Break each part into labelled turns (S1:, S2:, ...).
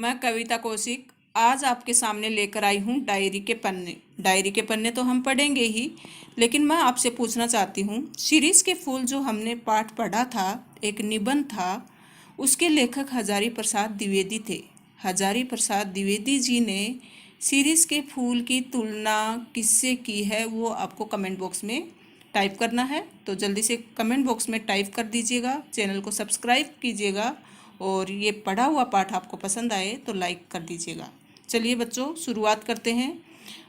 S1: मैं कविता कौशिक आज आपके सामने लेकर आई हूँ डायरी के पन्ने। डायरी के पन्ने तो हम पढ़ेंगे ही, लेकिन मैं आपसे पूछना चाहती हूँ, शिरीष के फूल जो हमने पाठ पढ़ा था, एक निबंध था, उसके लेखक हजारी प्रसाद द्विवेदी थे। हजारी प्रसाद द्विवेदी जी ने शिरीष के फूल की तुलना किससे की है, वो आपको कमेंट बॉक्स में टाइप करना है। तो जल्दी से कमेंट बॉक्स में टाइप कर दीजिएगा, चैनल को सब्सक्राइब कीजिएगा और ये पढ़ा हुआ पाठ आपको पसंद आए तो लाइक कर दीजिएगा। चलिए बच्चों, शुरुआत करते हैं।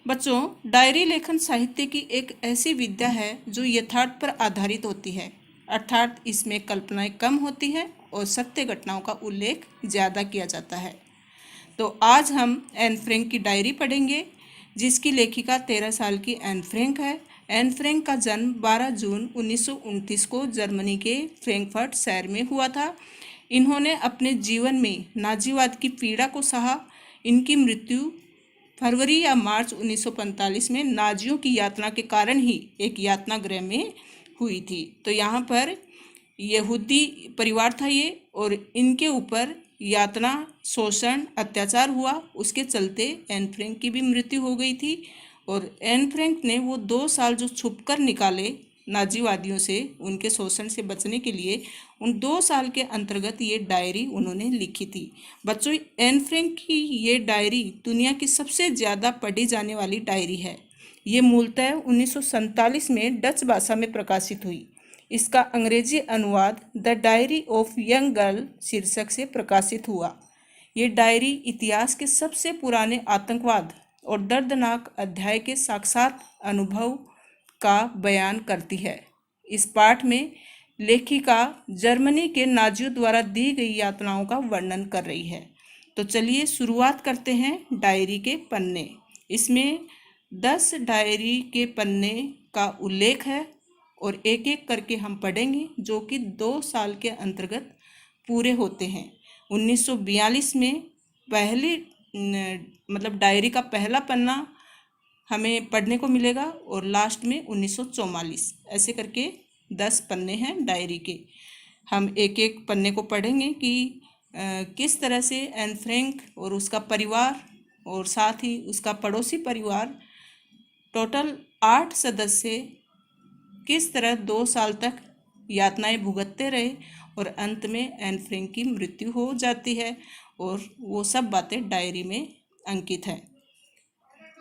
S1: बच्चों, डायरी लेखन साहित्य की एक ऐसी विद्या है जो यथार्थ पर आधारित होती है, अर्थात इसमें कल्पनाएं कम होती हैं और सत्य घटनाओं का उल्लेख ज़्यादा किया जाता है। तो आज हम एन फ्रैंक की डायरी पढ़ेंगे, जिसकी लेखिका 13 साल की एन फ्रैंक है। एन फ्रैंक का जन्म 12 जून 1929 को जर्मनी के फ्रैंकफर्ट शहर में हुआ था। इन्होंने अपने जीवन में नाजीवाद की पीड़ा को सहा। इनकी मृत्यु फरवरी या मार्च 1945 में नाजियों की यातना के कारण ही एक यातना गृह में हुई थी। तो यहाँ पर यहूदी परिवार था ये, और इनके ऊपर यातना, शोषण, अत्याचार हुआ। उसके चलते एन फ्रैंक की भी मृत्यु हो गई थी। और एन फ्रैंक ने वो 2 साल जो छुपकर निकाले नाजीवादियों से, उनके शोषण से बचने के लिए, उन 2 साल के अंतर्गत ये डायरी उन्होंने लिखी थी। बच्चों, एन फ्रैंक की ये डायरी दुनिया की सबसे ज़्यादा पढ़ी जाने वाली डायरी है। ये मूलतः 1947 में डच भाषा में प्रकाशित हुई। इसका अंग्रेजी अनुवाद the diary of young girl शीर्षक से प्रकाशित हुआ। ये डायरी इतिहास के सबसे पुराने आतंकवाद और दर्दनाक अध्याय के साक्षात अनुभव का बयान करती है। इस पाठ में लेखिका जर्मनी के नाजियों द्वारा दी गई यातनाओं का वर्णन कर रही है। तो चलिए शुरुआत करते हैं डायरी के पन्ने। इसमें 10 डायरी के पन्ने का उल्लेख है और एक एक करके हम पढ़ेंगे, जो कि 2 साल के अंतर्गत पूरे होते हैं। 1942 में पहली डायरी का पहला पन्ना हमें पढ़ने को मिलेगा और लास्ट में 1944, ऐसे करके 10 पन्ने हैं डायरी के। हम एक एक पन्ने को पढ़ेंगे कि किस तरह से एन फ्रैंक और उसका परिवार और साथ ही उसका पड़ोसी परिवार, टोटल 8 सदस्य किस तरह 2 साल तक यातनाएं भुगतते रहे और अंत में एन फ्रैंक की मृत्यु हो जाती है। और वो सब बातें डायरी में अंकित हैं।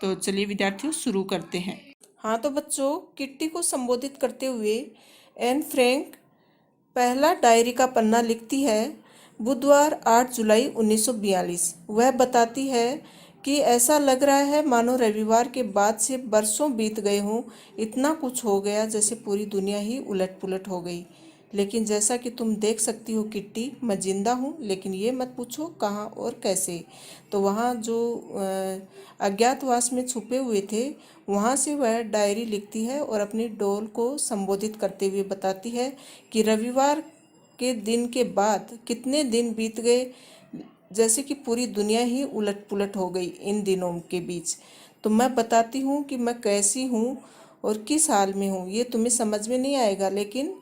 S1: तो चलिए विद्यार्थियों, शुरू करते हैं। हाँ तो बच्चों, किट्टी को संबोधित करते हुए एन फ्रैंक पहला डायरी का पन्ना लिखती है। बुधवार 8 जुलाई 1942। वह बताती है कि ऐसा लग रहा है मानो रविवार के बाद से बरसों बीत गए हों। इतना कुछ हो गया जैसे पूरी दुनिया ही उलट पुलट हो गई। लेकिन जैसा कि तुम देख सकती हो किट्टी, मैं जिंदा हूँ, लेकिन ये मत पूछो कहाँ और कैसे। तो वहाँ जो अज्ञातवास में छुपे हुए थे, वहाँ से वह डायरी लिखती है और अपनी डोल को संबोधित करते हुए बताती है कि रविवार के दिन के बाद कितने दिन बीत गए, जैसे कि पूरी दुनिया ही उलट पुलट हो गई इन दिनों के बीच। तो मैं बताती हूँ कि मैं कैसी हूँ और किस हाल में हूँ। ये तुम्हें समझ में नहीं आएगा, लेकिन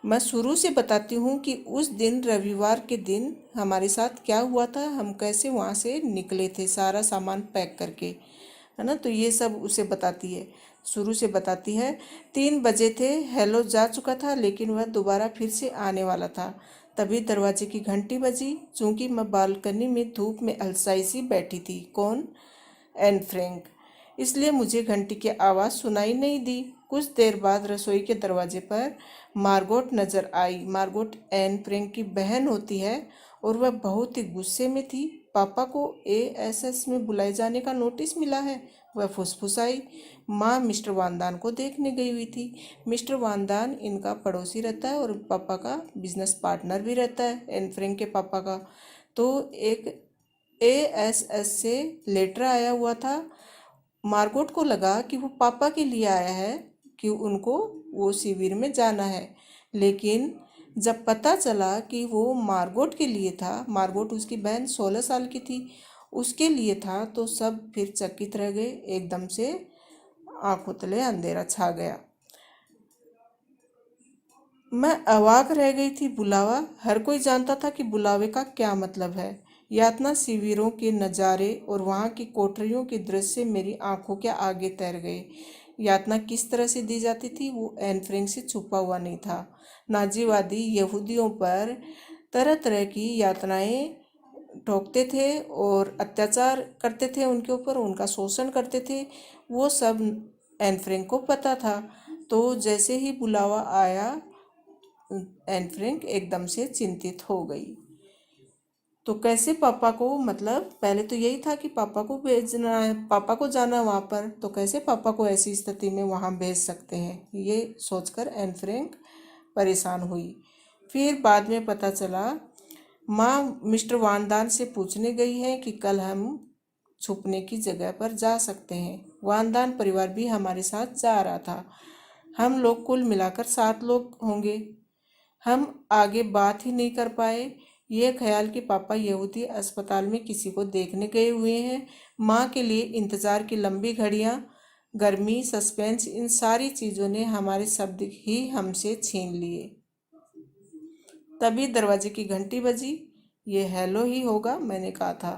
S1: मैं शुरू से बताती हूँ कि उस दिन, रविवार के दिन, हमारे साथ क्या हुआ था, हम कैसे वहाँ से निकले थे सारा सामान पैक करके, है ना। तो ये सब उसे बताती है, शुरू से बताती है। 3 बजे थे, हेलो जा चुका था, लेकिन वह दोबारा फिर से आने वाला था। तभी दरवाजे की घंटी बजी। चूंकि मैं बालकनी में धूप में अलसाई सी बैठी थी। कौन? Anne Frank. इसलिए मुझे घंटी की आवाज़ सुनाई नहीं दी। कुछ देर बाद रसोई के दरवाजे पर मार्गोट नजर आई। मार्गोट एन फ्रैंक की बहन होती है और वह बहुत ही गुस्से में थी। पापा को एएसएस में बुलाए जाने का नोटिस मिला है, वह फुसफुसाई। माँ मिस्टर वानदान को देखने गई हुई थी। मिस्टर वानदान इनका पड़ोसी रहता है और पापा का बिजनेस पार्टनर भी रहता है, एन फ्रैंक के पापा का। तो एक एएसएस से लेटर आया हुआ था। मार्गोट को लगा कि वो पापा के लिए आया है, कि उनको वो शिविर में जाना है। लेकिन जब पता चला कि वो मार्गोट के लिए था, मार्गोट उसकी बहन 16 साल की थी, उसके लिए था, तो सब फिर चकित रह गए। एकदम से आंखों तले अंधेरा छा गया। मैं अवाक रह गई थी। बुलावा, हर कोई जानता था कि बुलावे का क्या मतलब है। यातना शिविरों के नज़ारे और वहाँ की कोठरियों के दृश्य मेरी आंखों के आगे तैर गए। यातना किस तरह से दी जाती थी वो एन फ्रैंक से छुपा हुआ नहीं था। नाजीवादी यहूदियों पर तरह तरह की यातनाएं ठोकते थे और अत्याचार करते थे, उनके ऊपर उनका शोषण करते थे, वो सब एन फ्रैंक को पता था। तो जैसे ही बुलावा आया एन फ्रैंक एकदम से चिंतित हो गई। तो कैसे पापा को, मतलब पहले तो यही था कि पापा को भेजना है, पापा को जाना वहाँ पर, तो कैसे पापा को ऐसी स्थिति में वहाँ भेज सकते हैं, ये सोचकर एन फ्रैंक परेशान हुई। फिर बाद में पता चला माँ मिस्टर वानदान से पूछने गई है कि कल हम छुपने की जगह पर जा सकते हैं। वानदान परिवार भी हमारे साथ जा रहा था। हम लोग कुल मिलाकर 7 लोग होंगे। हम आगे बात ही नहीं कर पाए। ये ख्याल कि पापा यहूदी अस्पताल में किसी को देखने गए हुए हैं, माँ के लिए इंतज़ार की लंबी घड़ियाँ, गर्मी, सस्पेंस, इन सारी चीज़ों ने हमारे शब्द ही हमसे छीन लिए। तभी दरवाजे की घंटी बजी। ये हेलो ही होगा, मैंने कहा था।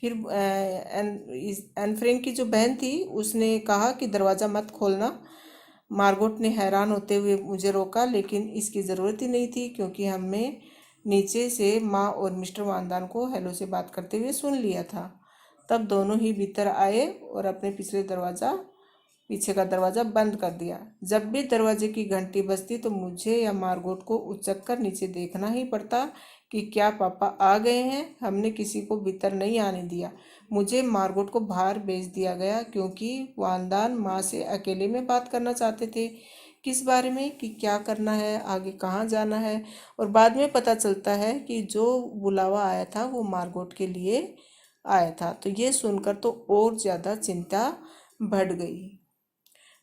S1: फिर एन फ्रैंक की जो बहन थी उसने कहा कि दरवाज़ा मत खोलना। मार्गोट ने हैरान होते हुए मुझे रोका, लेकिन इसकी ज़रूरत ही नहीं थी क्योंकि हमने नीचे से माँ और मिस्टर वानदान को हेलो से बात करते हुए सुन लिया था। तब दोनों ही भीतर आए और अपने पीछे का दरवाज़ा बंद कर दिया। जब भी दरवाजे की घंटी बजती तो मुझे या मार्गोट को उचक कर नीचे देखना ही पड़ता कि क्या पापा आ गए हैं। हमने किसी को भीतर नहीं आने दिया। मुझे मार्गोट को बाहर भेज दिया गया क्योंकि वानदान माँ से अकेले में बात करना चाहते थे। किस बारे में, कि क्या करना है, आगे कहाँ जाना है। और बाद में पता चलता है कि जो बुलावा आया था वो मार्गोट के लिए आया था। तो ये सुनकर तो और ज़्यादा चिंता बढ़ गई।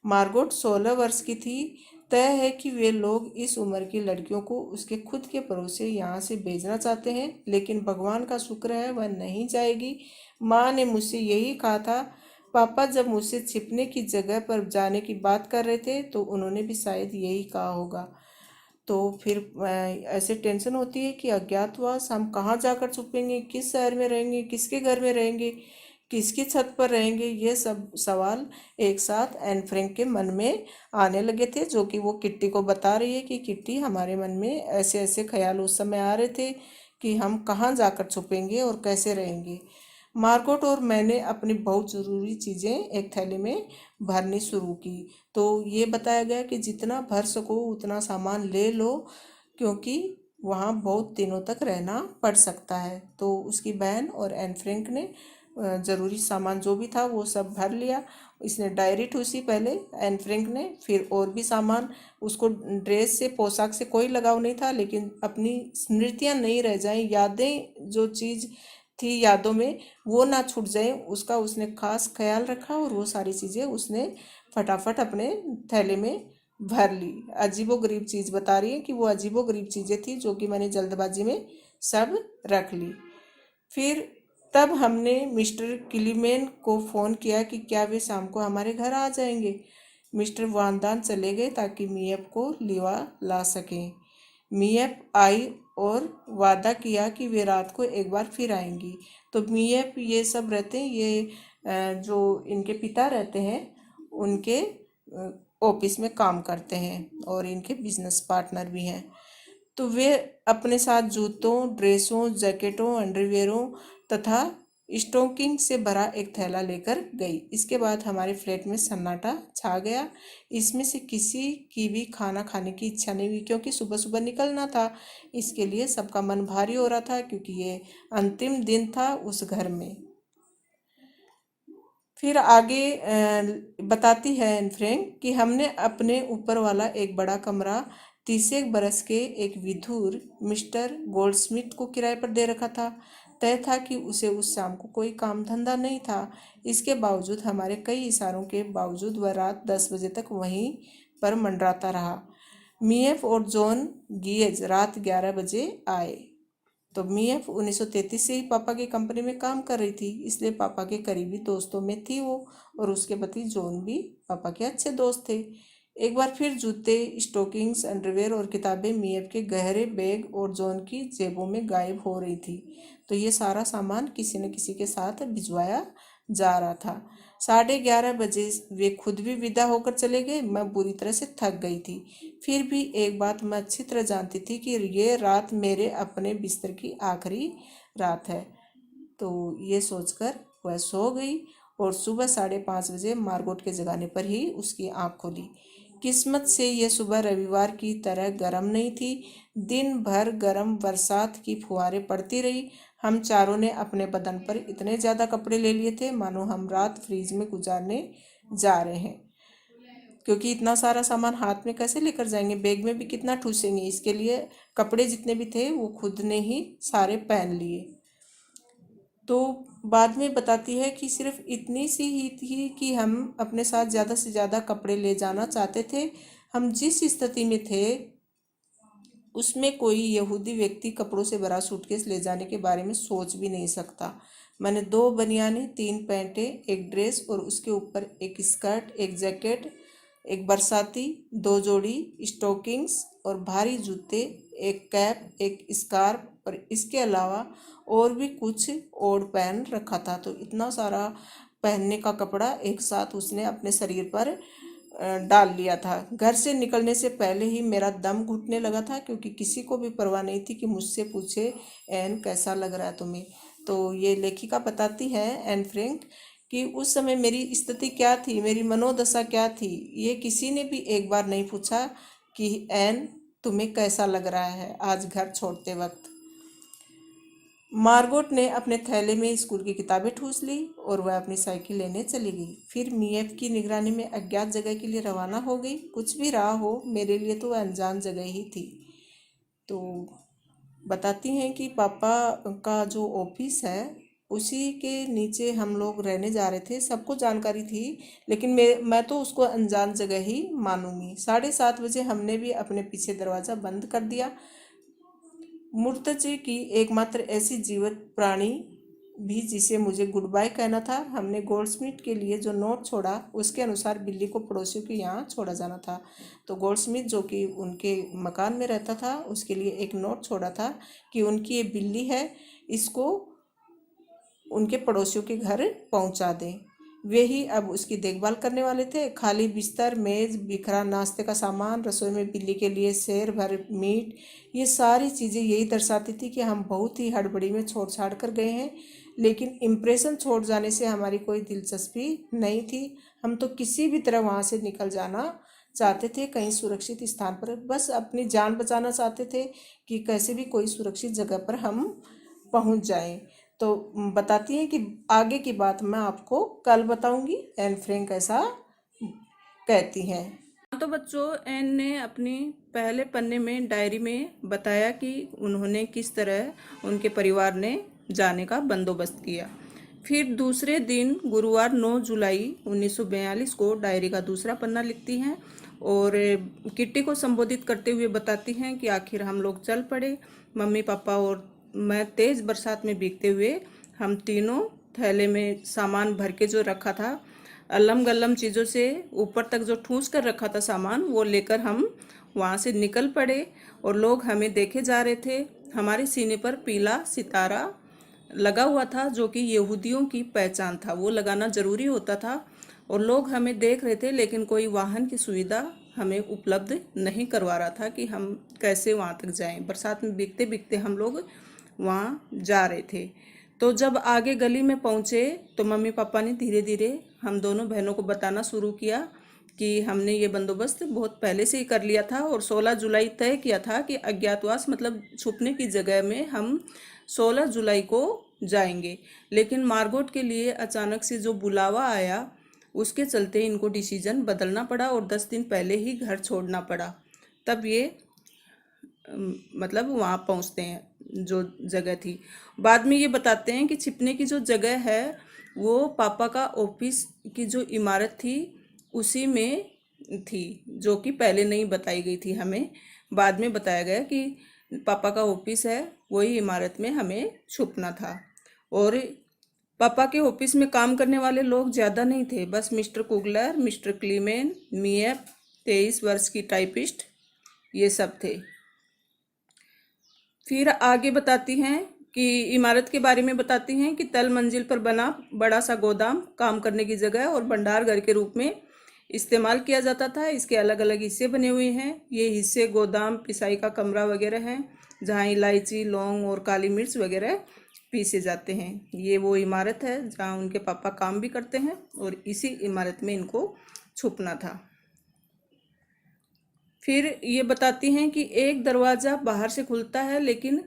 S1: मार्गोट 16 वर्ष की थी। तय है कि वे लोग इस उम्र की लड़कियों को उसके खुद के भरोसे यहाँ से भेजना चाहते हैं, लेकिन भगवान का शुक्र है वह नहीं जाएगी। माँ ने मुझसे यही कहा था। पापा जब मुझसे छिपने की जगह पर जाने की बात कर रहे थे तो उन्होंने भी शायद यही कहा होगा। तो फिर ऐसे टेंशन होती है कि अज्ञातवास, हम कहाँ जाकर छुपेंगे, किस शहर में रहेंगे, किसके घर में रहेंगे, किसकी छत पर रहेंगे। ये सब सवाल एक साथ एन फ्रैंक के मन में आने लगे थे, जो कि वो किट्टी को बता रही है कि किट्टी, हमारे मन में ऐसे ऐसे ख्याल उस समय आ रहे थे कि हम कहाँ जाकर छुपेंगे और कैसे रहेंगे। मार्गोट और मैंने अपनी बहुत ज़रूरी चीज़ें एक थैली में भरनी शुरू की। तो ये बताया गया कि जितना भर सको उतना सामान ले लो क्योंकि वहाँ बहुत दिनों तक रहना पड़ सकता है। तो उसकी बहन और एन फ्रैंक ने ज़रूरी सामान जो भी था वो सब भर लिया। इसने डायरी ठूसी पहले एन फ्रैंक ने, फिर और भी सामान। उसको ड्रेस से, पोशाक से कोई लगाव नहीं था, लेकिन अपनी स्मृतियाँ नहीं रह जाएं, यादें जो चीज़ थी यादों में वो ना छूट जाए, उसका उसने खास ख्याल रखा और वो सारी चीज़ें उसने फटाफट अपने थैले में भर ली। अजीबोगरीब चीज़ बता रही है कि वो अजीबोगरीब चीज़ें थी जो कि मैंने जल्दबाजी में सब रख ली। फिर तब हमने मिस्टर किलीमैन को फ़ोन किया कि क्या वे शाम को हमारे घर आ जाएंगे। मिस्टर वानदान चले गए ताकि मियप को लिवा ला सकें। मियप आई और वादा किया कि वे रात को एक बार फिर आएंगी। तो मियप ये सब रहते हैं, ये जो इनके पिता रहते हैं उनके ऑफिस में काम करते हैं और इनके बिजनेस पार्टनर भी हैं। तो वे अपने साथ जूतों, ड्रेसों, जैकेटों, अंडरवियरों तथा स्टॉकिंग से भरा एक थैला लेकर गई। इसके बाद हमारे फ्लैट में सन्नाटा छा गया। इसमें से किसी की भी खाना खाने की इच्छा नहीं हुई क्योंकि सुबह सुबह निकलना था। इसके लिए सबका मन भारी हो रहा था क्योंकि ये अंतिम दिन था उस घर में। फिर आगे बताती है एन फ्रैंक कि हमने अपने ऊपर वाला एक बड़ा कमरा 30 बरस के एक विधुर मिस्टर गोल्डस्मिथ को किराए पर दे रखा था। तय था कि उसे उस शाम को कोई काम धंधा नहीं था। इसके बावजूद, हमारे कई इशारों के बावजूद, वह रात 10 बजे तक वहीं पर मंडराता रहा। मिएफ और जॉन गियज रात 11 बजे आए। तो मिएफ 1933 से ही पापा की कंपनी में काम कर रही थी, इसलिए पापा के करीबी दोस्तों में थी वो। और उसके पति जॉन भी पापा के अच्छे दोस्त थे। एक बार फिर जूते, स्टॉकिंग्स, अंडरवेयर और किताबें मीएफ के गहरे बैग और जॉन की जेबों में गायब हो रही थी। तो ये सारा सामान किसी न किसी के साथ भिजवाया जा रहा था। 11:30 बजे वे खुद भी विदा होकर चले गए। मैं बुरी तरह से थक गई थी। फिर भी एक बात मैं अच्छी तरह जानती थी कि ये रात मेरे अपने बिस्तर की आखिरी रात है। तो ये सोचकर वह सो गई और सुबह 5:30 बजे मार्गोट के जगाने पर ही उसकी आंख खुली। किस्मत से यह सुबह रविवार की तरह गर्म नहीं थी। दिन भर गर्म बरसात की फुहारें पड़ती रही। हम चारों ने अपने बदन पर इतने ज़्यादा कपड़े ले लिए थे मानो हम रात फ्रीज में गुजारने जा रहे हैं, क्योंकि इतना सारा सामान हाथ में कैसे लेकर जाएंगे, बैग में भी कितना ठूसेंगे। इसके लिए कपड़े जितने भी थे वो खुद ने ही सारे पहन लिए। तो बाद में बताती है कि सिर्फ इतनी सी ही थी कि हम अपने साथ ज़्यादा से ज़्यादा कपड़े ले जाना चाहते थे। हम जिस स्थिति में थे उसमें कोई यहूदी व्यक्ति कपड़ों से भरा सूटकेस ले जाने के बारे में सोच भी नहीं सकता। मैंने 2 बनियानें, 3 पैंटें, एक ड्रेस और उसके ऊपर एक स्कर्ट, एक जैकेट, एक बरसाती, 2 जोड़ी स्टॉकिंग्स और भारी जूते, एक कैप, एक स्कार्फ और इसके अलावा और भी कुछ और पहन रखा था। तो इतना सारा पहनने का कपड़ा एक साथ उसने अपने शरीर पर डाल लिया था। घर से निकलने से पहले ही मेरा दम घुटने लगा था, क्योंकि किसी को भी परवाह नहीं थी कि मुझसे पूछे, एन कैसा लग रहा है तुम्हें। तो ये लेखिका बताती है, एन फ्रैंक, कि उस समय मेरी स्थिति क्या थी, मेरी मनोदशा क्या थी। ये किसी ने भी एक बार नहीं पूछा कि एन तुम्हें कैसा लग रहा है आज घर छोड़ते वक्त। मार्गोट ने अपने थैले में स्कूल की किताबें ठूस ली और वह अपनी साइकिल लेने चली गई। फिर मीएफ की निगरानी में अज्ञात जगह के लिए रवाना हो गई। कुछ भी रहा हो, मेरे लिए तो वह अनजान जगह ही थी। तो बताती हैं कि पापा का जो ऑफिस है उसी के नीचे हम लोग रहने जा रहे थे। सबको जानकारी थी, लेकिन मैं तो उसको अनजान जगह ही मानूंगी। 7:30 बजे हमने भी अपने पीछे दरवाज़ा बंद कर दिया। मुर्तजे की एकमात्र ऐसी जीवित प्राणी भी जिसे मुझे गुड बाय कहना था। हमने गोल्डस्मिथ के लिए जो नोट छोड़ा उसके अनुसार बिल्ली को पड़ोसियों के यहाँ छोड़ा जाना था। तो गोल्डस्मिथ जो कि उनके मकान में रहता था उसके लिए एक नोट छोड़ा था कि उनकी ये बिल्ली है, इसको उनके पड़ोसियों के घर पहुंचा दें। वे ही अब उसकी देखभाल करने वाले थे। खाली बिस्तर, मेज, बिखरा नाश्ते का सामान, रसोई में बिल्ली के लिए सेर भर मीट, ये सारी चीज़ें यही दर्शाती थी कि हम बहुत ही हड़बड़ी में छोड़ छाड़ कर गए हैं। लेकिन इम्प्रेशन छोड़ जाने से हमारी कोई दिलचस्पी नहीं थी। हम तो किसी भी तरह वहाँ से निकल जाना चाहते थे, कहीं सुरक्षित स्थान पर, बस अपनी जान बचाना चाहते थे कि कैसे भी कोई सुरक्षित जगह पर हम पहुँच जाएं। तो बताती हैं कि आगे की बात मैं आपको कल बताऊंगी। एन फ्रैंक ऐसा कहती हैं। तो बच्चों, एन ने अपनी पहले पन्ने में डायरी में बताया कि उन्होंने किस तरह उनके परिवार ने जाने का बंदोबस्त किया। फिर दूसरे दिन गुरुवार 9 जुलाई 1942 को डायरी का दूसरा पन्ना लिखती हैं और किट्टी को संबोधित करते हुए बताती हैं कि आखिर हम लोग चल पड़े। मम्मी पापा और मैं तेज़ बरसात में भीगते हुए हम तीनों थैले में सामान भर के जो रखा था, अल्लम गल्लम चीज़ों से ऊपर तक जो ठूंस कर रखा था सामान, वो लेकर हम वहाँ से निकल पड़े और लोग हमें देखे जा रहे थे। हमारे सीने पर पीला सितारा लगा हुआ था जो कि यहूदियों की पहचान था, वो लगाना ज़रूरी होता था और लोग हमें देख रहे थे, लेकिन कोई वाहन की सुविधा हमें उपलब्ध नहीं करवा रहा था कि हम कैसे वहाँ तक जाएं। बरसात में भीगते भीगते हम लोग वहाँ जा रहे थे। तो जब आगे गली में पहुँचे तो मम्मी पापा ने धीरे धीरे हम दोनों बहनों को बताना शुरू किया कि हमने ये बंदोबस्त बहुत पहले से ही कर लिया था और 16 जुलाई तय किया था कि अज्ञातवास मतलब छुपने की जगह में हम 16 जुलाई को जाएंगे। लेकिन मार्गोट के लिए अचानक से जो बुलावा आया उसके चलते इनको डिसीजन बदलना पड़ा और 10 दिन पहले ही घर छोड़ना पड़ा। तब ये मतलब वहाँ पहुँचते हैं जो जगह थी। बाद में ये बताते हैं कि छिपने की जो जगह है वो पापा का ऑफिस की जो इमारत थी उसी में थी, जो कि पहले नहीं बताई गई थी हमें। बाद में बताया गया कि पापा का ऑफिस है, वही इमारत में हमें छुपना था। और पापा के ऑफिस में काम करने वाले लोग ज़्यादा नहीं थे, बस मिस्टर कुगलर, मिस्टर क्लीमेन, मीएफ, 23 वर्ष की टाइपिस्ट, ये सब थे। फिर आगे बताती हैं कि इमारत के बारे में बताती हैं कि तल मंजिल पर बना बड़ा सा गोदाम, काम करने की जगह और भंडार घर के रूप में इस्तेमाल किया जाता था। इसके अलग अलग हिस्से बने हुए हैं। ये हिस्से गोदाम, पिसाई का कमरा वगैरह हैं, जहाँ इलायची, लौंग और काली मिर्च वगैरह पीसे जाते हैं। ये वो इमारत है जहाँ उनके पापा काम भी करते हैं और इसी इमारत में इनको छुपना था। फिर ये बताती हैं कि एक दरवाज़ा बाहर से खुलता है, लेकिन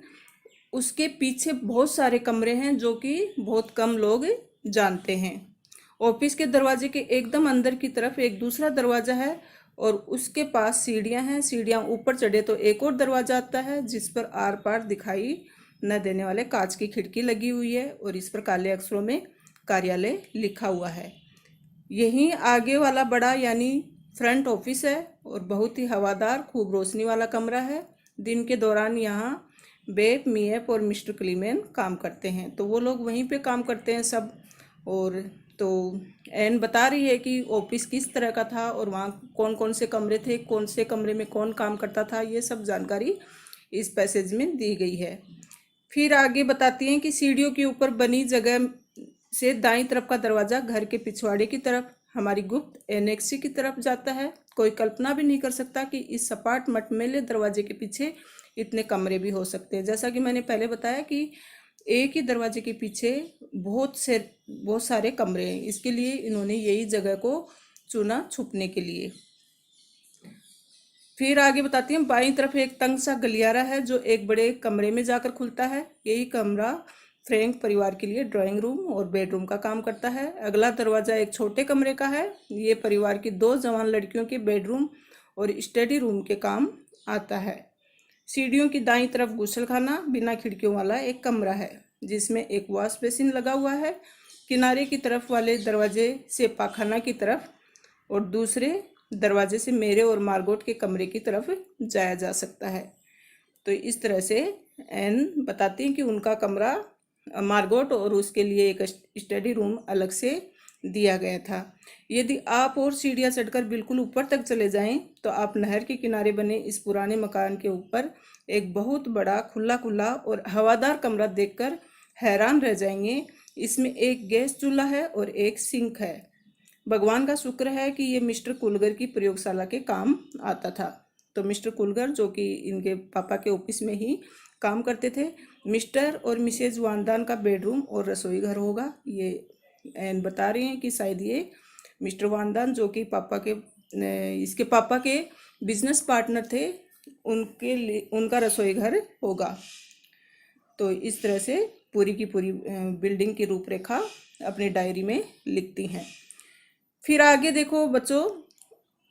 S1: उसके पीछे बहुत सारे कमरे हैं जो कि बहुत कम लोग जानते हैं। ऑफिस के दरवाजे के एकदम अंदर की तरफ एक दूसरा दरवाज़ा है और उसके पास सीढ़ियां हैं। सीढ़ियां ऊपर चढ़े तो एक और दरवाज़ा आता है जिस पर आर पार दिखाई न देने वाले कांच की खिड़की लगी हुई है और इस पर काले अक्षरों में कार्यालय लिखा हुआ है। यहीं आगे वाला बड़ा यानी फ्रंट ऑफिस है और बहुत ही हवादार, खूब रोशनी वाला कमरा है। दिन के दौरान यहाँ बेप, मियप और मिस्टर क्लीमेन काम करते हैं, तो वो लोग वहीं पे काम करते हैं सब। और तो एन बता रही है कि ऑफिस किस तरह का था और वहाँ कौन कौन से कमरे थे, कौन से कमरे में कौन काम करता था, ये सब जानकारी इस पैसेज में दी गई है। फिर आगे बताती हैं कि सीढ़ियों के ऊपर बनी जगह से दाईं तरफ का दरवाज़ा घर के पिछवाड़े की तरफ हमारी गुप्त एनेक्सी की तरफ जाता है। कोई कल्पना भी नहीं कर सकता कि इस सपाट मटमैले दरवाजे के पीछे इतने कमरे भी हो सकते हैं। जैसा कि मैंने पहले बताया कि एक ही दरवाजे के पीछे बहुत सारे कमरे हैं, इसके लिए इन्होंने यही जगह को चुना छुपने के लिए। फिर आगे बताती हैं बाईं तरफ एक तंग सा गलियारा है जो एक बड़े कमरे में जाकर खुलता है। यही कमरा फ्रैंक परिवार के लिए ड्राइंग रूम और बेडरूम का काम करता है। अगला दरवाज़ा एक छोटे कमरे का है। ये परिवार की 2 जवान लड़कियों के बेडरूम और स्टडी रूम के काम आता है। सीढ़ियों की दाईं तरफ गुसलखाना, बिना खिड़कियों वाला एक कमरा है जिसमें एक वॉश बेसिन लगा हुआ है। किनारे की तरफ वाले दरवाजे से पाखाना की तरफ और दूसरे दरवाजे से मेरे और मार्गोट के कमरे की तरफ जाया जा सकता है। तो इस तरह से एन बताती हैं कि उनका कमरा मार्गोट और उसके लिए एक स्टडी रूम अलग से दिया गया था। यदि आप और सीढ़ियाँ चढ़कर बिल्कुल ऊपर तक चले जाएं तो आप नहर के किनारे बने इस पुराने मकान के ऊपर एक बहुत बड़ा खुला और हवादार कमरा देखकर हैरान रह जाएंगे। इसमें एक गैस चूल्हा है और एक सिंक है। भगवान का शुक्र है कि ये मिस्टर कुलगर की प्रयोगशाला के काम आता था। तो मिस्टर कुलगर जो कि इनके पापा के ऑफिस में ही काम करते थे। मिस्टर और मिसेज वानदान का बेडरूम और रसोई घर होगा। ये एन बता रही हैं कि शायद ये मिस्टर वानदान जो कि इसके पापा के बिजनेस पार्टनर थे, उनके लिए उनका रसोई घर होगा। तो इस तरह से पूरी की पूरी बिल्डिंग की रूपरेखा अपनी डायरी में लिखती हैं। फिर आगे देखो बच्चों,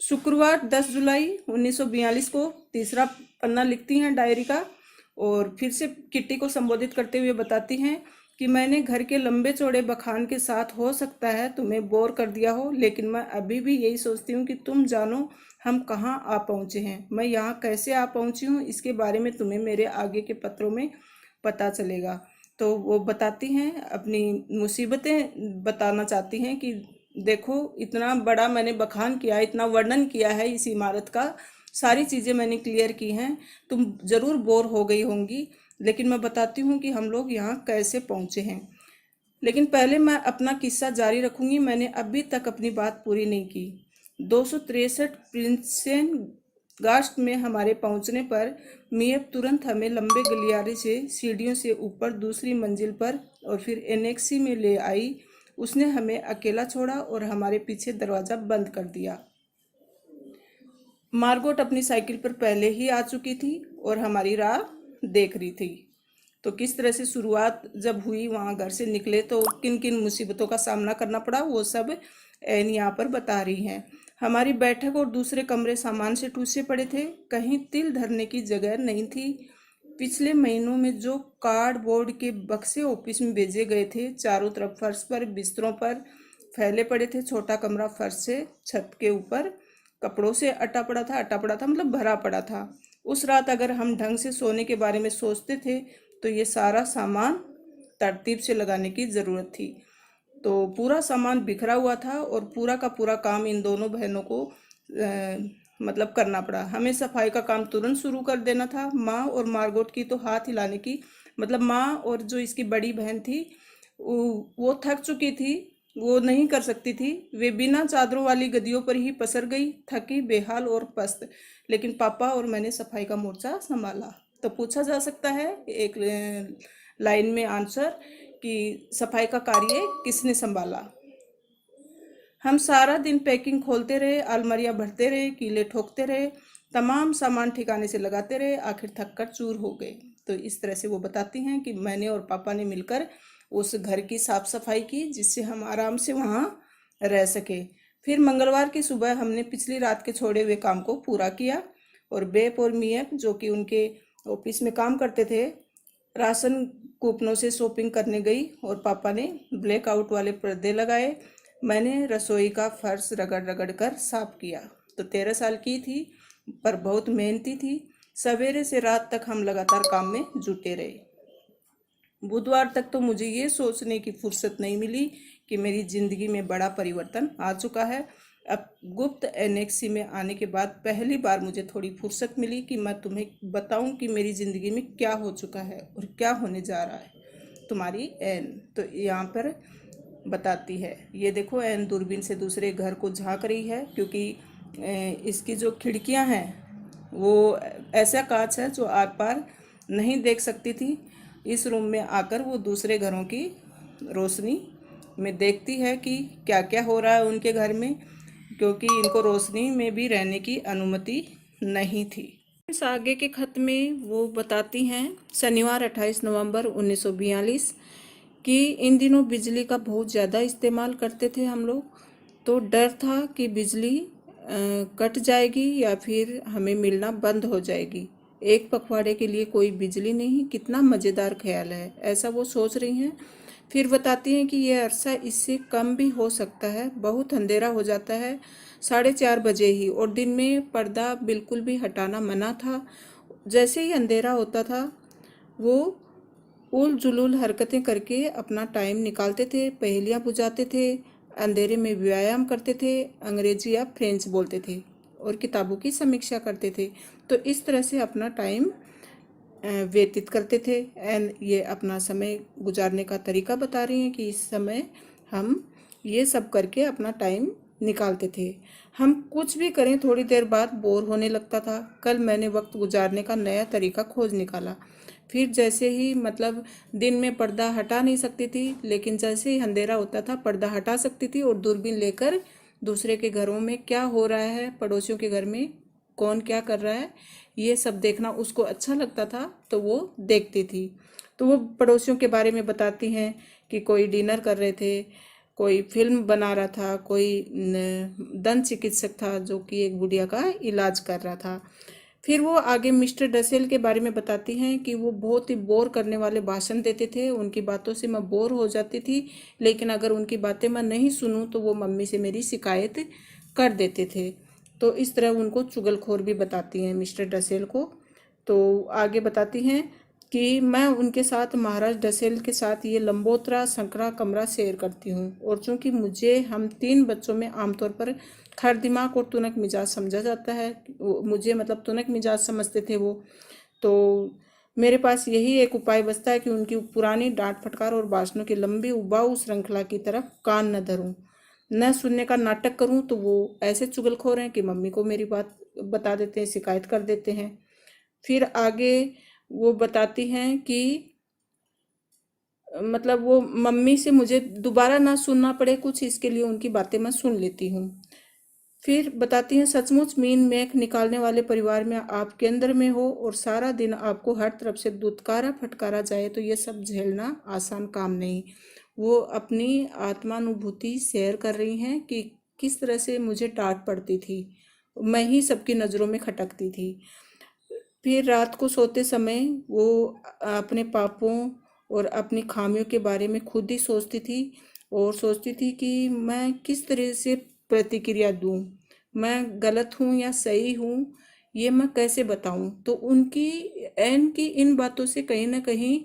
S1: शुक्रवार 10 जुलाई 1942 को तीसरा पन्ना लिखती हैं डायरी का और फिर से किट्टी को संबोधित करते हुए बताती हैं कि मैंने घर के लंबे चौड़े बखान के साथ हो सकता है तुम्हें बोर कर दिया हो, लेकिन मैं अभी भी यही सोचती हूँ कि तुम जानो हम कहाँ आ पहुँचे हैं। मैं यहाँ कैसे आ पहुँची हूँ इसके बारे में तुम्हें मेरे आगे के पत्रों में पता चलेगा। तो वो बताती हैं, अपनी मुसीबतें बताना चाहती हैं कि देखो इतना बड़ा मैंने बखान किया, इतना वर्णन किया है इस इमारत का, सारी चीज़ें मैंने क्लियर की हैं। तुम ज़रूर बोर हो गई होंगी, लेकिन मैं बताती हूँ कि हम लोग यहाँ कैसे पहुँचे हैं। लेकिन पहले मैं अपना किस्सा जारी रखूँगी, मैंने अभी तक अपनी बात पूरी नहीं की। 263 प्रिंसेन गास्ट में हमारे पहुंचने पर मियप तुरंत हमें लंबे गलियारे से सीढ़ियों से ऊपर दूसरी मंजिल पर और फिर एनेक्सी में ले आई। उसने हमें अकेला छोड़ा और हमारे पीछे दरवाज़ा बंद कर दिया। मार्गोट अपनी साइकिल पर पहले ही आ चुकी थी और हमारी राह देख रही थी। तो किस तरह से शुरुआत जब हुई, वहाँ घर से निकले तो किन किन मुसीबतों का सामना करना पड़ा, वो सब एन यहाँ पर बता रही हैं। हमारी बैठक और दूसरे कमरे सामान से टूसे पड़े थे, कहीं तिल धरने की जगह नहीं थी। पिछले महीनों में जो कार्डबोर्ड के बक्से ऑफिस में भेजे गए थे चारों तरफ फर्श पर बिस्तरों पर फैले पड़े थे। छोटा कमरा फर्श से छत के ऊपर कपड़ों से अटा पड़ा था मतलब भरा पड़ा था। उस रात अगर हम ढंग से सोने के बारे में सोचते थे तो ये सारा सामान तरतीब से लगाने की ज़रूरत थी। तो पूरा सामान बिखरा हुआ था और पूरा का पूरा काम इन दोनों बहनों को मतलब करना पड़ा। हमें सफाई का काम तुरंत शुरू कर देना था। माँ और मार्गोट की तो हाथ हिलाने की, मतलब माँ और जो इसकी बड़ी बहन थी वो थक चुकी थी, वो नहीं कर सकती थी। वे बिना चादरों वाली गद्दियों पर ही पसर गई, थकी, बेहाल और पस्त। लेकिन पापा और मैंने सफाई का मोर्चा संभाला। तो पूछा जा सकता है एक लाइन में आंसर कि सफाई का कार्य किसने संभाला। हम सारा दिन पैकिंग खोलते रहे, अलमारियां भरते रहे, कीले ठोकते रहे, तमाम सामान ठिकाने से लगाते रहे, आखिर थक कर चूर हो गए। तो इस तरह से वो बताती हैं कि मैंने और पापा ने मिलकर उस घर की साफ सफाई की, जिससे हम आराम से वहाँ रह सके। फिर मंगलवार की सुबह हमने पिछली रात के छोड़े हुए काम को पूरा किया और बेप और मियक, जो कि उनके ऑफिस में काम करते थे, राशन कूपनों से शॉपिंग करने गई और पापा ने ब्लैकआउट वाले पर्दे लगाए। मैंने रसोई का फर्श रगड़ रगड़ कर साफ किया। तो 13 साल की थी पर बहुत मेहनती थी। सवेरे से रात तक हम लगातार काम में जुटे रहे। बुधवार तक तो मुझे ये सोचने की फुर्सत नहीं मिली कि मेरी जिंदगी में बड़ा परिवर्तन आ चुका है। अब गुप्त एनेक्सी में आने के बाद पहली बार मुझे थोड़ी फुर्सत मिली कि मैं तुम्हें बताऊं कि मेरी ज़िंदगी में क्या हो चुका है और क्या होने जा रहा है। तुम्हारी एन। तो यहाँ पर बताती है, ये देखो एन दूरबीन से दूसरे घर को झांक रही है, क्योंकि इसकी जो खिड़कियां हैं वो ऐसा कांच है जो आर पार नहीं देख सकती थी। इस रूम में आकर वो दूसरे घरों की रोशनी में देखती है कि क्या क्या हो रहा है उनके घर में, क्योंकि इनको रोशनी में भी रहने की अनुमति नहीं थी। इस आगे के खत में वो बताती हैं शनिवार 28 नवंबर 1942 कि इन दिनों बिजली का बहुत ज़्यादा इस्तेमाल करते थे हम लोग। तो डर था कि बिजली कट जाएगी या फिर हमें मिलना बंद हो जाएगी। एक पखवाड़े के लिए कोई बिजली नहीं, कितना मज़ेदार ख्याल है, ऐसा वो सोच रही हैं। फिर बताती हैं कि यह अरसा इससे कम भी हो सकता है। बहुत अंधेरा हो जाता है 4:30 बजे ही, और दिन में पर्दा बिल्कुल भी हटाना मना था। जैसे ही अंधेरा होता था वो उल जुलूल हरकतें करके अपना टाइम निकालते थे, पहेलियाँ बुझाते थे, अंधेरे में व्यायाम करते थे, अंग्रेजी या फ्रेंच बोलते थे और किताबों की समीक्षा करते थे। तो इस तरह से अपना टाइम व्यतीत करते थे। एंड ये अपना समय गुजारने का तरीका बता रही हैं कि इस समय हम ये सब करके अपना टाइम निकालते थे। हम कुछ भी करें थोड़ी देर बाद बोर होने लगता था। कल मैंने वक्त गुजारने का नया तरीका खोज निकाला। फिर जैसे ही मतलब दिन में पर्दा हटा नहीं सकती थी, लेकिन जैसे ही अंधेरा होता था पर्दा हटा सकती थी और दूरबीन लेकर दूसरे के घरों में क्या हो रहा है, पड़ोसियों के घर में कौन क्या कर रहा है, ये सब देखना उसको अच्छा लगता था, तो वो देखती थी। तो वो पड़ोसियों के बारे में बताती हैं कि कोई डिनर कर रहे थे, कोई फिल्म बना रहा था, कोई दंत चिकित्सक था जो कि एक बुढ़िया का इलाज कर रहा था। फिर वो आगे मिस्टर डसेल के बारे में बताती हैं कि वो बहुत ही बोर करने वाले भाषण देते थे। उनकी बातों से मैं बोर हो जाती थी, लेकिन अगर उनकी बातें मैं नहीं सुनूं तो वो मम्मी से मेरी शिकायत कर देते थे। तो इस तरह उनको चुगलखोर भी बताती हैं मिस्टर डसेल को। तो आगे बताती हैं कि मैं उनके साथ महाराज डसेल के साथ ये लंबोतरा संकरा कमरा शेयर करती हूँ, और चूंकि मुझे हम 3 बच्चों में आमतौर पर खर दिमाग और तुनक मिजाज समझा जाता है, मुझे मतलब तुनक मिजाज समझते थे वो, तो मेरे पास यही एक उपाय बचता है कि उनकी पुरानी डांट फटकार और भाषणों की लंबी उबाऊ श्रृंखला की तरफ कान न धरूं, न सुनने का नाटक करूं। तो वो ऐसे चुगलखोर हैं कि मम्मी को मेरी बात बता देते हैं, शिकायत कर देते हैं। फिर आगे वो बताती हैं कि मतलब वो मम्मी से मुझे दोबारा ना सुनना पड़े कुछ, इसके लिए उनकी बातें मैं सुन लेती हूँ। फिर बताती हैं सचमुच मीन मैक निकालने वाले परिवार में आप केंद्र में हो और सारा दिन आपको हर तरफ से दुत्कारा फटकारा जाए तो ये सब झेलना आसान काम नहीं। वो अपनी आत्मानुभूति शेयर कर रही हैं कि किस तरह से मुझे डांट पड़ती थी, मैं ही सबकी नज़रों में खटकती थी। फिर रात को सोते समय वो अपने पापों और अपनी खामियों के बारे में खुद ही सोचती थी और सोचती थी कि मैं किस तरह से प्रतिक्रिया दूं, मैं गलत हूं या सही हूं, ये मैं कैसे बताऊं। तो उनकी एन की इन बातों से कहीं ना कहीं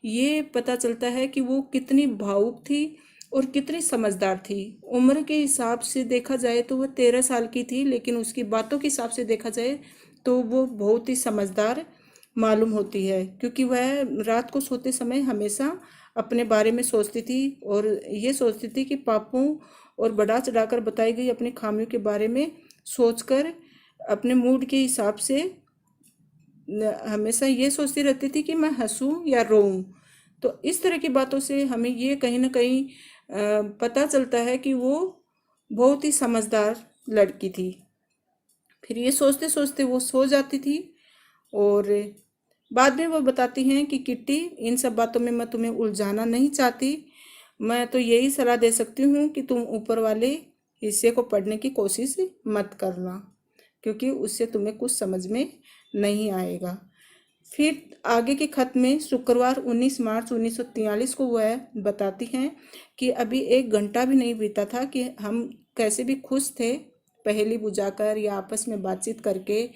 S1: ये पता चलता है कि वो कितनी भावुक थी और कितनी समझदार थी। उम्र के हिसाब से देखा जाए तो वह 13 साल की थी, लेकिन उसकी बातों के हिसाब से देखा जाए तो वो बहुत ही समझदार मालूम होती है, क्योंकि वह रात को सोते समय हमेशा अपने बारे में सोचती थी और ये सोचती थी कि पापों और बढ़ा चढ़ाकर बताई गई अपनी खामियों के बारे में सोचकर अपने मूड के हिसाब से हमेशा ये सोचती रहती थी कि मैं हंसूं या रोऊं। तो इस तरह की बातों से हमें ये कहीं ना कहीं पता चलता है कि वो बहुत ही समझदार लड़की थी। फिर ये सोचते सोचते वो सो जाती थी और बाद में वो बताती हैं कि किट्टी, इन सब बातों में मैं तुम्हें उलझाना नहीं चाहती। मैं तो यही सलाह दे सकती हूँ कि तुम ऊपर वाले हिस्से को पढ़ने की कोशिश मत करना, क्योंकि उससे तुम्हें कुछ समझ में नहीं आएगा। फिर आगे के खत में शुक्रवार 19 मार्च 1943 को वह बताती हैं कि अभी 1 घंटा भी नहीं बीता था कि हम कैसे भी खुश थे, पहेली बुझाकर या आपस में बातचीत करके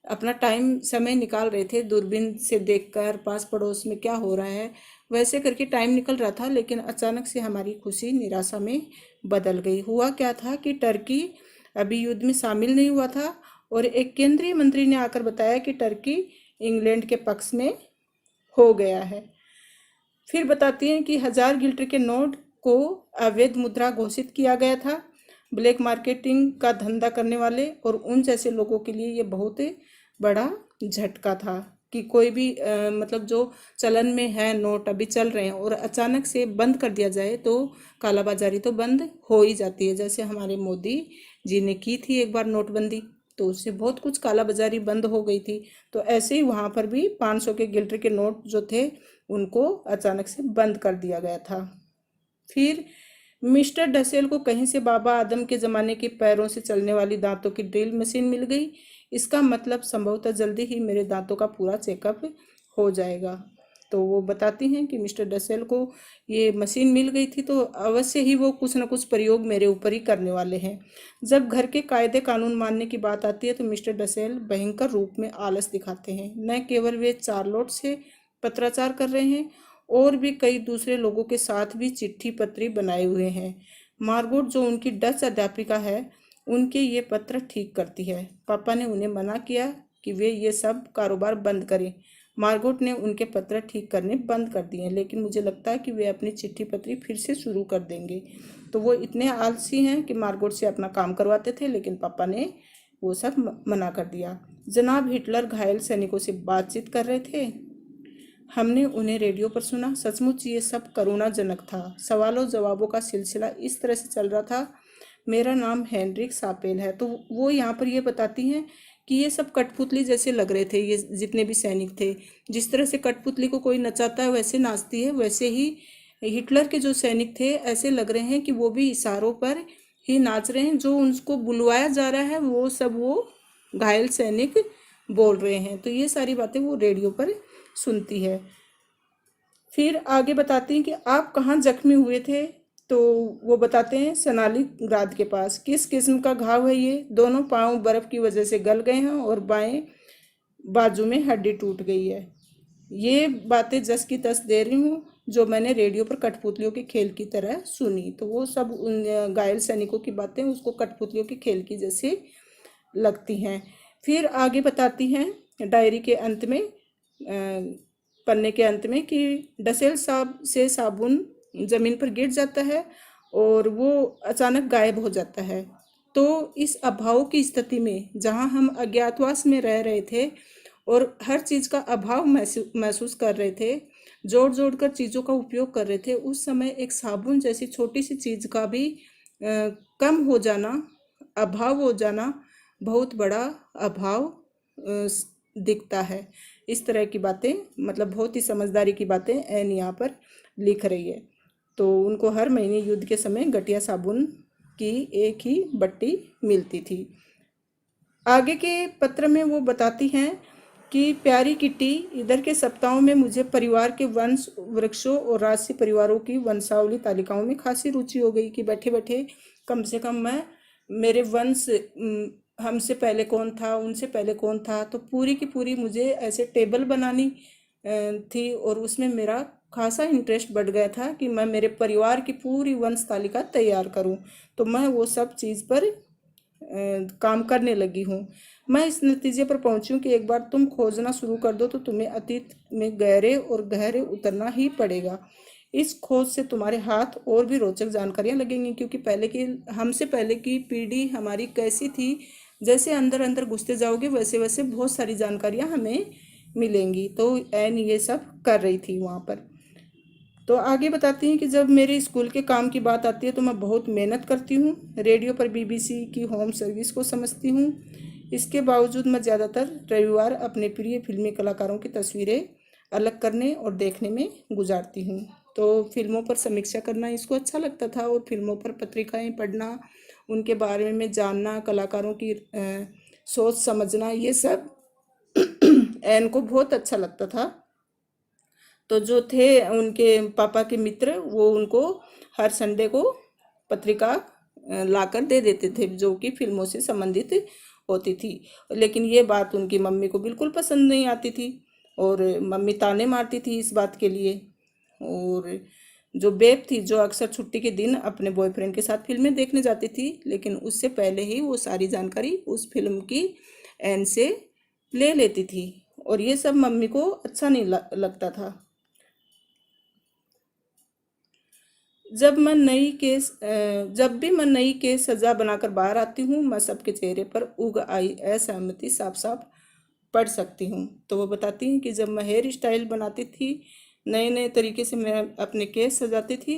S1: अपना टाइम समय निकाल रहे थे, दूरबीन से देखकर पास पड़ोस में क्या हो रहा है वैसे करके टाइम निकल रहा था। लेकिन अचानक से हमारी खुशी निराशा में बदल गई। हुआ क्या था कि टर्की अभी युद्ध में शामिल नहीं हुआ था और एक केंद्रीय मंत्री ने आकर बताया कि टर्की इंग्लैंड के पक्ष में हो गया है। फिर बताती हैं कि 1000 गिल्टर के नोट को अवैध मुद्रा घोषित किया गया था। ब्लैक मार्केटिंग का धंधा करने वाले और उन जैसे लोगों के लिए ये बहुत बड़ा झटका था कि कोई भी मतलब जो चलन में है नोट अभी चल रहे हैं और अचानक से बंद कर दिया जाए तो कालाबाजारी तो बंद हो ही जाती है। जैसे हमारे मोदी जी ने की थी एक बार नोटबंदी, तो उससे बहुत कुछ कालाबाजारी बंद हो गई थी। तो ऐसे ही वहाँ पर भी 500 के गिल्टर के नोट जो थे उनको अचानक से बंद कर दिया गया था। फिर मिस्टर डसेल को कहीं से बाबा आदम के ज़माने के पैरों से चलने वाली दांतों की ड्रिल मशीन मिल गई। इसका मतलब संभवतः जल्दी ही मेरे दांतों का पूरा चेकअप हो जाएगा। तो वो बताती हैं कि मिस्टर डसेल को ये मशीन मिल गई थी तो अवश्य ही वो कुछ ना कुछ प्रयोग मेरे ऊपर ही करने वाले हैं। जब घर के कायदे कानून मानने की बात आती है तो मिस्टर डसेल भयंकर रूप में आलस दिखाते हैं। न केवल वे चार्लोट से पत्राचार कर रहे हैं और भी कई दूसरे लोगों के साथ भी चिट्ठी पत्री बनाए हुए हैं। मार्गोट जो उनकी डच अध्यापिका है उनके ये पत्र ठीक करती है। पापा ने उन्हें मना किया कि वे ये सब कारोबार बंद करें। मार्गोट ने उनके पत्र ठीक करने बंद कर दिए, लेकिन मुझे लगता है कि वे अपनी चिट्ठी पत्री फिर से शुरू कर देंगे। तो वो इतने आलसी हैं कि मार्गोट से अपना काम करवाते थे, लेकिन पापा ने वो सब मना कर दिया। जनाब हिटलर घायल सैनिकों से बातचीत कर रहे थे। हमने उन्हें रेडियो पर सुना। सचमुच ये सब करुणाजनक था। सवालों जवाबों का सिलसिला इस तरह से चल रहा था। मेरा नाम हेनरिक सापेल है। तो वो यहाँ पर ये बताती हैं कि ये सब कठपुतली जैसे लग रहे थे, ये जितने भी सैनिक थे। जिस तरह से कठपुतली को कोई नचाता है वैसे नाचती है, वैसे ही हिटलर के जो सैनिक थे ऐसे लग रहे हैं कि वो भी इशारों पर ही नाच रहे हैं। जो उनको बुलवाया जा रहा है वो सब वो घायल सैनिक बोल रहे हैं। तो ये सारी बातें वो रेडियो पर सुनती है। फिर आगे बताती हैं कि आप कहाँ जख्मी हुए थे। तो वो बताते हैं सनाली ग्राद के पास। किस किस्म का घाव है ये? दोनों पांव बर्फ की वजह से गल गए हैं और बाएं बाजू में हड्डी टूट गई है। ये बातें जस की तस दे रही हूँ जो मैंने रेडियो पर कठपुतलियों के खेल की तरह सुनी। तो वो सब उन घायल सैनिकों की बातें उसको कठपुतलियों के खेल की जैसे लगती हैं। फिर आगे बताती हैं डायरी के अंत में पन्ने के अंत में कि डसेल साहब से साबुन ज़मीन पर गिर जाता है और वो अचानक गायब हो जाता है। तो इस अभाव की स्थिति में जहाँ हम अज्ञातवास में रह रहे थे और हर चीज़ का अभाव महसूस कर रहे थे, जोड़ जोड़ कर चीज़ों का उपयोग कर रहे थे, उस समय एक साबुन जैसी छोटी सी चीज़ का भी कम हो जाना, अभाव हो जाना बहुत बड़ा अभाव दिखता है। इस तरह की बातें, मतलब बहुत ही समझदारी की बातें एन यहाँ पर लिख रही है। तो उनको हर महीने युद्ध के समय घटिया साबुन की एक ही बट्टी मिलती थी। आगे के पत्र में वो बताती हैं कि प्यारी किट्टी, इधर के सप्ताहों में मुझे परिवार के वंश वृक्षों और राजसी परिवारों की वंशावली तालिकाओं में खासी रुचि हो गई कि बैठे बैठे कम से कम मैं मेरे वंश, हमसे पहले कौन था, उनसे पहले कौन था, तो पूरी की पूरी मुझे ऐसे टेबल बनानी थी और उसमें मेरा खासा इंटरेस्ट बढ़ गया था कि मैं मेरे परिवार की पूरी वंश तालिका तैयार करूं। तो मैं वो सब चीज़ पर काम करने लगी हूँ। मैं इस नतीजे पर पहुंची हूँ कि एक बार तुम खोजना शुरू कर दो तो तुम्हें अतीत में गहरे और गहरे उतरना ही पड़ेगा। इस खोज से तुम्हारे हाथ और भी रोचक जानकारियां लगेंगी, क्योंकि पहले की हमसे पहले की पीढ़ी हमारी कैसी थी, जैसे अंदर अंदर घुसते जाओगे वैसे वैसे बहुत सारी जानकारियां हमें मिलेंगी। तो एन ये सब कर रही थी वहाँ पर। तो आगे बताती हैं कि जब मेरे स्कूल के काम की बात आती है तो मैं बहुत मेहनत करती हूँ। रेडियो पर बीबीसी की होम सर्विस को समझती हूँ। इसके बावजूद मैं ज़्यादातर रविवार अपने प्रिय फिल्मी कलाकारों की तस्वीरें अलग करने और देखने में गुजारती हूँ। तो फिल्मों पर समीक्षा करना इसको अच्छा लगता था, और फिल्मों पर पत्रिकाएं पढ़ना, उनके बारे में जानना, कलाकारों की सोच समझना, ये सब एन को बहुत अच्छा लगता था। तो जो थे उनके पापा के मित्र, वो उनको हर संडे को पत्रिका लाकर दे देते थे जो कि फिल्मों से संबंधित होती थी। लेकिन ये बात उनकी मम्मी को बिल्कुल पसंद नहीं आती थी, और मम्मी ताने मारती थी इस बात के लिए। और जो बेब थी, जो अक्सर छुट्टी के दिन अपने बॉयफ्रेंड के साथ फिल्में देखने जाती थी, लेकिन उससे पहले ही वो सारी जानकारी उस फिल्म की एन से ले लेती थी, और ये सब मम्मी को अच्छा नहीं लगता था। जब भी मैं नई केस सजा बनाकर बाहर आती हूँ, मैं सबके चेहरे पर उग आई असहमति साफ साफ पढ़ सकती हूँ। तो वो बताती हैं कि जब मैं हेयर स्टाइल बनाती थी, नए नए तरीके से मैं अपने केस सजाती थी,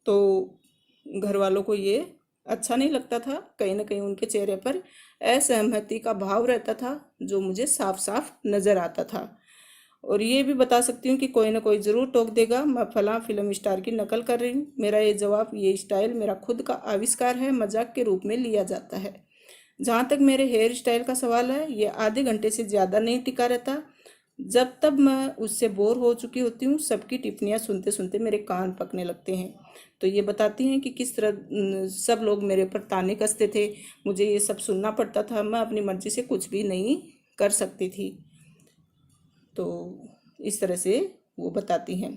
S1: तो घर वालों को ये अच्छा नहीं लगता था। कहीं ना कहीं उनके चेहरे पर असहमति का भाव रहता था, जो मुझे साफ साफ नजर आता था। और ये भी बता सकती हूँ कि कोई ना कोई ज़रूर टोक देगा, मैं फलां फिल्म स्टार की नकल कर रही हूँ। मेरा ये जवाब, ये स्टाइल मेरा खुद का आविष्कार है, मजाक के रूप में लिया जाता है। जहाँ तक मेरे हेयर स्टाइल का सवाल है, ये आधे घंटे से ज़्यादा नहीं टिका रहता। जब तब मैं उससे बोर हो चुकी होती हूँ, सबकी टिप्पणियाँ सुनते सुनते मेरे कान पकने लगते हैं। तो ये बताती हैं कि किस तरह सब लोग मेरे ऊपर ताने कसते थे, मुझे ये सब सुनना पड़ता था, मैं अपनी मर्जी से कुछ भी नहीं कर सकती थी। तो इस तरह से वो बताती हैं।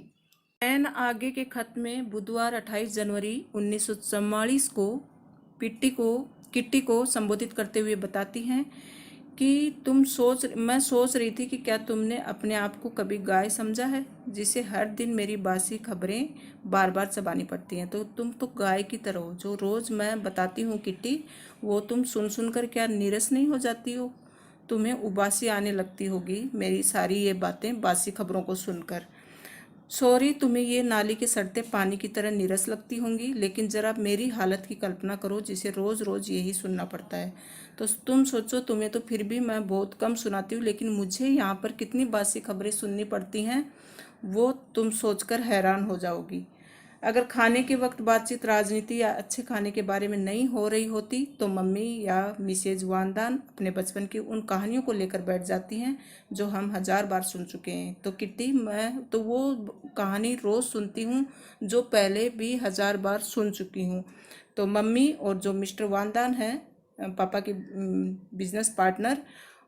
S1: एन आगे के खत में बुधवार 28 जनवरी 1944 को पिट्टी को किट्टी को संबोधित करते हुए बताती हैं कि मैं सोच रही थी कि क्या तुमने अपने आप को कभी गाय समझा है, जिसे हर दिन मेरी बासी खबरें बार बार चबानी पड़ती हैं। तो तुम तो गाय की तरह हो, जो रोज मैं बताती हूँ किट्टी, वो तुम सुन सुनकर क्या नीरस नहीं हो जाती हो? तुम्हें उबासी आने लगती होगी मेरी सारी ये बातें बासी खबरों को सुनकर। सॉरी, तुम्हें ये नाली के सड़ते पानी की तरह नीरस लगती होंगी, लेकिन जरा मेरी हालत की कल्पना करो, जिसे रोज रोज यही सुनना पड़ता है। तो तुम सोचो, तुम्हें तो फिर भी मैं बहुत कम सुनाती हूँ, लेकिन मुझे यहाँ पर कितनी बासी खबरें सुननी पड़ती हैं, वो तुम सोचकर हैरान हो जाओगी। अगर खाने के वक्त बातचीत राजनीति या अच्छे खाने के बारे में नहीं हो रही होती, तो मम्मी या मिसेज वानदान अपने बचपन की उन कहानियों को लेकर बैठ जाती हैं जो हम 1000 बार सुन चुके हैं। तो किट्टी, मैं तो वो कहानी रोज़ सुनती हूँ जो पहले भी 1000 बार सुन चुकी हूँ। तो मम्मी और जो मिस्टर वानदान हैं, पापा की बिजनेस पार्टनर,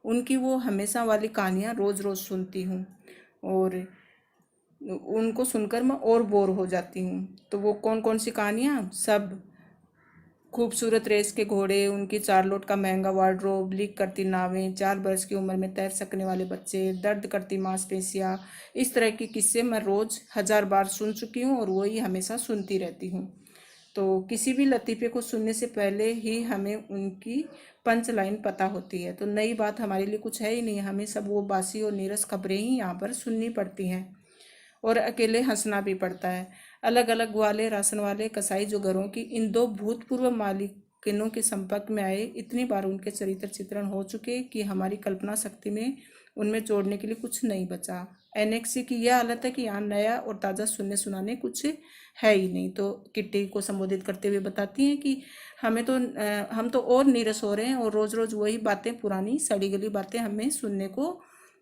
S1: उनकी वो हमेशा वाली कहानियाँ रोज़ रोज़ सुनती हूँ, और उनको सुनकर मैं और बोर हो जाती हूँ। तो वो कौन कौन सी कहानियाँ, सब खूबसूरत रेस के घोड़े, उनकी 4 लोट का महंगा वार्डरोब, लीक करती नावें, 4 बरस की उम्र में तैर सकने वाले बच्चे, दर्द करती मांसपेशियाँ, इस तरह के किस्से मैं रोज़ 1000 बार सुन चुकी हूँ, और वही हमेशा सुनती रहती हूँ। तो किसी भी लतीफ़े को सुनने से पहले ही हमें उनकी पंच लाइन पता होती है। तो नई बात हमारे लिए कुछ है ही नहीं, हमें सब वो बासी और नीरस खबरें ही यहाँ पर सुननी पड़ती हैं, और अकेले हंसना भी पड़ता है। अलग अलग वाले, राशन वाले, कसाई, जो घरों की इन दो भूतपूर्व मालिकिनों के संपर्क में आए, इतनी बार उनके चरित्र चित्रण हो चुके कि हमारी कल्पना शक्ति में उनमें जोड़ने के लिए कुछ नहीं बचा। एनेक्सी की यह हालत है कि यहाँ नया और ताज़ा सुनने सुनाने कुछ है ही नहीं। तो किट्टी को संबोधित करते हुए बताती हैं कि हम तो और नीरस हो रहे हैं, और रोज़ रोज़ वही बातें, पुरानी सड़ी गली बातें हमें सुनने को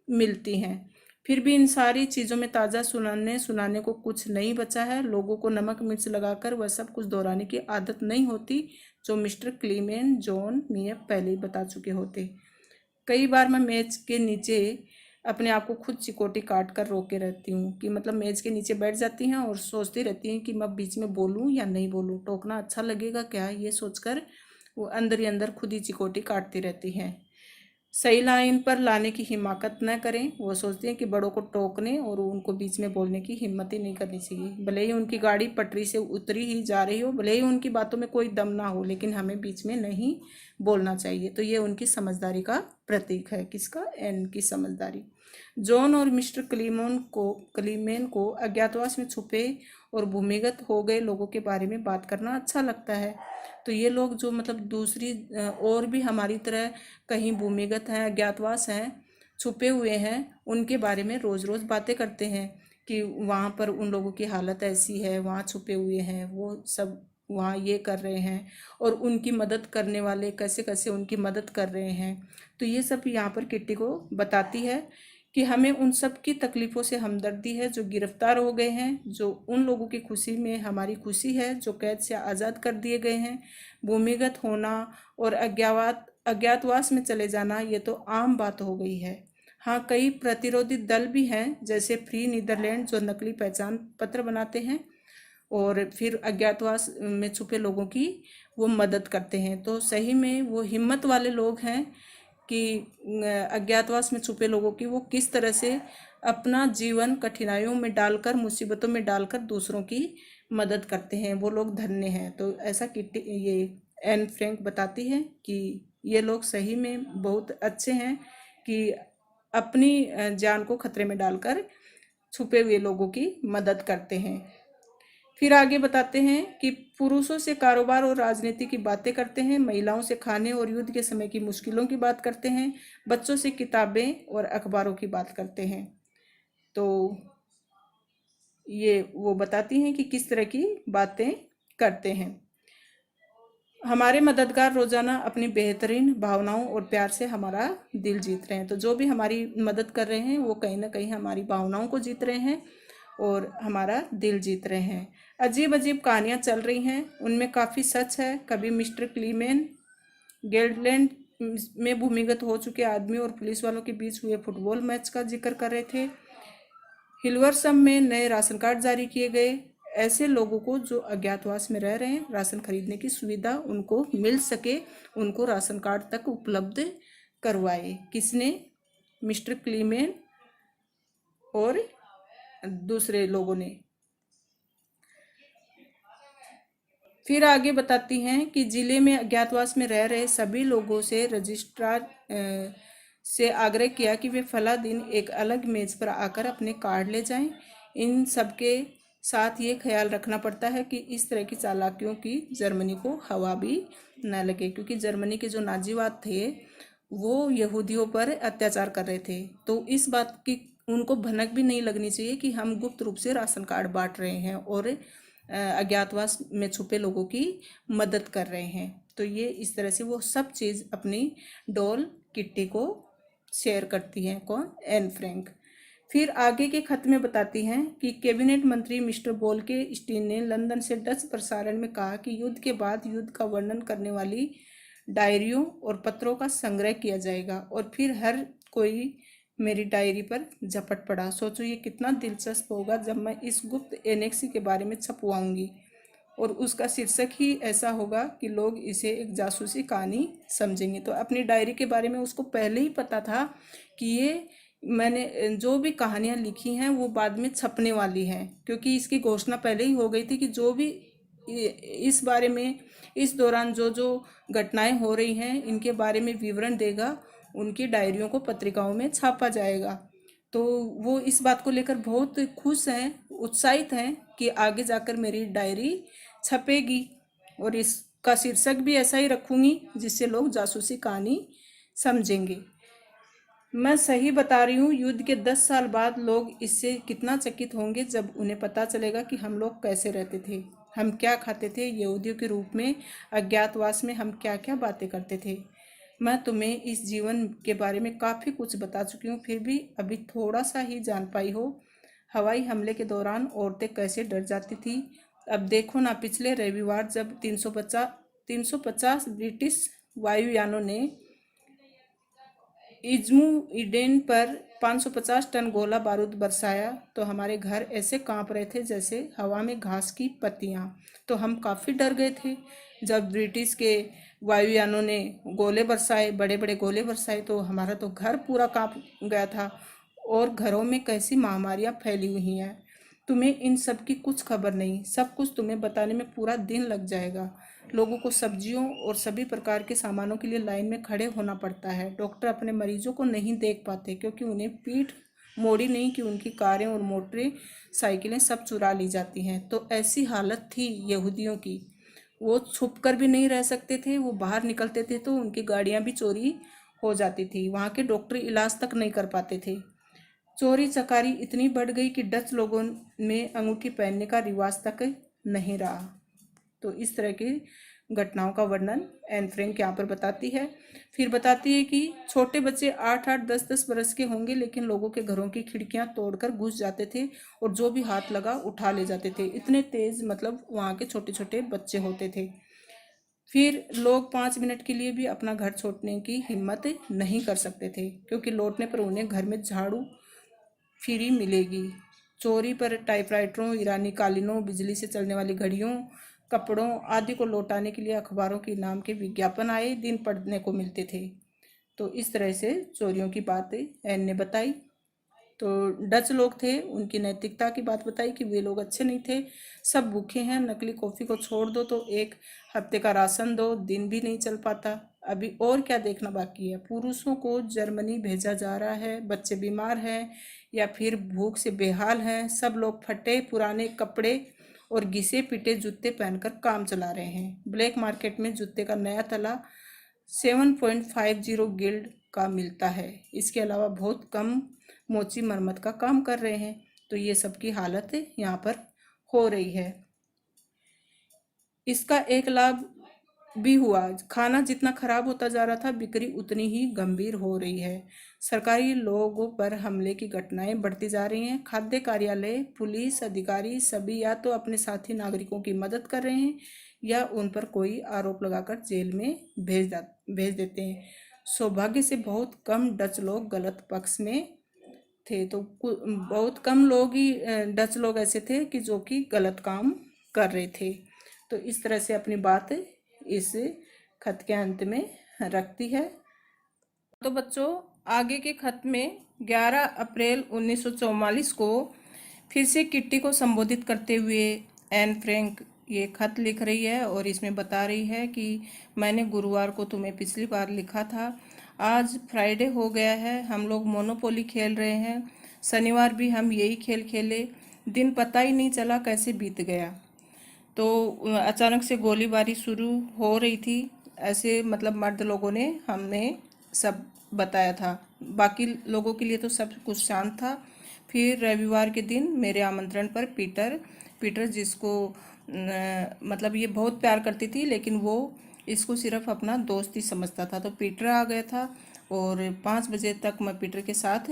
S1: मिलती हैं। फिर भी इन सारी चीज़ों में ताज़ा सुनाने सुनाने को कुछ नहीं बचा है। लोगों को नमक मिर्च लगाकर वह सब कुछ दोहराने की आदत नहीं होती, जो मिस्टर क्लीमेन जॉन मियप पहले ही बता चुके होते। कई बार मैं मेज के नीचे अपने आप को खुद चिकोटी काट कर रोके रहती हूँ कि मतलब मेज़ के नीचे बैठ जाती हैं और सोचती रहती हैं कि मैं बीच में बोलूँ या नहीं बोलूँ, टोकना अच्छा लगेगा क्या, ये सोचकर वो अंदर ही अंदर खुद ही चिकोटी काटती रहती हैं। सही लाइन पर लाने की हिमाकत न करें। वो सोचती हैं कि बड़ों को टोकने और उनको बीच में बोलने की हिम्मत ही नहीं करनी चाहिए। भले ही उनकी गाड़ी पटरी से उतरी ही जा रही हो, भले ही उनकी बातों में कोई दम ना हो, लेकिन हमें बीच में नहीं बोलना चाहिए। तो ये उनकी समझदारी का प्रतीक है। किसका? एन की समझदारी। जॉन और मिस्टर क्लीमेन को अज्ञातवास में छुपे और भूमिगत हो गए लोगों के बारे में बात करना अच्छा लगता है। तो ये लोग जो मतलब दूसरी और भी हमारी तरह कहीं भूमिगत हैं, अज्ञातवास हैं, छुपे हुए हैं, उनके बारे में रोज़ रोज़ बातें करते हैं कि वहाँ पर उन लोगों की हालत ऐसी है, वहाँ छुपे हुए हैं, वो सब वहाँ ये कर रहे हैं और उनकी मदद करने वाले कैसे कैसे उनकी मदद कर रहे हैं। तो ये सब यहाँ पर किट्टी को बताती है कि हमें उन सब की तकलीफ़ों से हमदर्दी है जो गिरफ्तार हो गए हैं, जो उन लोगों की खुशी में हमारी खुशी है जो कैद से आज़ाद कर दिए गए हैं। भूमिगत होना और अज्ञातवास में चले जाना ये तो आम बात हो गई है। हाँ, कई प्रतिरोधी दल भी हैं जैसे फ्री नीदरलैंड जो नकली पहचान पत्र बनाते हैं और फिर अज्ञातवास में छुपे लोगों की वो मदद करते हैं। तो सही में वो हिम्मत वाले लोग हैं कि अज्ञातवास में छुपे लोगों की वो किस तरह से अपना जीवन कठिनाइयों में डालकर, मुसीबतों में डालकर दूसरों की मदद करते हैं। वो लोग धन्य हैं। तो ऐसा किट्टी ये एन फ्रैंक बताती है कि ये लोग सही में बहुत अच्छे हैं कि अपनी जान को खतरे में डालकर छुपे हुए लोगों की मदद करते हैं। फिर आगे बताते हैं कि पुरुषों से कारोबार और राजनीति की बातें करते हैं, महिलाओं से खाने और युद्ध के समय की मुश्किलों की बात करते हैं, बच्चों से किताबें और अखबारों की बात करते हैं। तो ये वो बताती हैं कि किस तरह की बातें करते हैं। हमारे मददगार रोजाना अपनी बेहतरीन भावनाओं और प्यार से हमारा दिल जीत रहे हैं। तो जो भी हमारी मदद कर रहे हैं वो कहीं ना कहीं हमारी भावनाओं को जीत रहे हैं और हमारा दिल जीत रहे हैं। अजीब अजीब कहानियाँ चल रही हैं, उनमें काफ़ी सच है। कभी मिस्टर क्लीमेन गेल्डलैंड में भूमिगत हो चुके आदमी और पुलिस वालों के बीच हुए फुटबॉल मैच का जिक्र कर रहे थे। हिल्वरसम में नए राशन कार्ड जारी किए गए। ऐसे लोगों को जो अज्ञातवास में रह रहे हैं, राशन खरीदने की सुविधा उनको मिल सके, उनको राशन कार्ड तक उपलब्ध करवाए। किसने? मिस्टर क्लीमेन और दूसरे लोगों ने। फिर आगे बताती हैं कि जिले में अज्ञातवास में रह रहे सभी लोगों से रजिस्ट्रार से आग्रह किया कि वे फला दिन एक अलग मेज पर आकर अपने कार्ड ले जाएं। इन सबके साथ ये ख्याल रखना पड़ता है कि इस तरह की चालाकियों की जर्मनी को हवा भी न लगे, क्योंकि जर्मनी के जो नाजीवाद थे वो यहूदियों पर अत्याचार कर रहे थे। तो इस बात की उनको भनक भी नहीं लगनी चाहिए कि हम गुप्त रूप से राशन कार्ड बांट रहे हैं और अज्ञातवास में छुपे लोगों की मदद कर रहे हैं। तो ये इस तरह से वो सब चीज़ अपनी डॉल किट्टी को शेयर करती हैं। कौन? Anne Frank. फिर आगे के खत में बताती हैं कि कैबिनेट मंत्री मिस्टर बोल्के स्टीन ने लंदन से डच प्रसारण में कहा कि युद्ध के बाद युद्ध का वर्णन करने वाली डायरियों और पत्रों का संग्रह किया जाएगा। और फिर हर कोई मेरी डायरी पर झपट पड़ा। सोचो ये कितना दिलचस्प होगा जब मैं इस गुप्त एनेक्सी के बारे में छपवाऊंगी और उसका शीर्षक ही ऐसा होगा कि लोग इसे एक जासूसी कहानी समझेंगे। तो अपनी डायरी के बारे में उसको पहले ही पता था कि ये मैंने जो भी कहानियाँ लिखी हैं वो बाद में छपने वाली हैं, क्योंकि इसकी घोषणा पहले ही हो गई थी कि जो भी इस बारे में इस दौरान जो जो घटनाएं हो रही हैं इनके बारे में विवरण देगा, उनकी डायरियों को पत्रिकाओं में छापा जाएगा। तो वो इस बात को लेकर बहुत खुश हैं, उत्साहित हैं कि आगे जाकर मेरी डायरी छपेगी और इसका शीर्षक भी ऐसा ही रखूंगी जिससे लोग जासूसी कहानी समझेंगे। मैं सही बता रही हूँ, युद्ध के 10 साल बाद लोग इससे कितना चकित होंगे जब उन्हें पता चलेगा कि हम लोग कैसे रहते थे, हम क्या खाते थे, यहूदियों के रूप में अज्ञातवास में हम क्या क्या बातें करते थे। मैं तुम्हें इस जीवन के बारे में काफ़ी कुछ बता चुकी हूँ, फिर भी अभी थोड़ा सा ही जान पाई हो। हवाई हमले के दौरान औरतें कैसे डर जाती थी। अब देखो ना, पिछले रविवार जब 350 ब्रिटिश वायुयानों ने इज्मू ईडेन पर 550 टन गोला बारूद बरसाया तो हमारे घर ऐसे कांप रहे थे जैसे हवा में घास की पत्तियां। तो हम काफ़ी डर गए थे जब ब्रिटिश के वायुयानों ने गोले बरसाए, बड़े बड़े गोले बरसाए, तो हमारा तो घर पूरा कांप गया था। और घरों में कैसी महामारियां फैली हुई हैं, तुम्हें इन सब की कुछ खबर नहीं। सब कुछ तुम्हें बताने में पूरा दिन लग जाएगा। लोगों को सब्जियों और सभी प्रकार के सामानों के लिए लाइन में खड़े होना पड़ता है। डॉक्टर अपने मरीजों को नहीं देख पाते क्योंकि उन्हें पीठ मोड़ी नहीं कि उनकी कारें और मोटरें साइकिलें सब चुरा ली जाती हैं। तो ऐसी हालत थी यहूदियों की, वो छुप कर भी नहीं रह सकते थे। वो बाहर निकलते थे तो उनकी गाड़ियां भी चोरी हो जाती थी। वहाँ के डॉक्टर इलाज तक नहीं कर पाते थे। चोरी चकारी इतनी बढ़ गई कि डच लोगों में अंगूठी पहनने का रिवाज तक नहीं रहा। तो इस तरह की घटनाओं का वर्णन एन फ्रैंक यहाँ पर बताती है। फिर बताती है कि छोटे बच्चे 8-8 10-10 बरस के होंगे लेकिन लोगों के घरों की खिड़कियां तोड़कर घुस जाते थे और जो भी हाथ लगा उठा ले जाते थे। इतने तेज मतलब वहाँ के छोटे छोटे बच्चे होते थे। फिर लोग 5 मिनट के लिए भी अपना घर छोड़ने की हिम्मत नहीं कर सकते थे क्योंकि लौटने पर उन्हें घर में झाड़ू फ्री मिलेगी। चोरी पर टाइपराइटरों, ईरानी कालीनों, बिजली से चलने वाली घड़ियों, कपड़ों आदि को लौटाने के लिए अखबारों के नाम के विज्ञापन आए दिन पढ़ने को मिलते थे। तो इस तरह से चोरियों की बात एन ने बताई। तो डच लोग थे, उनकी नैतिकता की बात बताई कि वे लोग अच्छे नहीं थे, सब भूखे हैं। नकली कॉफ़ी को छोड़ दो तो एक हफ्ते का राशन दो, दिन भी नहीं चल पाता। अभी और क्या देखना बाकी है। पुरुषों को जर्मनी भेजा जा रहा है, बच्चे बीमार हैं या फिर भूख से बेहाल हैं। सब लोग फटे पुराने कपड़े और घिसे पिटे जूते पहनकर काम चला रहे हैं। ब्लैक मार्केट में जूते का नया तला 7.50 गिल्ड का मिलता है। इसके अलावा बहुत कम मोची मरम्मत का काम कर रहे हैं। तो ये सब की हालत यहाँ पर हो रही है। इसका एक लाभ भी हुआ, खाना जितना खराब होता जा रहा था बिक्री उतनी ही गंभीर हो रही है। सरकारी लोगों पर हमले की घटनाएं बढ़ती जा रही हैं। खाद्य कार्यालय, पुलिस अधिकारी सभी या तो अपने साथी नागरिकों की मदद कर रहे हैं या उन पर कोई आरोप लगाकर जेल में भेज देते हैं। सौभाग्य से बहुत कम डच लोग गलत पक्ष में थे। तो बहुत कम लोग ही डच लोग ऐसे थे कि जो कि गलत काम कर रहे थे। तो इस तरह से अपनी बात इस खत के अंत में रखती है। तो बच्चों आगे के खत में 11 अप्रैल 1944 को फिर से किट्टी को संबोधित करते हुए एन फ्रैंक ये खत लिख रही है और इसमें बता रही है कि मैंने गुरुवार को तुम्हें पिछली बार लिखा था, आज फ्राइडे हो गया है, हम लोग मोनोपोली खेल रहे हैं। शनिवार भी हम यही खेल खेले, दिन पता ही नहीं चला कैसे बीत गया। तो अचानक से गोलीबारी शुरू हो रही थी, ऐसे मतलब मर्द लोगों ने हमने सब बताया था। बाकी लोगों के लिए तो सब कुछ शांत था। फिर रविवार के दिन मेरे आमंत्रण पर पीटर जिसको मतलब ये बहुत प्यार करती थी लेकिन वो इसको सिर्फ अपना दोस्त ही समझता था, तो पीटर आ गया था और 5 बजे तक मैं पीटर के साथ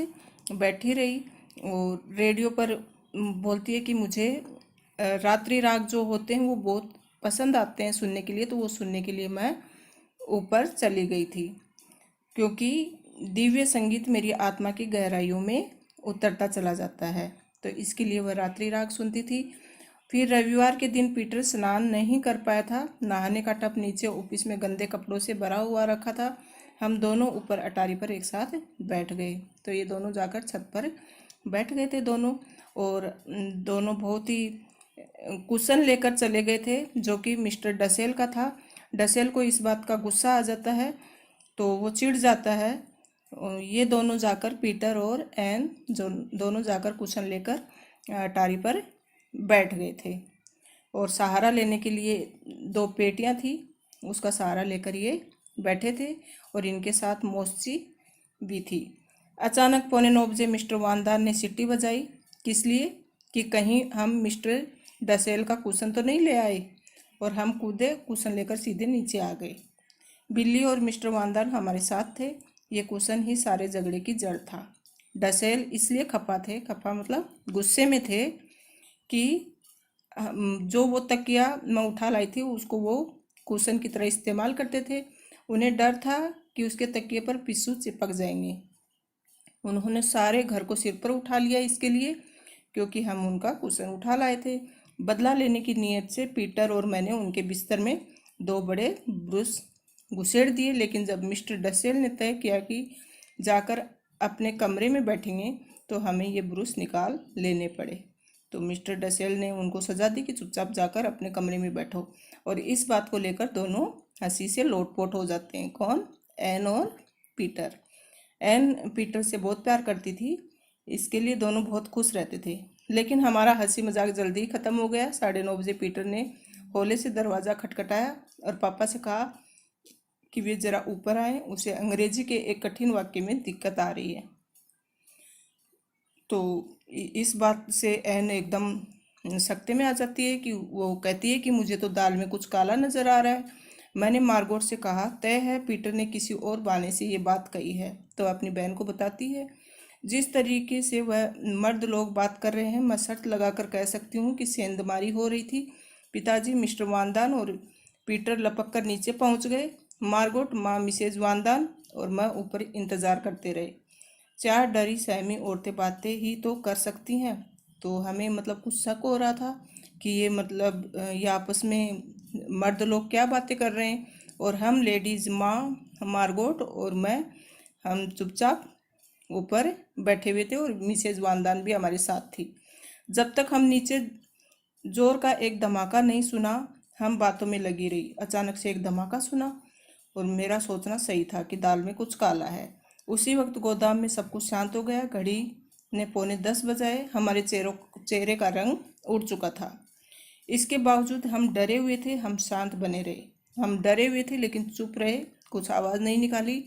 S1: बैठी रही। और रेडियो पर बोलती है कि मुझे रात्रि राग जो होते हैं वो बहुत पसंद आते हैं सुनने के लिए, तो वो सुनने के लिए मैं ऊपर चली गई थी क्योंकि दिव्य संगीत मेरी आत्मा की गहराइयों में उतरता चला जाता है। तो इसके लिए वह रात्रि राग सुनती थी। फिर रविवार के दिन पीटर स्नान नहीं कर पाया था, नहाने का टब नीचे ऑफिस में गंदे कपड़ों से भरा हुआ रखा था। हम दोनों ऊपर अटारी पर एक साथ बैठ गए। तो ये दोनों जाकर छत पर बैठ गए थे दोनों, और दोनों बहुत ही कुशन लेकर चले गए थे जो कि मिस्टर डसेल का था। डसेल को इस बात का गुस्सा आ जाता है तो वो चिढ़ जाता है। और ये दोनों जाकर पीटर और एन जो दोनों जाकर कुशन लेकर अटारी पर बैठ गए थे और सहारा लेने के लिए 2 पेटियां थी, उसका सहारा लेकर ये बैठे थे और इनके साथ मोस्ची भी थी। अचानक 9:15 मिस्टर वानदार ने सीटी बजाई। किस लिए? कि कहीं हम मिस्टर डसेल का कुशन तो नहीं ले आए, और हम कूदे, कुशन लेकर सीधे नीचे आ गए। बिल्ली और मिस्टर वानदार हमारे साथ थे। ये कुशन ही सारे झगड़े की जड़ था। डसेल इसलिए खफा मतलब गुस्से में थे कि जो वो तकिया मैं उठा लाई थी उसको वो कुशन की तरह इस्तेमाल करते थे। उन्हें डर था कि उसके तकिए पर पिस्सू चिपक जाएंगे। उन्होंने सारे घर को सिर पर उठा लिया इसके लिए, क्योंकि हम उनका कुशन उठा लाए थे। बदला लेने की नीयत से पीटर और मैंने उनके बिस्तर में 2 बड़े ब्रूस घुसेड़ दिए, लेकिन जब मिस्टर डसेल ने तय किया कि जाकर अपने कमरे में बैठेंगे तो हमें ये ब्रूस निकाल लेने पड़े। तो मिस्टर डसेल ने उनको सजा दी कि चुपचाप जाकर अपने कमरे में बैठो, और इस बात को लेकर दोनों हंसी से लोटपोट हो जाते हैं। कौन? एन और पीटर। एन पीटर से बहुत प्यार करती थी, इसके लिए दोनों बहुत खुश रहते थे। लेकिन हमारा हंसी मजाक जल्दी ही ख़त्म हो गया। 9:30 बजे पीटर ने हौले से दरवाज़ा खटखटाया और पापा से कहा कि वे ज़रा ऊपर आए, उसे अंग्रेजी के एक कठिन वाक्य में दिक्कत आ रही है। तो इस बात से एन एकदम सख्ते में आ जाती है कि वो कहती है कि मुझे तो दाल में कुछ काला नज़र आ रहा है। मैंने मार्गोट से कहा, तय है पीटर ने किसी और बहाने से ये बात कही है। तो अपनी बहन को बताती है, जिस तरीके से वह मर्द लोग बात कर रहे हैं, मैं शर्त लगाकर कह सकती हूँ कि सेंधमारी हो रही थी। पिताजी मिस्टर वानदान और पीटर लपक कर नीचे पहुँच गए। मार्गोट, माँ मिसेज वानदान और मैं ऊपर इंतज़ार करते रहे। 4 डरी सहमी औरतें बातें ही तो कर सकती हैं। तो हमें मतलब कुछ शक हो रहा था कि ये मतलब ये आपस में मर्द लोग क्या बातें कर रहे हैं, और हम लेडीज़, माँ मार्गोट और मैं, हम चुपचाप ऊपर बैठे हुए थे और मिसेज वानदान भी हमारे साथ थी। जब तक हम नीचे जोर का एक धमाका नहीं सुना, हम बातों में लगी रही। अचानक से एक धमाका सुना और मेरा सोचना सही था कि दाल में कुछ काला है। उसी वक्त गोदाम में सब कुछ शांत हो गया। घड़ी ने 9:45 बजाए। हमारे चेहरे का रंग उड़ चुका था। इसके बावजूद हम डरे हुए थे, हम शांत बने रहे। हम डरे हुए थे लेकिन चुप रहे, कुछ आवाज़ नहीं निकाली।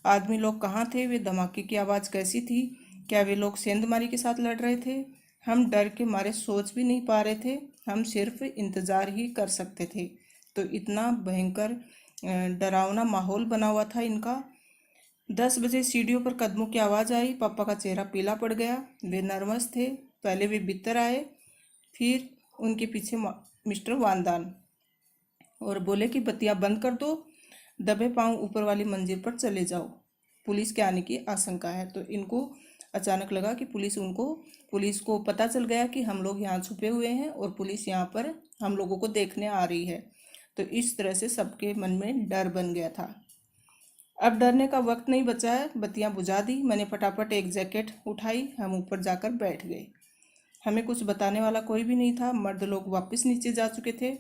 S1: आदमी लोग कहाँ थे? वे धमाके की आवाज़ कैसी थी? क्या वे लोग सेंधमारी के साथ लड़ रहे थे? हम डर के मारे सोच भी नहीं पा रहे थे, हम सिर्फ इंतज़ार ही कर सकते थे। तो इतना भयंकर डरावना माहौल बना हुआ था इनका। 10 बजे सीढ़ियों पर कदमों की आवाज़ आई। पापा का चेहरा पीला पड़ गया। वे नर्वस थे। पहले वे भीतर आए, फिर उनके पीछे मिस्टर वानदान, और बोले कि बत्तियां बंद कर दो, दबे पांव ऊपर वाली मंजिल पर चले जाओ, पुलिस के आने की आशंका है। तो इनको अचानक लगा कि पुलिस को पता चल गया कि हम लोग यहाँ छुपे हुए हैं और पुलिस यहाँ पर हम लोगों को देखने आ रही है। तो इस तरह से सबके मन में डर बन गया था। अब डरने का वक्त नहीं बचा है। बत्तियां बुझा दी। मैंने फटाफट एक जैकेट उठाई। हम ऊपर जाकर बैठ गए। हमें कुछ बताने वाला कोई भी नहीं था। मर्द लोग वापस नीचे जा चुके थे।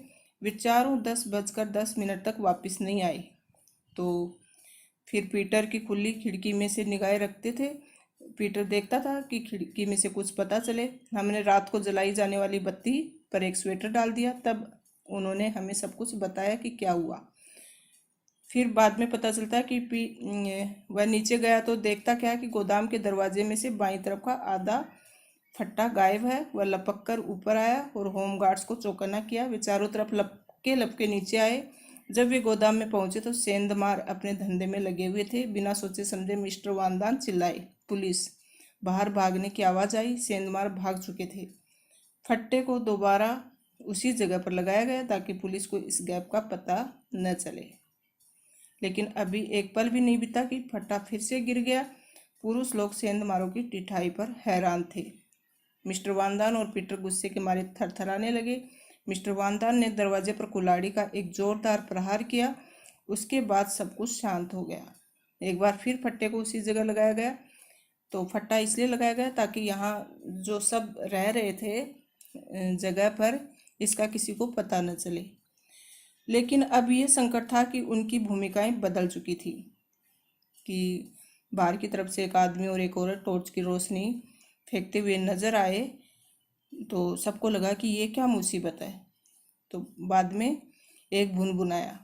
S1: वे चारों 10:10 तक वापस नहीं आए। तो फिर पीटर की खुली खिड़की में से निगाहें रखते थे। पीटर देखता था कि खिड़की में से कुछ पता चले। हमने रात को जलाई जाने वाली बत्ती पर एक स्वेटर डाल दिया। तब उन्होंने हमें सब कुछ बताया कि क्या हुआ। फिर बाद में पता चलता है कि वह नीचे गया तो देखता क्या कि गोदाम के दरवाजे में से बाईं तरफ का आधा फट्टा गायब है। वह लपक कर ऊपर आया और होम गार्ड्स को चौकन्ना किया। वे चारों तरफ लपके लपके नीचे आए। जब वे गोदाम में पहुंचे तो सेंधमार अपने धंधे में लगे हुए थे। बिना सोचे समझे मिस्टर वानदान चिल्लाए, पुलिस! बाहर भागने की आवाज़ आई। सेंधमार भाग चुके थे। फट्टे को दोबारा उसी जगह पर लगाया गया ताकि पुलिस को इस गैप का पता न चले। लेकिन अभी एक पल भी नहीं बीता कि फट्टा फिर से गिर गया। पुरुष लोग सेंधमारों की टिठाई पर हैरान थे। मिस्टर वानदान और पीटर गुस्से के मारे थरथराने लगे। मिस्टर वानदान ने दरवाजे पर कुल्हाड़ी का एक जोरदार प्रहार किया। उसके बाद सब कुछ शांत हो गया। एक बार फिर फट्टे को उसी जगह लगाया गया। तो फट्टा इसलिए लगाया गया ताकि यहाँ जो सब रह रहे थे जगह पर, इसका किसी को पता न चले। लेकिन अब ये संकट था कि उनकी भूमिकाएं बदल चुकी थी कि बाहर की तरफ से एक आदमी और एक औरत टॉर्च की रोशनी फेंकते हुए नजर आए। तो सबको लगा कि ये क्या मुसीबत है। तो बाद में एक भुनभुनाया।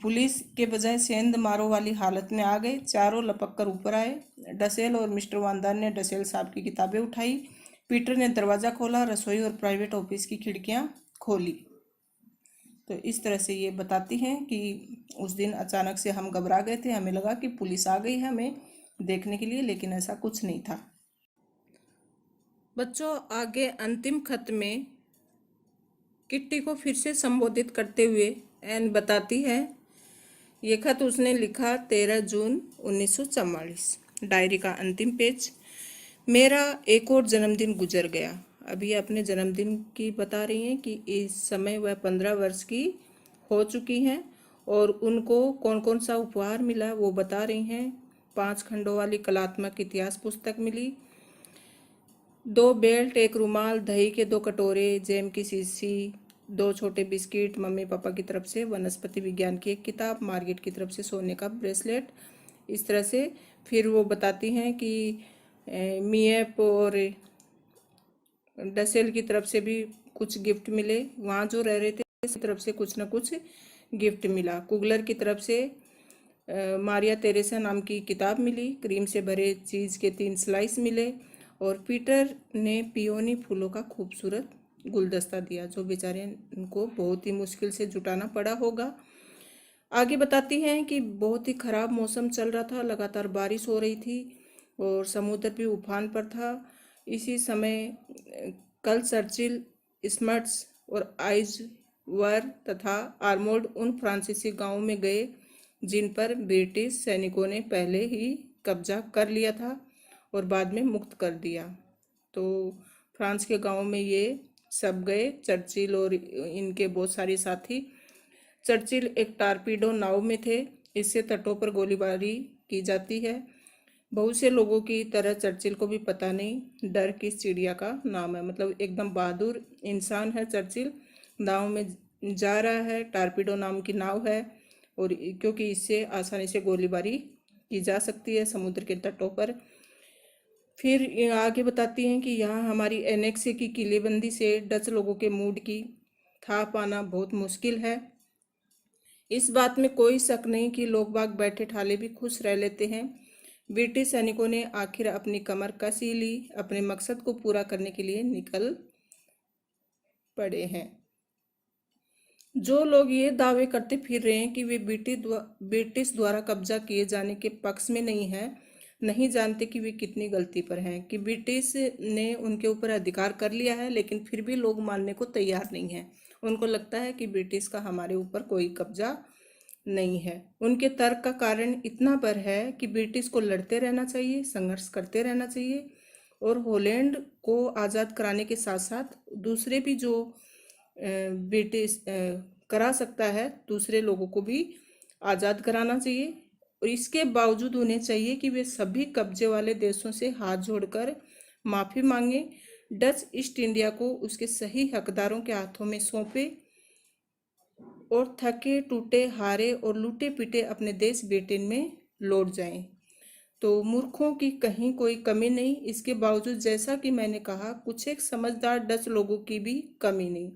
S1: पुलिस के बजाय सेंध मारो वाली हालत में आ गए। चारों लपक कर ऊपर आए। डसेल और मिस्टर वानदान ने डसेल साहब की किताबें उठाई। पीटर ने दरवाज़ा खोला। रसोई और प्राइवेट ऑफिस की खिड़कियां खोली। तो इस तरह से ये बताती हैं कि उस दिन अचानक से हम घबरा गए थे। हमें लगा कि पुलिस आ गई है हमें देखने के लिए, लेकिन ऐसा कुछ नहीं था। बच्चों, आगे अंतिम खत में किट्टी को फिर से संबोधित करते हुए एन बताती है ये खत उसने लिखा 13 जून 1944। डायरी का अंतिम पेज। मेरा एक और जन्मदिन गुजर गया। अभी अपने जन्मदिन की बता रही हैं कि इस समय वह 15 वर्ष की हो चुकी हैं और उनको कौन कौन सा उपहार मिला वो बता रही हैं। 5 खंडों वाली कलात्मक इतिहास पुस्तक मिली, 2 बेल्ट, एक रुमाल, दही के 2 कटोरे, जैम की शीशी, 2 छोटे बिस्किट, मम्मी पापा की तरफ से वनस्पति विज्ञान की एक किताब, मार्केट की तरफ से सोने का ब्रेसलेट। इस तरह से फिर वो बताती हैं कि मिएप और डसेल की तरफ से भी कुछ गिफ्ट मिले, वहाँ जो रह रहे थे उसकी तरफ से कुछ ना कुछ गिफ्ट मिला। कुगलर की तरफ से मारिया तेरेसा नाम की किताब मिली, क्रीम से भरे चीज़ के 3 स्लाइस मिले और पीटर ने पियोनी फूलों का खूबसूरत गुलदस्ता दिया, जो बेचारे उनको बहुत ही मुश्किल से जुटाना पड़ा होगा। आगे बताती हैं कि बहुत ही ख़राब मौसम चल रहा था, लगातार बारिश हो रही थी और समुद्र भी उफान पर था। इसी समय कल चर्चिल, स्मट्स और आइजवर तथा आर्मोल्ड उन फ्रांसीसी गांवों में गए जिन पर ब्रिटिश सैनिकों ने पहले ही कब्जा कर लिया था और बाद में मुक्त कर दिया। तो फ्रांस के गांव में ये सब गए, चर्चिल और इनके बहुत सारे साथी। चर्चिल एक टारपीडो नाव में थे, इससे तटों पर गोलीबारी की जाती है। बहुत से लोगों की तरह चर्चिल को भी पता नहीं डर किस चिड़िया का नाम है, मतलब एकदम बहादुर इंसान है चर्चिल। नाव में जा रहा है, टारपीडो नाम की नाव है और क्योंकि इससे आसानी से गोलीबारी की जा सकती है समुद्र के तटों पर। फिर ये आगे बताती हैं कि यहाँ हमारी एनेक्सी की किलेबंदी से डच लोगों के मूड की था पाना बहुत मुश्किल है। इस बात में कोई शक नहीं कि लोग बाग बैठे ठाले भी खुश रह लेते हैं। ब्रिटिश सैनिकों ने आखिर अपनी कमर कस ही ली, अपने मकसद को पूरा करने के लिए निकल पड़े हैं। जो लोग ये दावे करते फिर रहे हैं कि वे ब्रिटिश द्वारा कब्जा किए जाने के पक्ष में नहीं है, नहीं जानते कि वे कितनी गलती पर हैं, कि ब्रिटिश ने उनके ऊपर अधिकार कर लिया है लेकिन फिर भी लोग मानने को तैयार नहीं हैं। उनको लगता है कि ब्रिटिश का हमारे ऊपर कोई कब्जा नहीं है। उनके तर्क का कारण इतना पर है कि ब्रिटिश को लड़ते रहना चाहिए, संघर्ष करते रहना चाहिए और हॉलैंड को आज़ाद कराने के साथ साथ दूसरे भी जो ब्रिटिश करा सकता है, दूसरे लोगों को भी आज़ाद कराना चाहिए। और इसके बावजूद उन्हें चाहिए कि वे सभी कब्जे वाले देशों से हाथ जोड़कर माफ़ी मांगे, डच ईस्ट इंडिया को उसके सही हकदारों के हाथों में सौंपे और थके टूटे हारे और लूटे पीटे अपने देश ब्रिटेन में लौट जाएं। तो मूर्खों की कहीं कोई कमी नहीं, इसके बावजूद जैसा कि मैंने कहा कुछ एक समझदार डच लोगों की भी कमी नहीं।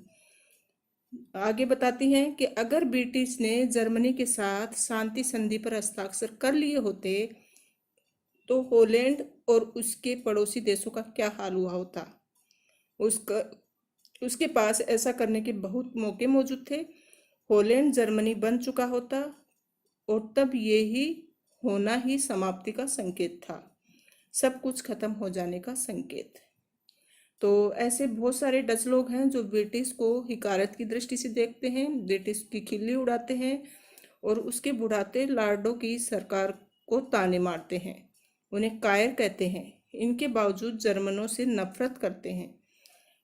S1: आगे बताती हैं कि अगर ब्रिटिश ने जर्मनी के साथ शांति संधि पर हस्ताक्षर कर लिए होते तो हॉलैंड और उसके पड़ोसी देशों का क्या हाल हुआ होता। उसका उसके पास ऐसा करने के बहुत मौके मौजूद थे। हॉलैंड जर्मनी बन चुका होता और तब ये ही होना ही समाप्ति का संकेत था, सब कुछ खत्म हो जाने का संकेत। तो ऐसे बहुत सारे डच लोग हैं जो ब्रिटिश को हिकारत की दृष्टि से देखते हैं, ब्रिटिश की खिल्ली उड़ाते हैं और उसके बुढ़ाते लॉर्डों की सरकार को ताने मारते हैं, उन्हें कायर कहते हैं। इनके बावजूद जर्मनों से नफरत करते हैं।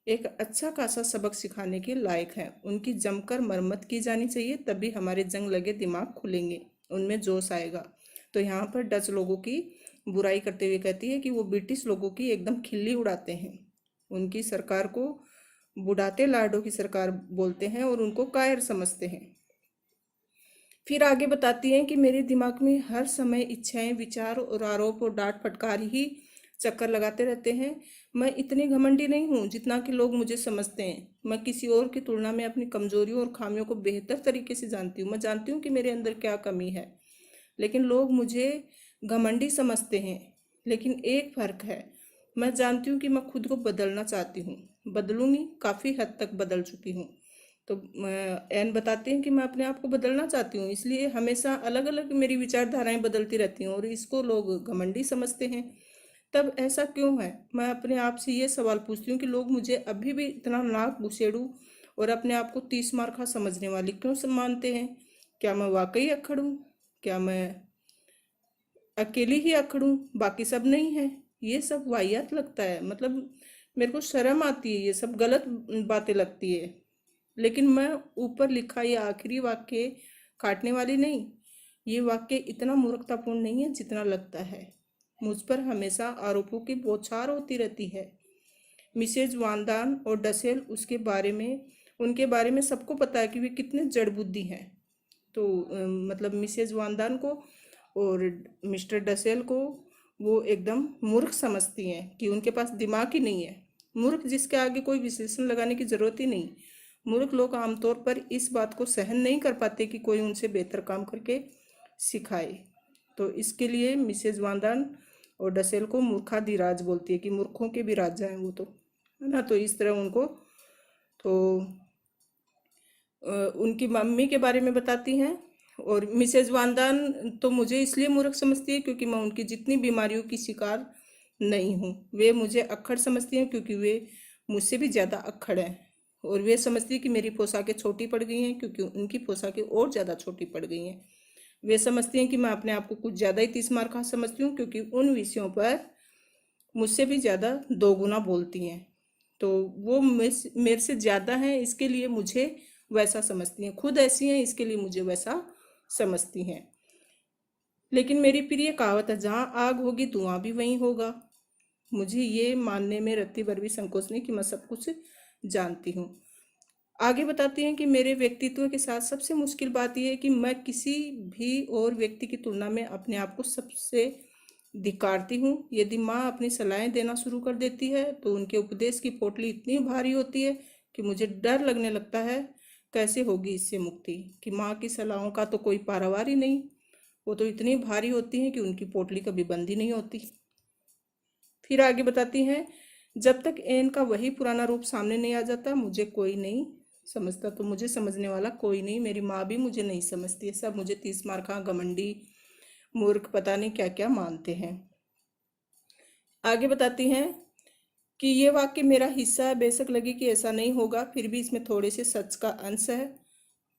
S1: एक अच्छा खासा सबक सिखाने के लायक है, उनकी जमकर मरम्मत की जानी चाहिए, तभी हमारे जंग लगे दिमाग खुलेंगे, उनमें जोश आएगा। तो यहाँ पर डच लोगों की बुराई करते हुए कहती है कि वो ब्रिटिश लोगों की एकदम खिल्ली उड़ाते हैं, उनकी सरकार को बुढ़ाते लाडो की सरकार बोलते हैं और उनको कायर समझते हैं। फिर आगे बताती हैं कि मेरे दिमाग में हर समय इच्छाएं, विचार और आरोप और डांट फटकार ही चक्कर लगाते रहते हैं। मैं इतनी घमंडी नहीं हूँ जितना कि लोग मुझे समझते हैं। मैं किसी और की तुलना में अपनी कमजोरियों और खामियों को बेहतर तरीके से जानती हूँ। मैं जानती हूँ कि मेरे अंदर क्या कमी है, लेकिन लोग मुझे घमंडी समझते हैं। लेकिन एक फर्क है, मैं जानती हूँ कि मैं खुद को बदलना चाहती हूँ, बदलूंगी, काफ़ी हद तक बदल चुकी हूँ। तो एन बताते हैं कि मैं अपने आप को बदलना चाहती हूँ, इसलिए हमेशा अलग अलग मेरी विचारधाराएं बदलती रहती हूँ और इसको लोग घमंडी समझते हैं। तब ऐसा क्यों है? मैं अपने आप से ये सवाल पूछती हूँ कि लोग मुझे अभी भी इतना नाक घुसेड़ू और अपने आप को 30 मार खा समझने वाली क्यों मानते हैं? क्या मैं वाकई अक्खड़ हूँ? क्या मैं अकेली ही अकड़ूं, बाकी सब नहीं है? ये सब वाहियात लगता है, मतलब मेरे को शर्म आती है, ये सब गलत बातें लगती है। लेकिन मैं ऊपर लिखा ये आखिरी वाक्य काटने वाली नहीं। ये वाक्य इतना मूर्खतापूर्ण नहीं है जितना लगता है। मुझ पर हमेशा आरोपों की बौछार होती रहती है। मिसेज वांदान और डसेल उनके बारे में सबको पता है कि वे कितने जड़ बुद्धि हैं। तो मतलब मिसेज वांदान को और मिस्टर डसेल को वो एकदम मूर्ख समझती हैं कि उनके पास दिमाग ही नहीं है। मूर्ख जिसके आगे कोई विशेषण लगाने की जरूरत ही नहीं। मूर्ख लोग आमतौर पर इस बात को सहन नहीं कर पाते कि कोई उनसे बेहतर काम करके सिखाए। तो इसके लिए मिसेज वांदान और डसेल को मूर्खाधिराज बोलती है कि मूर्खों के भी राजा हैं वो, तो है ना। तो इस तरह उनको तो उनकी मम्मी के बारे में बताती हैं। और मिसेज वांदान तो मुझे इसलिए मूर्ख समझती है क्योंकि मैं उनकी जितनी बीमारियों की शिकार नहीं हूँ। वे मुझे अक्खड़ समझती हैं क्योंकि वे मुझसे भी ज़्यादा अक्खड़ हैं। और वे समझती है कि मेरी पोशाकें छोटी पड़ गई हैं क्योंकि उनकी पोशाकें और ज़्यादा छोटी पड़ गई हैं। वे समझती हैं कि मैं अपने आप को कुछ ज़्यादा ही 30 मार खा समझती हूँ क्योंकि उन विषयों पर मुझसे भी ज़्यादा 2 गुना बोलती हैं। तो वो मेरे से ज़्यादा हैं, इसके लिए मुझे वैसा समझती हैं। खुद ऐसी हैं, इसके लिए मुझे वैसा समझती हैं। लेकिन मेरी प्रिय कहावत है, जहाँ आग होगी धुआं भी वहीं होगा। मुझे ये मानने में रत्ती भर भी संकोच नहीं कि मैं सब कुछ जानती हूँ। आगे बताती हैं कि मेरे व्यक्तित्व के साथ सबसे मुश्किल बात यह है कि मैं किसी भी और व्यक्ति की तुलना में अपने आप को सबसे धिक्कारती हूँ। यदि माँ अपनी सलाहें देना शुरू कर देती है तो उनके उपदेश की पोटली इतनी भारी होती है कि मुझे डर लगने लगता है कैसे होगी इससे मुक्ति, कि माँ की सलाहों का तो कोई पारावार ही नहीं। वो तो इतनी भारी होती हैं कि उनकी पोटली कभी बंद ही नहीं होती। फिर आगे बताती हैं, जब तक एन का वही पुराना रूप सामने नहीं आ जाता मुझे कोई नहीं समझता। तो मुझे समझने वाला कोई नहीं, मेरी माँ भी मुझे नहीं समझती है। सब मुझे 30 मार खा, घमंडी, मूर्ख, पता नहीं क्या क्या मानते हैं। आगे बताती हैं कि ये वाक्य मेरा हिस्सा है, बेशक लगे कि ऐसा नहीं होगा, फिर भी इसमें थोड़े से सच का अंश है।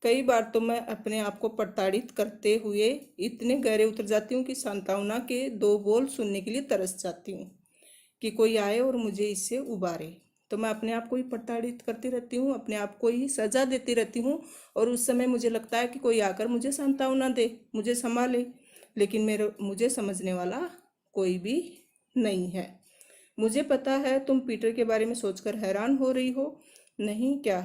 S1: कई बार तो मैं अपने आप को प्रताड़ित करते हुए इतने गहरे उतर जाती हूँ कि सांत्वना के 2 बोल सुनने के लिए तरस जाती हूँ कि कोई आए और मुझे इससे उबारे। तो मैं अपने आप को ही प्रताड़ित करती रहती हूँ, अपने आप को ही सजा देती रहती हूँ। और उस समय मुझे लगता है कि कोई आकर मुझे सांत्वना दे, मुझे संभाले, लेकिन मुझे समझने वाला कोई भी नहीं है। मुझे पता है तुम पीटर के बारे में सोचकर हैरान हो रही हो। नहीं क्या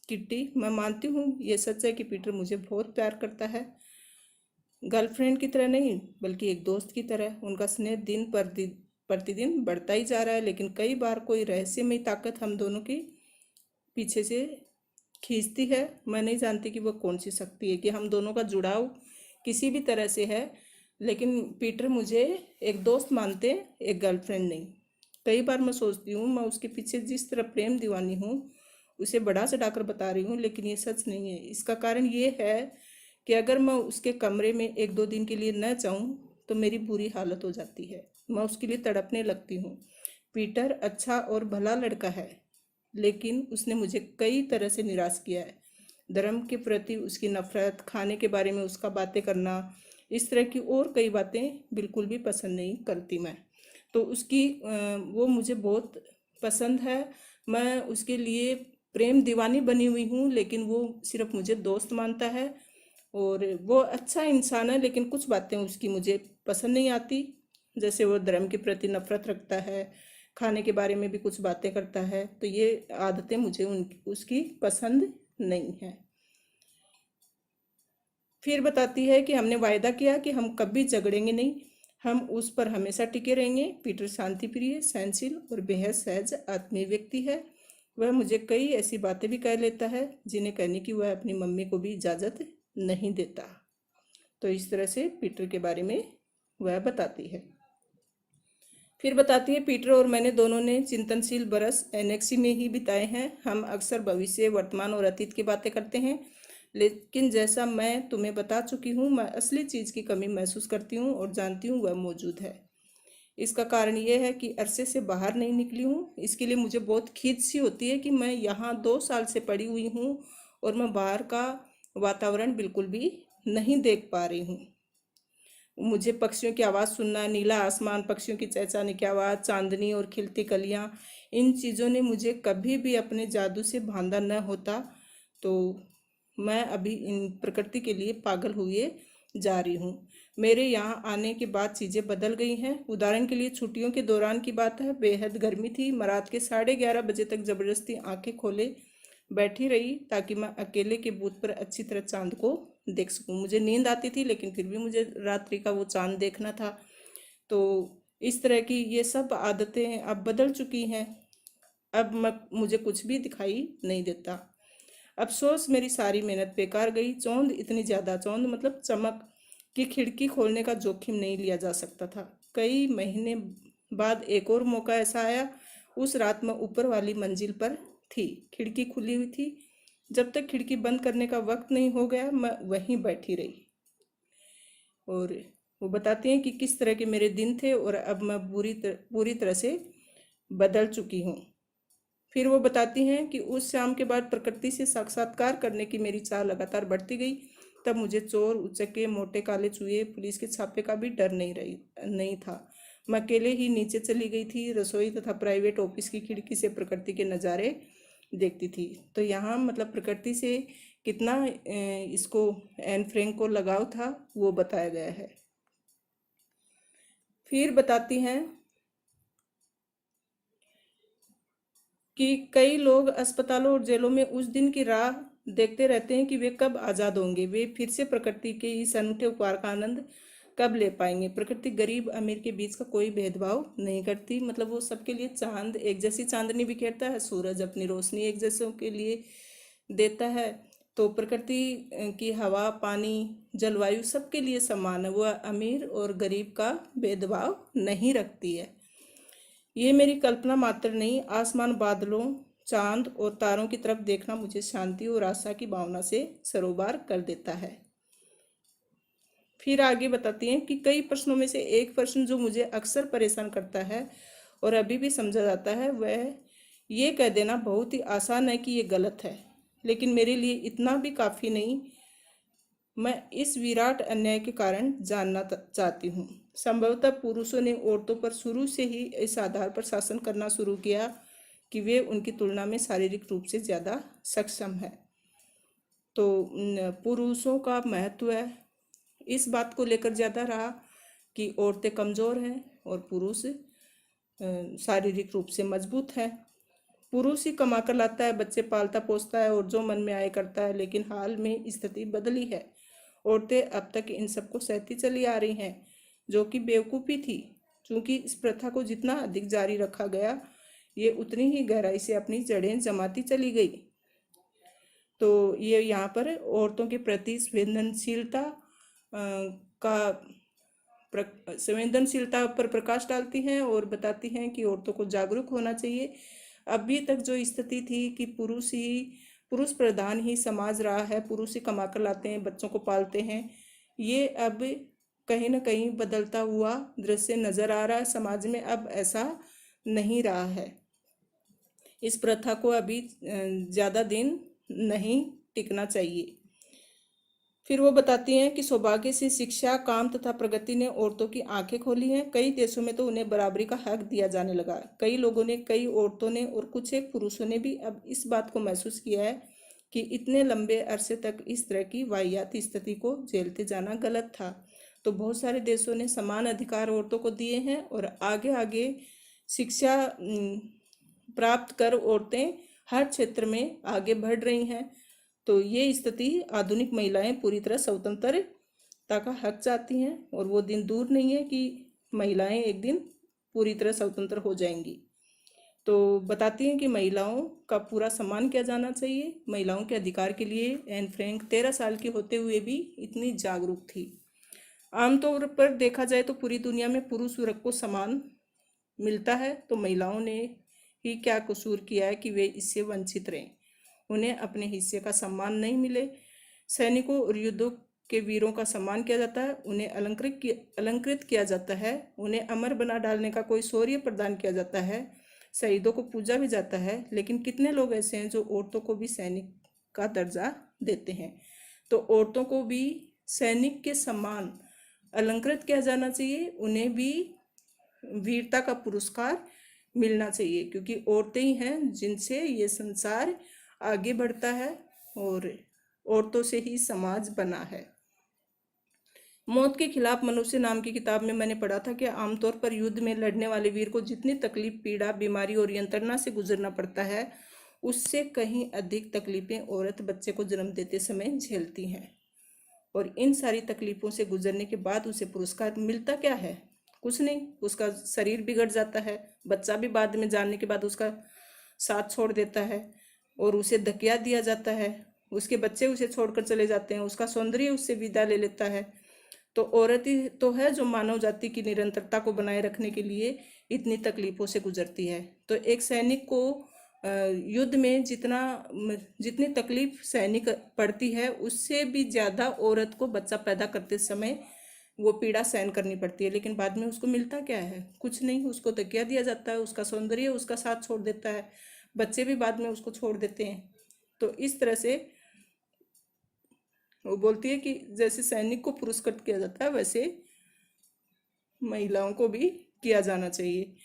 S1: किट्टी, मैं मानती हूँ ये सच है कि पीटर मुझे बहुत प्यार करता है। गर्लफ्रेंड की तरह नहीं बल्कि एक दोस्त की तरह। उनका स्नेह दिन प्रतिदिन बढ़ता ही जा रहा है, लेकिन कई बार कोई रहस्यमयी ताकत हम दोनों की पीछे से खींचती है। मैं नहीं जानती कि वह कौन सी शक्ति है कि हम दोनों का जुड़ाव किसी भी तरह से है, लेकिन पीटर मुझे एक दोस्त मानते, एक गर्लफ्रेंड नहीं। कई बार मैं सोचती हूँ मैं उसके पीछे जिस तरह प्रेम दीवानी हूँ उसे बढ़ा चढ़ाकर बता रही हूँ, लेकिन ये सच नहीं है। इसका कारण ये है कि अगर मैं उसके कमरे में 1-2 दिन के लिए न जाऊँ तो मेरी बुरी हालत हो जाती है। मैं उसके लिए तड़पने लगती हूँ। पीटर अच्छा और भला लड़का है, लेकिन उसने मुझे कई तरह से निराश किया है। धर्म के प्रति उसकी नफरत, खाने के बारे में उसका बातें करना, इस तरह की और कई बातें बिल्कुल भी पसंद नहीं करती मैं। तो वो मुझे बहुत पसंद है। मैं उसके लिए प्रेम दीवानी बनी हुई हूँ, लेकिन वो सिर्फ मुझे दोस्त मानता है। और वो अच्छा इंसान है, लेकिन कुछ बातें उसकी मुझे पसंद नहीं आती। जैसे वो धर्म के प्रति नफरत रखता है, खाने के बारे में भी कुछ बातें करता है, तो ये आदतें मुझे उसकी पसंद नहीं है। फिर बताती है कि हमने वायदा किया कि हम कभी झगड़ेंगे नहीं, हम उस पर हमेशा टिके रहेंगे। पीटर शांति प्रिय, सहनशील और बेहद सहज आत्मीय व्यक्ति है। वह मुझे कई ऐसी बातें भी कह लेता है जिन्हें कहने की वह अपनी मम्मी को भी इजाज़त नहीं देता। तो इस तरह से पीटर के बारे में वह बताती है। फिर बताती है, पीटर और मैंने दोनों ने चिंतनशील बरस एनेक्सी में ही बिताए हैं। हम अक्सर भविष्य, वर्तमान और अतीत की बातें करते हैं, लेकिन जैसा मैं तुम्हें बता चुकी हूँ, मैं असली चीज़ की कमी महसूस करती हूँ और जानती हूँ वह मौजूद है। इसका कारण यह है कि अरसे से बाहर नहीं निकली हूँ। इसके लिए मुझे बहुत खीज सी होती है कि मैं यहाँ 2 साल से पड़ी हुई हूँ और मैं बाहर का वातावरण बिल्कुल भी नहीं देख पा रही हूँ। मुझे पक्षियों की आवाज़ सुनना, नीला आसमान, पक्षियों की चहचहाने की आवाज़, चांदनी और खिलती कलियाँ, इन चीज़ों ने मुझे कभी भी अपने जादू से बांधा न होता। तो मैं अभी इन प्रकृति के लिए पागल हुए जा रही हूँ। मेरे यहाँ आने के बाद चीज़ें बदल गई हैं। उदाहरण के लिए छुट्टियों के दौरान की बात है, बेहद गर्मी थी। मैं रात के 11:30 बजे तक ज़बरदस्ती आंखें खोले बैठी रही ताकि मैं अकेले के बूथ पर अच्छी तरह चांद को देख सकूं। मुझे नींद आती थी लेकिन फिर भी मुझे रात्रि का वो चांद देखना था। तो इस तरह की ये सब आदतें अब बदल चुकी हैं। अब मुझे कुछ भी दिखाई नहीं देता। अफसोस, मेरी सारी मेहनत बेकार गई। चौंध इतनी ज़्यादा, चौंध मतलब चमक, कि खिड़की खोलने का जोखिम नहीं लिया जा सकता था। कई महीने बाद एक और मौका ऐसा आया। उस रात मैं ऊपर वाली मंजिल पर थी, खिड़की खुली हुई थी। जब तक खिड़की बंद करने का वक्त नहीं हो गया मैं वहीं बैठी रही। और वो बताती हैं कि किस तरह के मेरे दिन थे और अब मैं पूरी तरह से बदल चुकी हूँ। फिर वो बताती हैं कि उस शाम के बाद प्रकृति से साक्षात्कार करने की मेरी चाह लगातार बढ़ती गई। तब मुझे चोर, उचक्के, मोटे काले चूहे, पुलिस के छापे का भी डर नहीं था। मैं अकेले ही नीचे चली गई थी, रसोई तथा प्राइवेट ऑफिस की खिड़की से प्रकृति के नज़ारे देखती थी। तो यहाँ मतलब प्रकृति से कितना इसको एन फ्रैंक को लगाव था वो बताया गया है। फिर बताती हैं कि कई लोग अस्पतालों और जेलों में उस दिन की राह देखते रहते हैं कि वे कब आज़ाद होंगे, वे फिर से प्रकृति के इस अनूठे उपहार का आनंद कब ले पाएंगे। प्रकृति गरीब अमीर के बीच का कोई भेदभाव नहीं करती। मतलब वो सबके लिए चांद एक जैसी चांदनी बिखेरता है, सूरज अपनी रोशनी एक जैसों के लिए देता है। तो प्रकृति की हवा, पानी, जलवायु सबके लिए समान है। वह अमीर और गरीब का भेदभाव नहीं रखती है। ये मेरी कल्पना मात्र नहीं, आसमान, बादलों, चांद और तारों की तरफ देखना मुझे शांति और आशा की भावना से सरोबार कर देता है। फिर आगे बताती हैं कि कई प्रश्नों में से एक प्रश्न जो मुझे अक्सर परेशान करता है और अभी भी समझा जाता है, वह ये कह देना बहुत ही आसान है कि ये गलत है, लेकिन मेरे लिए इतना भी काफ़ी नहीं। मैं इस विराट अन्याय के कारण जानना चाहती हूँ। संभवतः पुरुषों ने औरतों पर शुरू से ही इस आधार पर शासन करना शुरू किया कि वे उनकी तुलना में शारीरिक रूप से ज़्यादा सक्षम है। तो पुरुषों का महत्व है इस बात को लेकर ज़्यादा रहा कि औरतें कमज़ोर हैं और पुरुष शारीरिक रूप से मजबूत है। पुरुष ही कमा कर लाता है, बच्चे पालता पोसता है और जो मन में आए करता है। लेकिन हाल में स्थिति बदली है। औरतें अब तक इन सबको सहती चली आ रही हैं, जो कि बेवकूफ़ी थी। क्योंकि इस प्रथा को जितना अधिक जारी रखा गया, ये उतनी ही गहराई से अपनी जड़ें जमाती चली गई। तो ये यहाँ पर औरतों के प्रति संवेदनशीलता पर प्रकाश डालती हैं और बताती हैं कि औरतों को जागरूक होना चाहिए। अभी तक जो स्थिति थी कि पुरुष प्रधान ही समाज रहा है, पुरुष ही कमा कर लाते हैं, बच्चों को पालते हैं, ये अब कहीं ना कहीं बदलता हुआ दृश्य नजर आ रहा है समाज में। अब ऐसा नहीं रहा है। इस प्रथा को अभी ज़्यादा दिन नहीं टिकना चाहिए। फिर वो बताती हैं कि सौभाग्य से शिक्षा, काम तथा प्रगति ने औरतों की आंखें खोली हैं। कई देशों में तो उन्हें बराबरी का हक दिया जाने लगा। कई लोगों ने, कई औरतों ने और कुछ एक पुरुषों ने भी अब इस बात को महसूस किया है कि इतने लंबे अरसे तक इस तरह की वाहियात स्थिति को झेलते जाना गलत था। तो बहुत सारे देशों ने समान अधिकार औरतों को दिए हैं और आगे आगे शिक्षा प्राप्त कर औरतें हर क्षेत्र में आगे बढ़ रही हैं। तो ये स्थिति, आधुनिक महिलाएं पूरी तरह स्वतंत्रता का हक चाहती हैं और वो दिन दूर नहीं है कि महिलाएं एक दिन पूरी तरह स्वतंत्र हो जाएंगी। तो बताती हैं कि महिलाओं का पूरा सम्मान किया जाना चाहिए। महिलाओं के अधिकार के लिए एन फ्रैंक 13 साल की होते हुए भी इतनी जागरूक थी। आमतौर पर देखा जाए तो पूरी दुनिया में पुरुष वर्ग को समान मिलता है, तो महिलाओं ने ही क्या कसूर किया है कि वे इससे वंचित रहें, उन्हें अपने हिस्से का सम्मान नहीं मिले। सैनिकों और युद्धों के वीरों का सम्मान किया जाता है, उन्हें अलंकृत किया जाता है, उन्हें अमर बना डालने का कोई शौर्य प्रदान किया जाता है, शहीदों को पूजा भी जाता है। लेकिन कितने लोग ऐसे हैं जो औरतों को भी सैनिक का दर्जा देते हैं। तो औरतों को भी सैनिक के समान अलंकृत किया जाना चाहिए, उन्हें भी वीरता का पुरस्कार मिलना चाहिए, क्योंकि औरतें ही हैं जिनसे ये संसार आगे बढ़ता है और औरतों से ही समाज बना है। मौत के खिलाफ मनुष्य नाम की किताब में मैंने पढ़ा था कि आमतौर पर युद्ध में लड़ने वाले वीर को जितनी तकलीफ, पीड़ा, बीमारी और यंत्रणा से गुजरना पड़ता है, उससे कहीं अधिक तकलीफें औरत बच्चे को जन्म देते समय झेलती हैं। और इन सारी तकलीफों से गुजरने के बाद उसे पुरस्कार मिलता क्या है? कुछ नहीं, उसका शरीर बिगड़ जाता है, बच्चा भी बाद में जानने के बाद उसका साथ छोड़ देता है और उसे धकिया दिया जाता है, उसके बच्चे उसे छोड़कर चले जाते हैं, उसका सौंदर्य उससे विदा ले लेता है। तो औरत ही तो है जो मानव जाति की निरंतरता को बनाए रखने के लिए इतनी तकलीफों से गुजरती है। तो एक सैनिक को युद्ध में जितनी तकलीफ सैनिक पड़ती है, उससे भी ज़्यादा औरत को बच्चा पैदा करते समय वो पीड़ा सहन करनी पड़ती है। लेकिन बाद में उसको मिलता क्या है? कुछ नहीं, उसको तकिया दिया जाता है, उसका सौंदर्य उसका साथ छोड़ देता है, बच्चे भी बाद में उसको छोड़ देते हैं। तो इस तरह से वो बोलती है कि जैसे सैनिक को पुरस्कृत किया जाता है, वैसे महिलाओं को भी किया जाना चाहिए।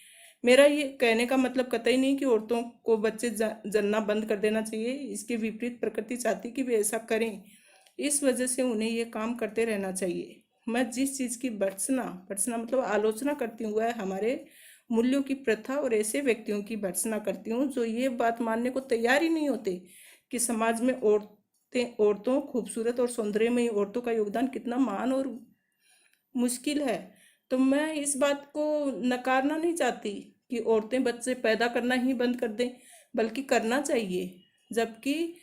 S1: मेरा ये कहने का मतलब कतई नहीं कि औरतों को बच्चे जन्ना बंद कर देना चाहिए। इसके विपरीत प्रकृति चाहती कि वे ऐसा करें, इस वजह से उन्हें ये काम करते रहना चाहिए। मैं जिस चीज़ की भर्त्सना मतलब आलोचना करती हूँ, वह हमारे मूल्यों की प्रथा और ऐसे व्यक्तियों की भर्त्सना करती हूँ जो ये बात मानने को तैयार ही नहीं होते कि समाज में औरतों खूबसूरत और सौंदर्यमयी औरतों का योगदान कितना महान और मुश्किल है। तो मैं इस बात को नकारना नहीं चाहती कि औरतें बच्चे पैदा करना ही बंद कर दें, बल्कि करना चाहिए। जबकि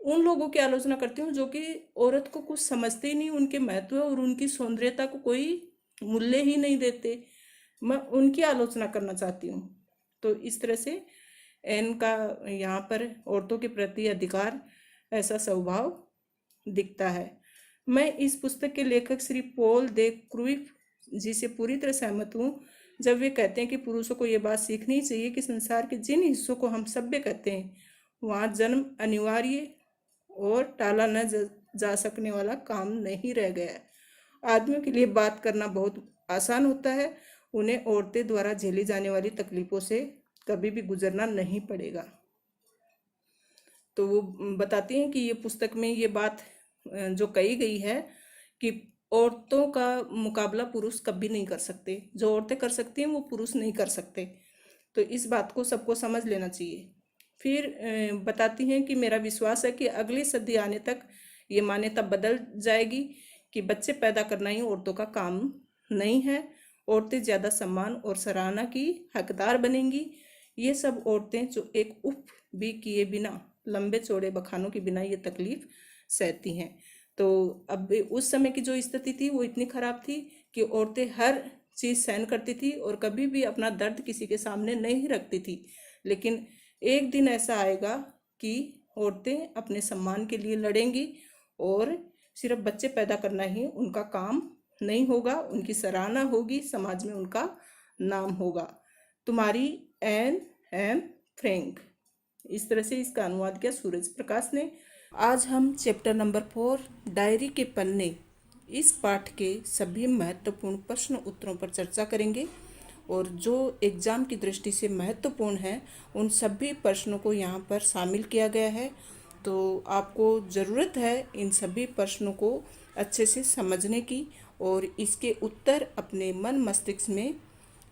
S1: उन लोगों की आलोचना करती हूँ जो कि औरत को कुछ समझते ही नहीं, उनके महत्व और उनकी सौंदर्यता को कोई मूल्य ही नहीं देते। मैं उनकी आलोचना करना चाहती हूँ। तो इस तरह से एन का यहाँ पर औरतों के प्रति अधिकार, ऐसा स्वभाव दिखता है। मैं इस पुस्तक के लेखक श्री पॉल दे क्रूइफ जी से पूरी तरह सहमत हूँ जब वे कहते हैं कि पुरुषों को ये बात सीखनी चाहिए कि संसार के जिन हिस्सों को हम सभ्य कहते हैं, वहाँ जन्म अनिवार्य और टाला न जा सकने वाला काम नहीं रह गया है। आदमियों के लिए बात करना बहुत आसान होता है, उन्हें औरतें द्वारा झेली जाने वाली तकलीफों से कभी भी गुजरना नहीं पड़ेगा। तो वो बताती हैं कि ये पुस्तक में ये बात जो कही गई है कि औरतों का मुकाबला पुरुष कभी नहीं कर सकते, जो औरतें कर सकती हैं वो पुरुष नहीं कर सकते। तो इस बात को सबको समझ लेना चाहिए। फिर बताती हैं कि मेरा विश्वास है कि अगली सदी आने तक ये मान्यता बदल जाएगी कि बच्चे पैदा करना ही औरतों का काम नहीं है। औरतें ज़्यादा सम्मान और सराहना की हकदार बनेंगी। ये सब औरतें जो एक उफ भी किए बिना, लंबे चौड़े बखानों के बिना ये तकलीफ सहती हैं। तो अब उस समय की जो स्थिति थी वो इतनी खराब थी कि औरतें हर चीज़ सहन करती थी और कभी भी अपना दर्द किसी के सामने नहीं रखती थी। लेकिन एक दिन ऐसा आएगा कि औरतें अपने सम्मान के लिए लड़ेंगी और सिर्फ बच्चे पैदा करना ही उनका काम नहीं होगा, उनकी सराहना होगी, समाज में उनका नाम होगा। तुम्हारी एन एम फ्रैंक। इस तरह से इसका अनुवाद किया सूरज प्रकाश ने। आज हम चैप्टर नंबर 4 डायरी के पन्ने, इस पाठ के सभी महत्वपूर्ण प्रश्न उत्तरों पर चर्चा करेंगे और जो एग्ज़ाम की दृष्टि से महत्वपूर्ण है उन सभी प्रश्नों को यहाँ पर शामिल किया गया है। तो आपको ज़रूरत है इन सभी प्रश्नों को अच्छे से समझने की और इसके उत्तर अपने मन मस्तिष्क में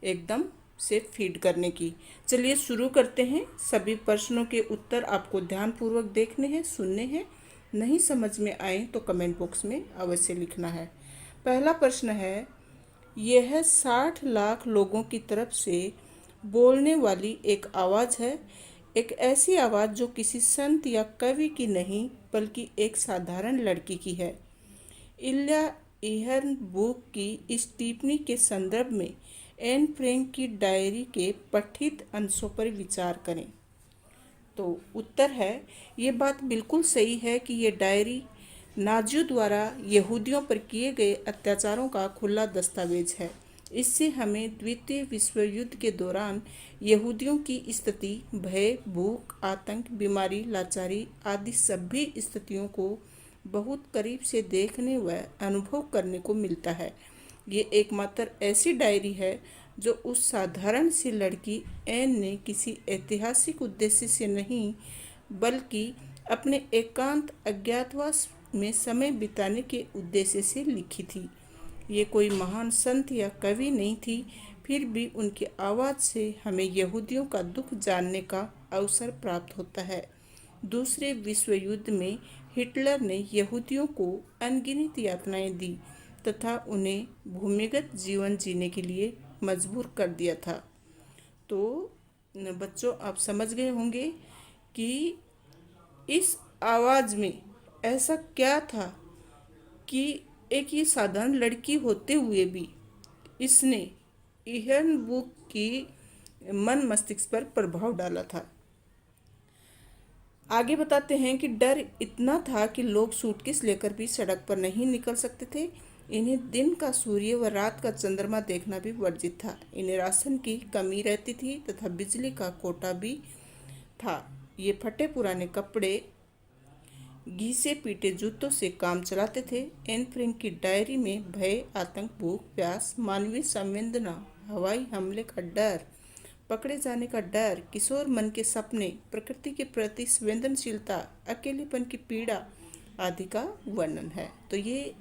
S1: एकदम से फीड करने की। चलिए शुरू करते हैं। सभी प्रश्नों के उत्तर आपको ध्यानपूर्वक देखने हैं, सुनने हैं। नहीं समझ में आए तो कमेंट बॉक्स में अवश्य लिखना है। पहला प्रश्न है, यह 60 लाख लोगों की तरफ से बोलने वाली एक आवाज़ है, एक ऐसी आवाज़ जो किसी संत या कवि की नहीं बल्कि एक साधारण लड़की की है। इल्या इहर्न बुक की इस टिप्पणी के संदर्भ में एन फ्रैंक की डायरी के पठित अंशों पर विचार करें। तो उत्तर है, ये बात बिल्कुल सही है कि ये डायरी नाजियों द्वारा यहूदियों पर किए गए अत्याचारों का खुला दस्तावेज है। इससे हमें द्वितीय विश्व युद्ध के दौरान यहूदियों की स्थिति, भय, भूख, आतंक, बीमारी, लाचारी आदि सभी स्थितियों को बहुत करीब से देखने व अनुभव करने को मिलता है। ये एकमात्र ऐसी डायरी है जो उस साधारण सी लड़की एन ने किसी ऐतिहासिक उद्देश्य से नहीं, बल्कि अपने एकांत अज्ञातवास में समय बिताने के उद्देश्य से लिखी थी। ये कोई महान संत या कवि नहीं थी, फिर भी उनकी आवाज़ से हमें यहूदियों का दुख जानने का अवसर प्राप्त होता है। दूसरे विश्व युद्ध में हिटलर ने यहूदियों को अनगिनत यातनाएं दी तथा उन्हें भूमिगत जीवन जीने के लिए मजबूर कर दिया था। तो बच्चों, आप समझ गए होंगे कि इस आवाज़ में ऐसा क्या था कि एक ये साधारण लड़की होते हुए भी इसने इहन बुक की मन मस्तिष्क पर प्रभाव डाला था। आगे बताते हैं कि डर इतना था कि लोग सूटकेस लेकर भी सड़क पर नहीं निकल सकते थे। इन्हें दिन का सूर्य व रात का चंद्रमा देखना भी वर्जित था। इन्हें राशन की कमी रहती थी तथा बिजली का कोटा भी था। ये फटे पुराने कपड़े, घिसे पीटे जूतों से काम चलाते थे। एन फ्रैंक की डायरी में भय, आतंक, भूख, प्यास, मानवीय संवेदना, हवाई हमले का डर, पकड़े जाने का डर, किशोर मन के सपने, प्रकृति के प्रति संवेदनशीलता, अकेलेपन की पीड़ा आदि का वर्णन है। तो ये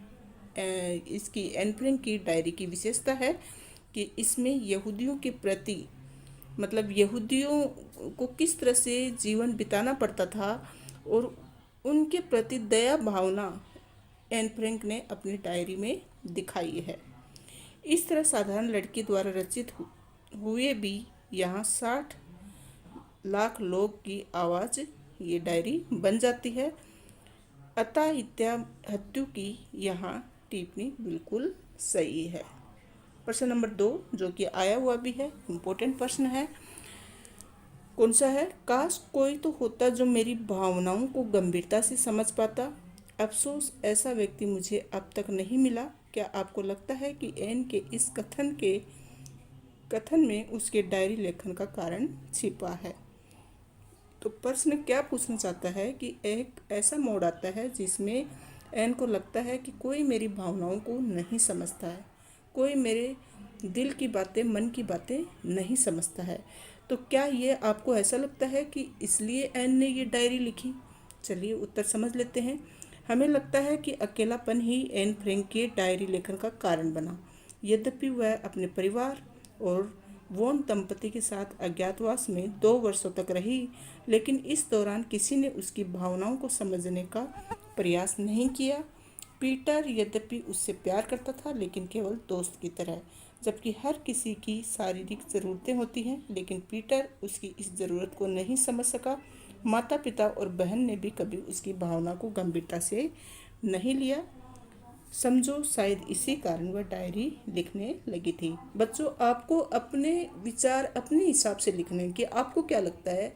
S1: इसकी एन फ्रैंक की डायरी की विशेषता है कि इसमें यहूदियों के प्रति, मतलब यहूदियों को किस तरह से जीवन बिताना पड़ता था और उनके प्रति दया भावना एन फ्रैंक ने अपनी डायरी में दिखाई है। इस तरह साधारण लड़की द्वारा रचित हुए भी यहाँ 60 लाख लोग की आवाज़ ये डायरी बन जाती है। अतः इत्या हत्यु की यहाँ टिप्पणी बिल्कुल सही है। प्रश्न नंबर 2 जो कि आया हुआ भी है, इम्पोर्टेंट प्रश्न है। कौन सा है? काश कोई तो होता जो मेरी भावनाओं को गंभीरता से समझ पाता। अफसोस ऐसा व्यक्ति मुझे अब तक नहीं मिला। क्या आपको लगता है कि एन के इस कथन में उसके डायरी लेखन का कारण छिपा है? तो प्रश्न क्या पूछना चाहता है कि एक ऐसा मोड़ आता है जिसमें एन को लगता है कि कोई मेरी भावनाओं को नहीं समझता है, कोई मेरे दिल की बातें, मन की बातें नहीं समझता है। तो क्या ये आपको ऐसा लगता है कि इसलिए एन ने ये डायरी लिखी? चलिए उत्तर समझ लेते हैं। हमें लगता है कि अकेलापन ही एन फ्रैंक के डायरी लेखन का कारण बना। यद्यपि वह अपने परिवार और वॉन दंपति के साथ अज्ञातवास में 2 वर्षों तक रही, लेकिन इस दौरान किसी ने उसकी भावनाओं को समझने का प्रयास नहीं किया। पीटर यद्यपि उससे प्यार करता था, लेकिन केवल दोस्त की तरह। जबकि हर किसी की शारीरिक ज़रूरतें होती हैं, लेकिन पीटर उसकी इस ज़रूरत को नहीं समझ सका। माता पिता और बहन ने भी कभी उसकी भावना को गंभीरता से नहीं लिया। समझो शायद इसी कारण वह डायरी लिखने लगी थी। बच्चों, आपको अपने विचार अपने हिसाब से लिखने कि आपको क्या लगता है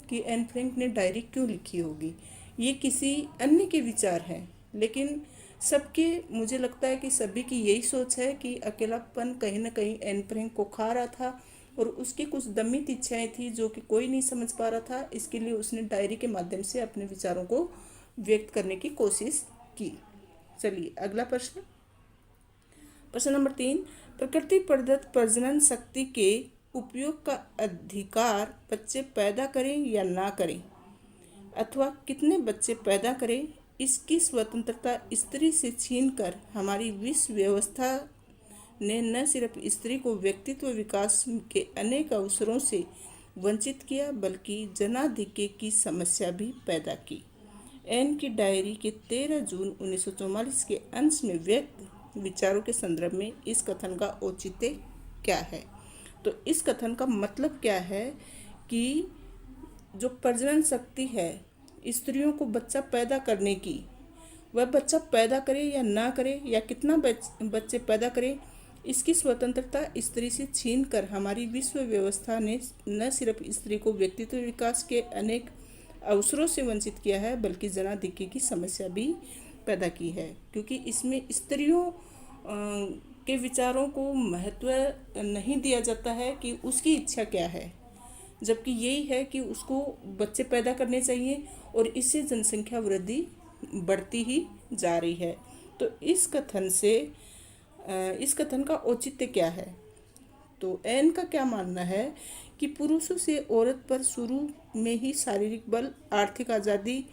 S1: कि एन फ्रैंक ने डायरी क्यों लिखी होगी। ये किसी अन्य के विचार हैं, लेकिन सबके, मुझे लगता है कि सभी की यही सोच है कि अकेलापन कहीं ना कहीं एन फ्रैंक को खा रहा था और उसकी कुछ दमित इच्छाएं थी जो कि कोई नहीं समझ पा रहा था। इसके लिए उसने डायरी के माध्यम से अपने विचारों को व्यक्त करने की कोशिश की। चलिए अगला प्रश्न, प्रश्न नंबर 3। प्रकृति प्रदत्त प्रजनन शक्ति के उपयोग का अधिकार बच्चे पैदा करें या ना करें, अथवा कितने बच्चे पैदा करें, इसकी स्वतंत्रता स्त्री से छीनकर हमारी विश्व व्यवस्था ने न सिर्फ स्त्री को व्यक्तित्व विकास के अनेक अवसरों से वंचित किया, बल्कि जनाधिक्य की समस्या भी पैदा की। एन की डायरी के 13 जून 1944 के अंश में व्यक्त विचारों के संदर्भ में इस कथन का औचित्य क्या है? तो इस कथन का मतलब क्या है कि जो प्रजनन शक्ति है स्त्रियों को बच्चा पैदा करने की, वह बच्चा पैदा करे या ना करे या कितना बच्चे पैदा करे, इसकी स्वतंत्रता स्त्री से छीनकर हमारी विश्व व्यवस्था ने न सिर्फ स्त्री को व्यक्तित्व विकास के अनेक अवसरों से वंचित किया है, बल्कि जनाधिक्य की समस्या भी पैदा की है। क्योंकि इसमें स्त्रियों के विचारों को महत्व नहीं दिया जाता है कि उसकी इच्छा क्या है, जबकि यही है कि उसको बच्चे पैदा करने चाहिए और इससे जनसंख्या वृद्धि बढ़ती ही जा रही है। तो इस कथन से इस कथन का औचित्य क्या है? तो एन का क्या मानना है कि पुरुषों से औरत पर शुरू में ही शारीरिक बल, आर्थिक आज़ादी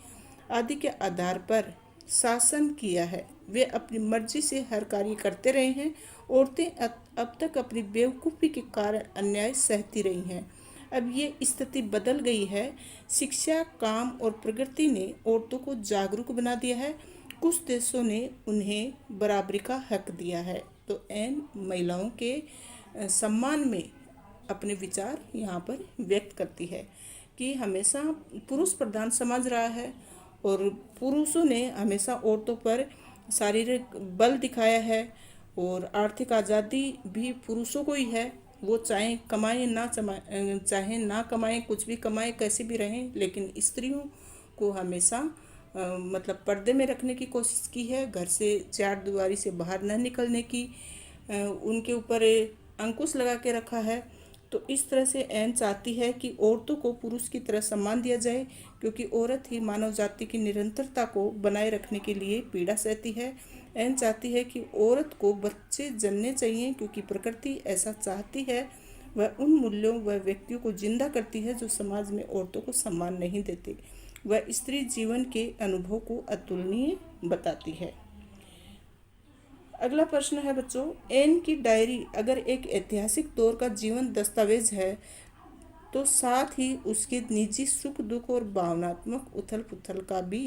S1: आदि के आधार पर शासन किया है। वे अपनी मर्जी से हर कार्य करते रहे हैं। औरतें अब तक अपनी बेवकूफ़ी के कारण अन्याय सहती रही हैं। अब ये स्थिति बदल गई है। शिक्षा, काम और प्रगति ने औरतों को जागरूक बना दिया है। कुछ देशों ने उन्हें बराबरी का हक दिया है। तो एन महिलाओं के सम्मान में अपने विचार यहाँ पर व्यक्त करती है कि हमेशा पुरुष प्रधान समाज रहा है और पुरुषों ने हमेशा औरतों पर शारीरिक बल दिखाया है और आर्थिक आज़ादी भी पुरुषों को ही है। वो चाहे कमाएं ना चाहे ना कमाएं, कुछ भी कमाएं, कैसे भी रहें, लेकिन स्त्रियों को हमेशा मतलब पर्दे में रखने की कोशिश की है। घर से चार दीवारी से बाहर न निकलने की उनके ऊपर अंकुश लगा के रखा है। तो इस तरह से एन चाहती है कि औरतों को पुरुष की तरह सम्मान दिया जाए, क्योंकि औरत ही मानव जाति की निरंतरता को बनाए रखने के लिए पीड़ा सहती है। एन चाहती है कि औरत को बच्चे जन्मने चाहिए, क्योंकि प्रकृति ऐसा चाहती है। वह उन मूल्यों व व्यक्तियों को जिंदा करती है जो समाज में औरतों को सम्मान नहीं देते। वह स्त्री जीवन के अनुभव को अतुलनीय बताती है। अगला प्रश्न है बच्चों, एन की डायरी अगर एक ऐतिहासिक दौर का जीवन दस्तावेज है तो साथ ही उसके निजी सुख दुख और भावनात्मक उथल पुथल का भी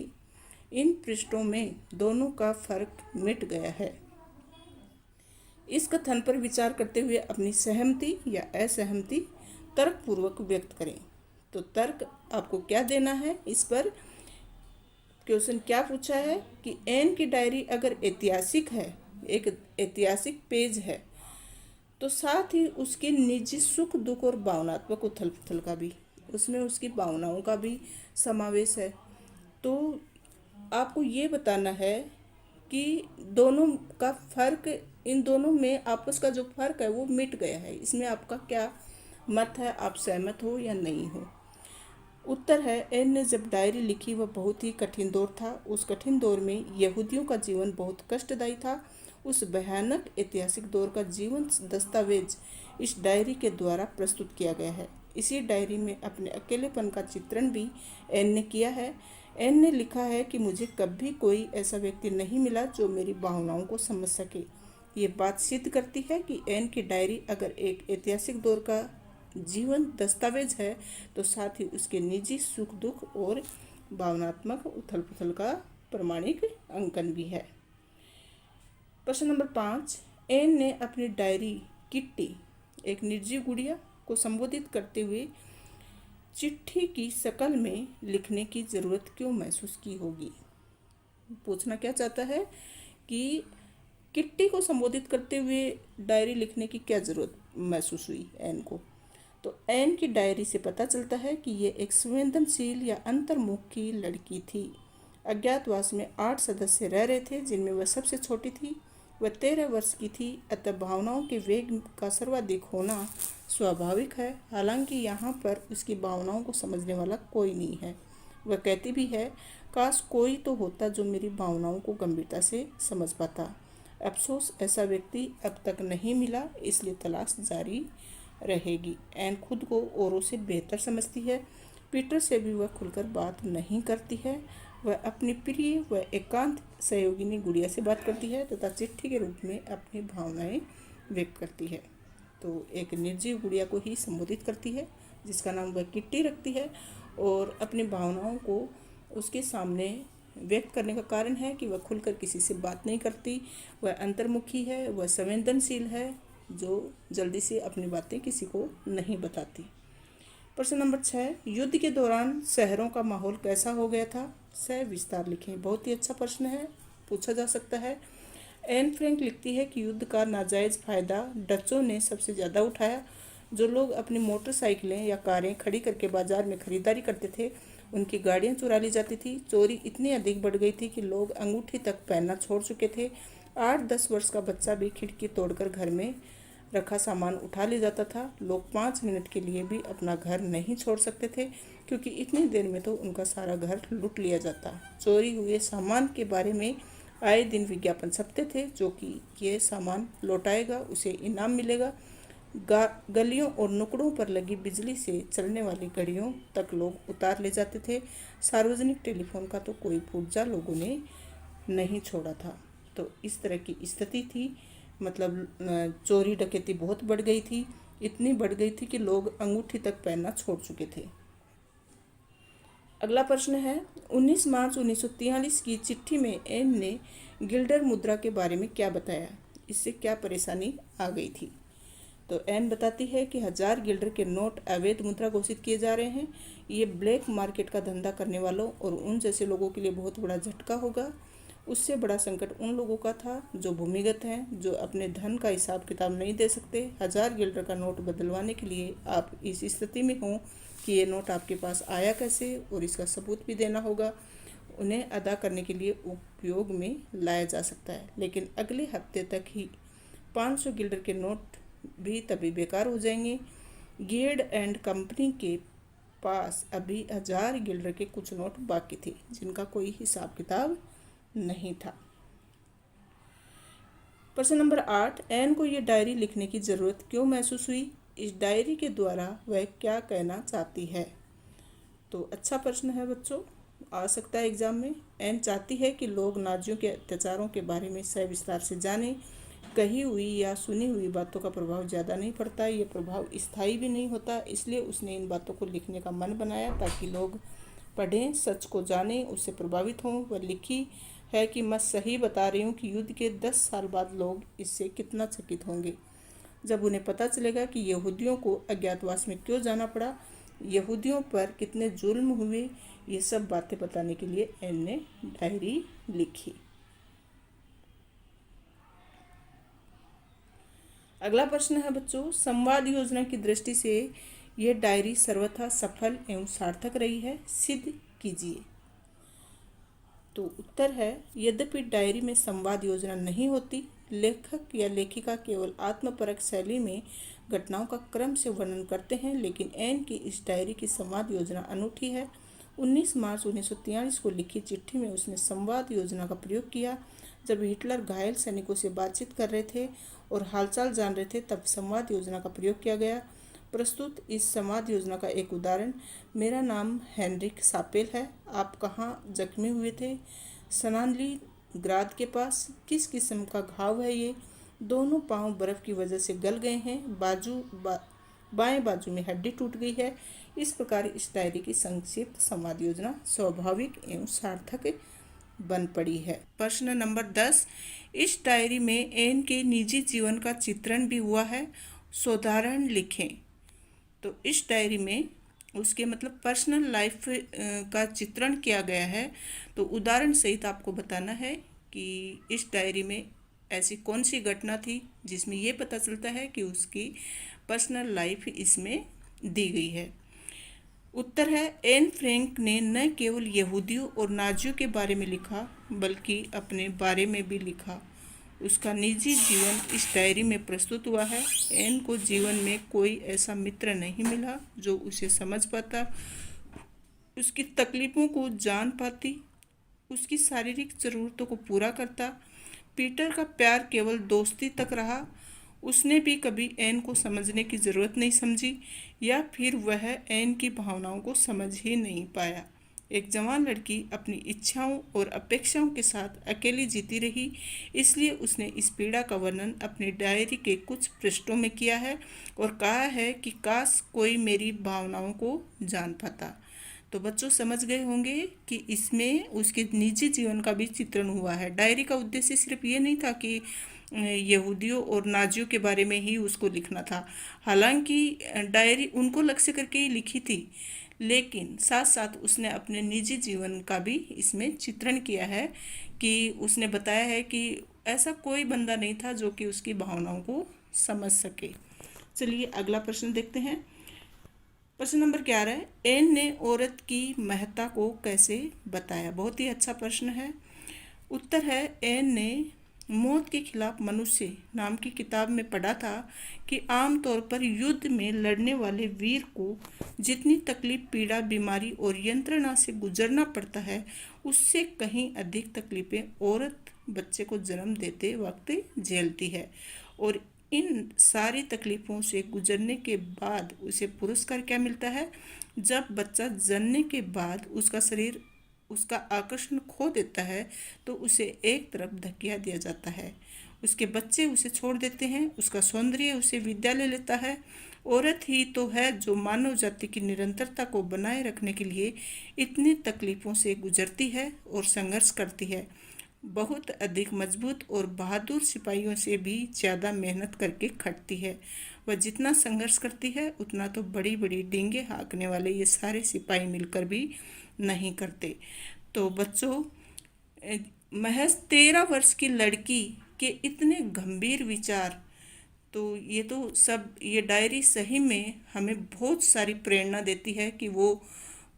S1: इन पृष्ठों में दोनों का फर्क मिट गया है। इस कथन पर विचार करते हुए अपनी सहमति या असहमति तर्कपूर्वक व्यक्त करें। तो तर्क आपको क्या देना है? इस पर क्वेश्चन क्या पूछा है कि एन की डायरी अगर ऐतिहासिक है, एक ऐतिहासिक पेज है, तो साथ ही उसके निजी सुख दुख और भावनात्मक उथल पुथल का भी, उसमें उसकी भावनाओं का भी समावेश है। तो आपको ये बताना है कि दोनों का फर्क, इन दोनों में आपस का जो फर्क है वो मिट गया है। इसमें आपका क्या मत है? आप सहमत हो या नहीं हो? उत्तर है, एन ने जब डायरी लिखी वह बहुत ही कठिन दौर था। उस कठिन दौर में यहूदियों का जीवन बहुत कष्टदायी था। उस भयानक ऐतिहासिक दौर का जीवन दस्तावेज इस डायरी के द्वारा प्रस्तुत किया गया है। इसी डायरी में अपने अकेलेपन का चित्रण भी एन ने किया है। एन ने लिखा है कि मुझे कभी कोई ऐसा व्यक्ति नहीं मिला जो मेरी भावनाओं को समझ सके। ये बात सिद्ध करती है कि एन की डायरी अगर एक ऐतिहासिक दौर का जीवन दस्तावेज है तो साथ ही उसके निजी सुख दुख और भावनात्मक उथल पुथल का प्रमाणिक अंकन भी है। प्रश्न नंबर 5, एन ने अपनी डायरी किट्टी, एक निर्जीव गुड़िया, को संबोधित करते हुए चिट्ठी की शक्ल में लिखने की ज़रूरत क्यों महसूस की होगी? पूछना क्या चाहता है कि किट्टी को संबोधित करते हुए डायरी लिखने की क्या ज़रूरत महसूस हुई एन को? तो एन की डायरी से पता चलता है कि ये एक संवेदनशील या अंतर्मुखी लड़की थी। अज्ञातवास में 8 सदस्य रह रहे थे, जिनमें वह सबसे छोटी थी। वह 13 वर्ष की थी, अतः भावनाओं के वेग का सर्वाधिक होना स्वाभाविक है। हालांकि यहाँ पर उसकी भावनाओं को समझने वाला कोई नहीं है। वह कहती भी है, काश कोई तो होता जो मेरी भावनाओं को गंभीरता से समझ पाता। अफसोस ऐसा व्यक्ति अब तक नहीं मिला, इसलिए तलाश जारी रहेगी। एन खुद को औरों से बेहतर समझती है। पीटर से भी वह खुलकर बात नहीं करती है। वह अपनी प्रिय व एकांत सहयोगिनी गुड़िया से बात करती है तथा चिट्ठी के रूप में अपनी भावनाएं व्यक्त करती है। तो एक निर्जीव गुड़िया को ही संबोधित करती है, जिसका नाम वह किट्टी रखती है, और अपनी भावनाओं को उसके सामने व्यक्त करने का कारण है कि वह खुलकर किसी से बात नहीं करती। वह अंतर्मुखी है, वह संवेदनशील है, जो जल्दी से अपनी बातें किसी को नहीं बताती। प्रश्न नंबर 6, युद्ध के दौरान शहरों का माहौल कैसा हो गया था? विस्तार लिखें। बहुत ही अच्छा प्रश्न है, पूछा जा सकता है। एन फ्रैंक लिखती है कि युद्ध का नाजायज़ फ़ायदा डचों ने सबसे ज़्यादा उठाया। जो लोग अपनी मोटरसाइकिलें या कारें खड़ी करके बाजार में खरीदारी करते थे, उनकी गाड़ियां चुरा ली जाती थी। चोरी इतनी अधिक बढ़ गई थी कि लोग अंगूठी तक पहनना छोड़ चुके थे। 8-10 वर्ष का बच्चा भी खिड़की तोड़कर घर में रखा सामान उठा ले जाता था। लोग 5 मिनट के लिए भी अपना घर नहीं छोड़ सकते थे, क्योंकि इतनी देर में तो उनका सारा घर लूट लिया जाता। चोरी हुए सामान के बारे में आए दिन विज्ञापन छपते थे जो कि ये सामान लौटाएगा, उसे इनाम मिलेगा। गलियों और नुकड़ों पर लगी बिजली से चलने वाली घड़ियों तक लोग उतार ले जाते थे। सार्वजनिक टेलीफोन का तो कोई पुर्जा लोगों ने नहीं छोड़ा था। तो इस तरह की स्थिति थी, मतलब चोरी डकैती बहुत बढ़ गई थी। इतनी बढ़ गई थी कि लोग अंगूठी तक पहनना छोड़ चुके थे। अगला प्रश्न है, 19 मार्च 1943 की चिट्ठी में एन ने गिल्डर मुद्रा के बारे में क्या बताया? इससे क्या परेशानी आ गई थी? तो एन बताती है कि 1000 गिल्डर के नोट अवैध मुद्रा घोषित किए जा रहे हैं। ये ब्लैक मार्केट का धंधा करने वालों और उन जैसे लोगों के लिए बहुत बड़ा झटका होगा। उससे बड़ा संकट उन लोगों का था जो भूमिगत हैं, जो अपने धन का हिसाब किताब नहीं दे सकते। 1000 गिल्डर का नोट बदलवाने के लिए आप इस स्थिति में हों कि ये नोट आपके पास आया कैसे, और इसका सबूत भी देना होगा। उन्हें अदा करने के लिए उपयोग में लाया जा सकता है, लेकिन अगले हफ्ते तक ही 500 गिल्डर के नोट भी तभी बेकार हो जाएंगे। गियर्ड एंड कंपनी के पास अभी 1000 गिल्डर के कुछ नोट बाकी थे जिनका कोई हिसाब किताब नहीं था। प्रश्न नंबर 8, एन को ये डायरी लिखने की ज़रूरत क्यों महसूस हुई? इस डायरी के द्वारा वह क्या कहना चाहती है? तो अच्छा प्रश्न है बच्चों, आ सकता है एग्जाम में। एन चाहती है कि लोग नाजियों के अत्याचारों के बारे में सविस्तार से जानें। कही हुई या सुनी हुई बातों का प्रभाव ज़्यादा नहीं पड़ता, ये प्रभाव स्थायी भी नहीं होता। इसलिए उसने इन बातों को लिखने का मन बनाया ताकि लोग पढ़ें, सच को जानें, उससे प्रभावित हों। वह लिखी है कि मैं सही बता रही हूँ कि युद्ध के 10 साल बाद लोग इससे कितना चकित होंगे जब उन्हें पता चलेगा कि यहूदियों को अज्ञातवास में क्यों जाना पड़ा, यहूदियों पर कितने जुल्म हुए। ये सब बातें बताने के लिए एन ने डायरी लिखी। अगला प्रश्न है बच्चों, संवाद योजना की दृष्टि से यह डायरी सर्वथा सफल एवं सार्थक रही है, सिद्ध कीजिए। तो उत्तर है, यद्यपि डायरी में संवाद योजना नहीं होती, लेखक या लेखिका केवल आत्मपरक शैली में घटनाओं का क्रम से वर्णन करते हैं, लेकिन एन की इस डायरी की संवाद योजना अनूठी है। 19 मार्च 1943 को लिखी चिट्ठी में उसने संवाद योजना का प्रयोग किया। जब हिटलर घायल सैनिकों से बातचीत कर रहे थे और हालचाल जान रहे थे, तब संवाद योजना का प्रयोग किया गया। प्रस्तुत इस संवाद योजना का एक उदाहरण, मेरा नाम हेनरिक सापेल है। आप कहाँ जख्मी हुए थे? सनाली ग्राद के पास। किस किस्म का घाव है ये? दोनों पांव बर्फ की वजह से गल गए हैं। बाएं बाजू में हड्डी टूट गई है। इस प्रकार इस डायरी की संक्षिप्त संवाद योजना स्वाभाविक एवं सार्थक बन पड़ी है। प्रश्न नंबर 10, इस डायरी में एन के निजी जीवन का चित्रण भी हुआ है, सोदाहरण लिखें। तो इस डायरी में उसके मतलब पर्सनल लाइफ का चित्रण किया गया है। तो उदाहरण सहित आपको बताना है कि इस डायरी में ऐसी कौन सी घटना थी जिसमें ये पता चलता है कि उसकी पर्सनल लाइफ इसमें दी गई है। उत्तर है, एन फ्रैंक ने न केवल यहूदियों और नाजियों के बारे में लिखा बल्कि अपने बारे में भी लिखा। उसका निजी जीवन इस डायरी में प्रस्तुत हुआ है। एन को जीवन में कोई ऐसा मित्र नहीं मिला जो उसे समझ पाता, उसकी तकलीफ़ों को जान पाती, उसकी शारीरिक ज़रूरतों को पूरा करता। पीटर का प्यार केवल दोस्ती तक रहा। उसने भी कभी एन को समझने की ज़रूरत नहीं समझी, या फिर वह एन की भावनाओं को समझ ही नहीं पाया। एक जवान लड़की अपनी इच्छाओं और अपेक्षाओं के साथ अकेली जीती रही, इसलिए उसने इस पीड़ा का वर्णन अपनी डायरी के कुछ पृष्ठों में किया है और कहा है कि काश कोई मेरी भावनाओं को जान पाता। तो बच्चों समझ गए होंगे कि इसमें उसके निजी जीवन का भी चित्रण हुआ है। डायरी का उद्देश्य सिर्फ ये नहीं था कि यहूदियों और नाजियों के बारे में ही उसको लिखना था। हालांकि डायरी उनको लक्ष्य करके ही लिखी थी, लेकिन साथ साथ उसने अपने निजी जीवन का भी इसमें चित्रण किया है कि उसने बताया है कि ऐसा कोई बंदा नहीं था जो कि उसकी भावनाओं को समझ सके। चलिए अगला प्रश्न देखते हैं। प्रश्न नंबर 11, एन ने औरत की महत्ता को कैसे बताया? बहुत ही अच्छा प्रश्न है। उत्तर है, एन ने मौत के खिलाफ मनुष्य नाम की किताब में पढ़ा था कि आमतौर पर युद्ध में लड़ने वाले वीर को जितनी तकलीफ, पीड़ा, बीमारी और यंत्रणा से गुजरना पड़ता है, उससे कहीं अधिक तकलीफें औरत बच्चे को जन्म देते वक्त झेलती है और इन सारी तकलीफ़ों से गुजरने के बाद उसे पुरस्कार क्या मिलता है? जब बच्चा जनने के बाद उसका शरीर उसका आकर्षण खो देता है तो उसे एक तरफ धकेल दिया जाता है। उसके बच्चे उसे छोड़ देते हैं, उसका सौंदर्य उसे विद्या ले लेता है। औरत ही तो है जो मानव जाति की निरंतरता को बनाए रखने के लिए इतनी तकलीफ़ों से गुजरती है और संघर्ष करती है। बहुत अधिक मजबूत और बहादुर सिपाहियों से भी ज़्यादा मेहनत करके खटती है। वह जितना संघर्ष करती है उतना तो बड़ी बड़ी डींगे हाँकने वाले ये सारे सिपाही मिलकर भी नहीं करते। तो बच्चों, महज 13 वर्ष की लड़की के इतने गंभीर विचार, तो ये डायरी सही में हमें बहुत सारी प्रेरणा देती है कि वो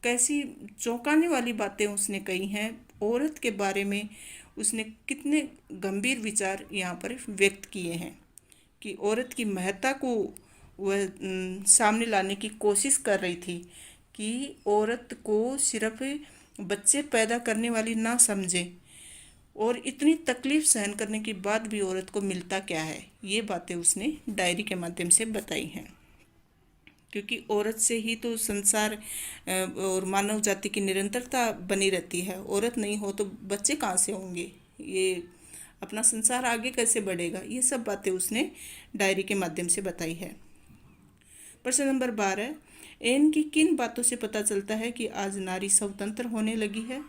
S1: कैसी चौंकाने वाली बातें उसने कही हैं। औरत के बारे में उसने कितने गंभीर विचार यहाँ पर व्यक्त किए हैं कि औरत की महत्ता को वह सामने लाने की कोशिश कर रही थी कि औरत को सिर्फ बच्चे पैदा करने वाली ना समझे और इतनी तकलीफ सहन करने के बाद भी औरत को मिलता क्या है, ये बातें उसने डायरी के माध्यम से बताई हैं। क्योंकि औरत से ही तो संसार और मानव जाति की निरंतरता बनी रहती है। औरत नहीं हो तो बच्चे कहाँ से होंगे, ये अपना संसार आगे कैसे बढ़ेगा, ये सब बातें उसने डायरी के माध्यम से बताई है। प्रश्न नंबर 12, एन की किन बातों से पता चलता है कि आज नारी स्वतंत्र होने लगी है?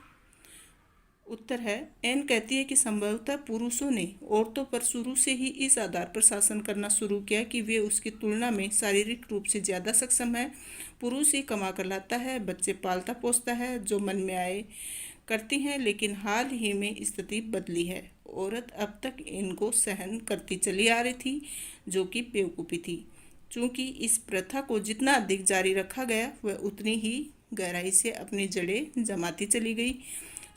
S1: उत्तर है, एन कहती है कि संभवतः पुरुषों ने औरतों पर शुरू से ही इस आधार पर शासन करना शुरू किया कि वे उसकी तुलना में शारीरिक रूप से ज़्यादा सक्षम है। पुरुष ही कमा कर लाता है, बच्चे पालता पोसता है, जो मन में आए करती हैं। लेकिन हाल ही में स्थिति बदली है। औरत अब तक इनको सहन करती चली आ रही थी, जो कि बेवकूफ़ी थी। चूँकि इस प्रथा को जितना अधिक जारी रखा गया वह उतनी ही गहराई से अपनी जड़ें जमाती चली गई।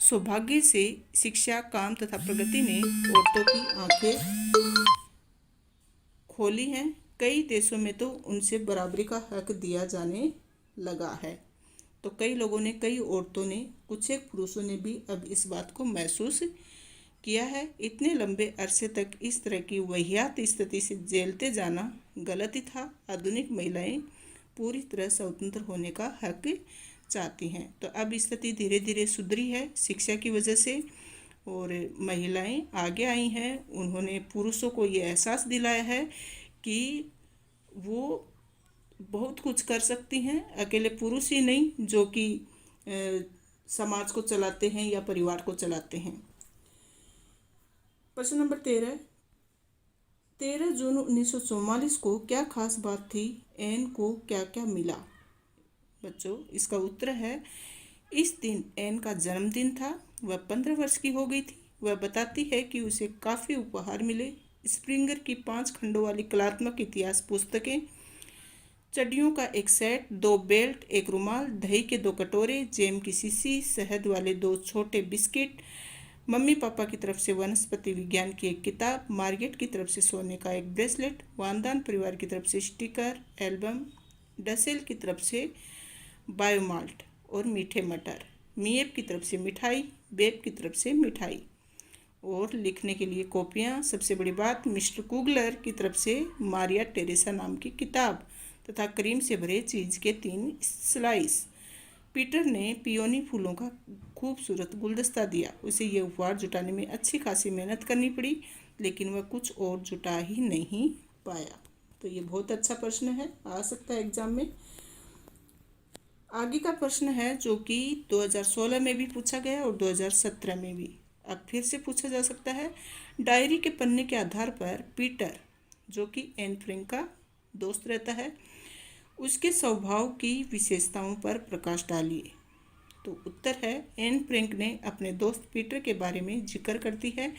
S1: सौभाग्य से शिक्षा, काम तथा प्रगति ने औरतों की आंखें खोली हैं। कई देशों में तो उनसे बराबरी का हक दिया जाने लगा है। तो कई लोगों ने, कई औरतों ने, कुछ एक पुरुषों ने भी अब इस बात को महसूस किया है। इतने लंबे अरसे तक इस तरह की वाहियात स्थिति से झेलते जाना गलत ही था। आधुनिक महिलाएं पूरी तरह स्वतंत्र होने का हक चाहती हैं। तो अब स्थिति धीरे धीरे सुधरी है शिक्षा की वजह से और महिलाएं आगे आई हैं। उन्होंने पुरुषों को ये एहसास दिलाया है कि वो बहुत कुछ कर सकती हैं। अकेले पुरुष ही नहीं जो कि समाज को चलाते हैं या परिवार को चलाते हैं। प्रश्न नंबर 13 जून 1944 को क्या खास बात थी? एन को क्या क्या मिला? बच्चों, इसका उत्तर है, इस दिन एन का जन्मदिन था। वह 15 वर्ष की हो गई थी। वह बताती है कि उसे काफ़ी उपहार मिले। स्प्रिंगर की 5 खंडों वाली कलात्मक इतिहास पुस्तकें, चड्डियों का एक सेट, 2 बेल्ट, एक रुमाल, दही के 2 कटोरे, जैम की शीशी, शहद वाले 2 छोटे बिस्किट, मम्मी पापा की तरफ से वनस्पति विज्ञान की एक किताब, मार्गेट की तरफ से सोने का एक ब्रेसलेट, वानदान परिवार की तरफ से स्टिकर, एल्बम, डसेल की तरफ से बायोमाल्ट और मीठे मटर, मीएब की तरफ से मिठाई, बेब की तरफ से मिठाई और लिखने के लिए कॉपियाँ। सबसे बड़ी बात, मिस्टर कुगलर की तरफ से मारिया टेरेसा नाम की किताब तथा क्रीम से भरे चीज़ के 3 स्लाइस। पीटर ने पियोनी फूलों का खूबसूरत गुलदस्ता दिया। उसे यह उपहार जुटाने में अच्छी खासी मेहनत करनी पड़ी, लेकिन वह कुछ और जुटा ही नहीं पाया। तो ये बहुत अच्छा प्रश्न है, आ सकता है एग्जाम में। आगे का प्रश्न है जो कि 2016 में भी पूछा गया और 2017 में भी अब फिर से पूछा जा सकता है। डायरी के पन्ने के आधार पर पीटर, जो कि एन फ्रैंक का दोस्त रहता है, उसके स्वभाव की विशेषताओं पर प्रकाश डालिए। तो उत्तर है, एन फ्रैंक ने अपने दोस्त पीटर के बारे में जिक्र करती है।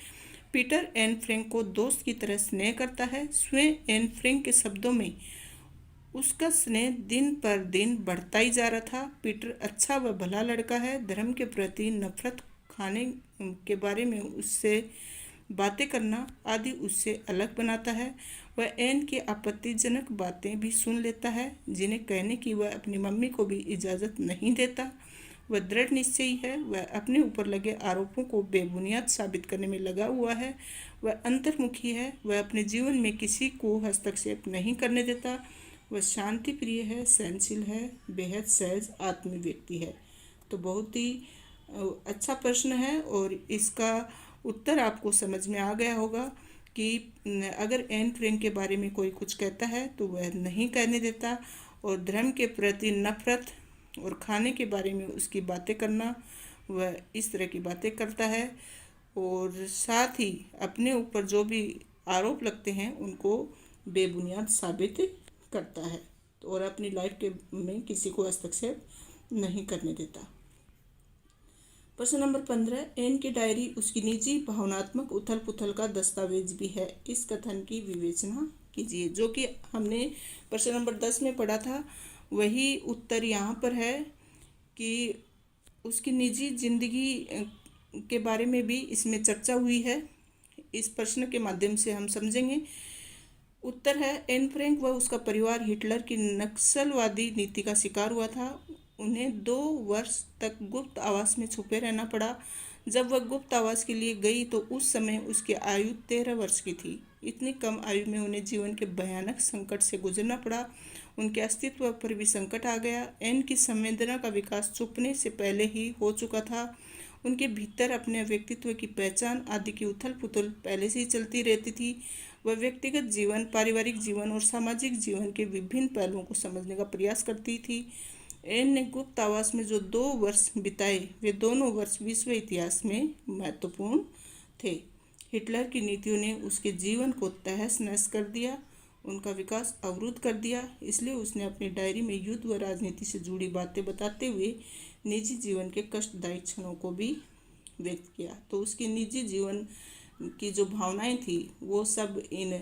S1: पीटर एन फ्रैंक को दोस्त की तरह स्नेह करता है। स्वयं एन फ्रैंक के शब्दों में उसका स्नेह दिन पर दिन बढ़ता ही जा रहा था। पीटर अच्छा व भला लड़का है। धर्म के प्रति नफरत, खाने के बारे में उससे बातें करना आदि उससे अलग बनाता है। वह एन की आपत्तिजनक बातें भी सुन लेता है, जिन्हें कहने की वह अपनी मम्मी को भी इजाज़त नहीं देता। वह दृढ़ निश्चयी है, वह अपने ऊपर लगे आरोपों को बेबुनियाद साबित करने में लगा हुआ है, वह अंतर्मुखी है, वह अपने जीवन में किसी को हस्तक्षेप नहीं करने देता, वह शांति प्रिय है, सहनशील है, बेहद सहज आत्मी व्यक्ति है। तो बहुत ही अच्छा प्रश्न है और इसका उत्तर आपको समझ में आ गया होगा कि अगर एन फ्रैंक के बारे में कोई कुछ कहता है तो वह नहीं कहने देता, और धर्म के प्रति नफरत और खाने के बारे में उसकी बातें करना, वह इस तरह की बातें करता है, और साथ ही अपने ऊपर जो भी आरोप लगते हैं उनको बेबुनियाद साबित करता है, और अपनी लाइफ के में किसी को हस्तक्षेप नहीं करने देता। प्रश्न नंबर 15, एन की डायरी उसकी निजी भावनात्मक उथल पुथल का दस्तावेज भी है। इस कथन की विवेचना कीजिए। जो कि हमने प्रश्न नंबर 10 में पढ़ा था वही उत्तर यहाँ पर है कि उसकी निजी जिंदगी के बारे में भी इसमें चर्चा हुई है। इस प्रश्न के माध्यम से हम समझेंगे। उत्तर है, एन फ्रैंक व उसका परिवार हिटलर की नक्सलवादी नीति का शिकार हुआ था। उन्हें 2 वर्ष तक गुप्त आवास में छुपे रहना पड़ा। जब वह गुप्त आवास के लिए गई तो उस समय उसकी आयु 13 वर्ष की थी। इतनी कम आयु में उन्हें जीवन के भयानक संकट से गुजरना पड़ा। उनके अस्तित्व पर भी संकट आ गया। एन की संवेदना का विकास छुपने से पहले ही हो चुका था। उनके भीतर अपने व्यक्तित्व की पहचान आदि की उथल पुथल पहले से ही चलती रहती थी। वह व्यक्तिगत जीवन, पारिवारिक जीवन और सामाजिक जीवन के विभिन्न पहलुओं को समझने का प्रयास करती थी। एन ने गुप्त आवास में जो 2 वर्ष बिताए वे दोनों वर्ष विश्व इतिहास में महत्वपूर्ण थे। हिटलर की नीतियों ने उसके जीवन को तहस नहस कर दिया, उनका विकास अवरुद्ध कर दिया। इसलिए उसने अपनी डायरी में युद्ध व राजनीति से जुड़ी बातें बताते हुए निजी जीवन के कष्टदायी क्षणों को भी व्यक्त किया। तो उसके निजी जीवन की जो भावनाएं थी वो सब इन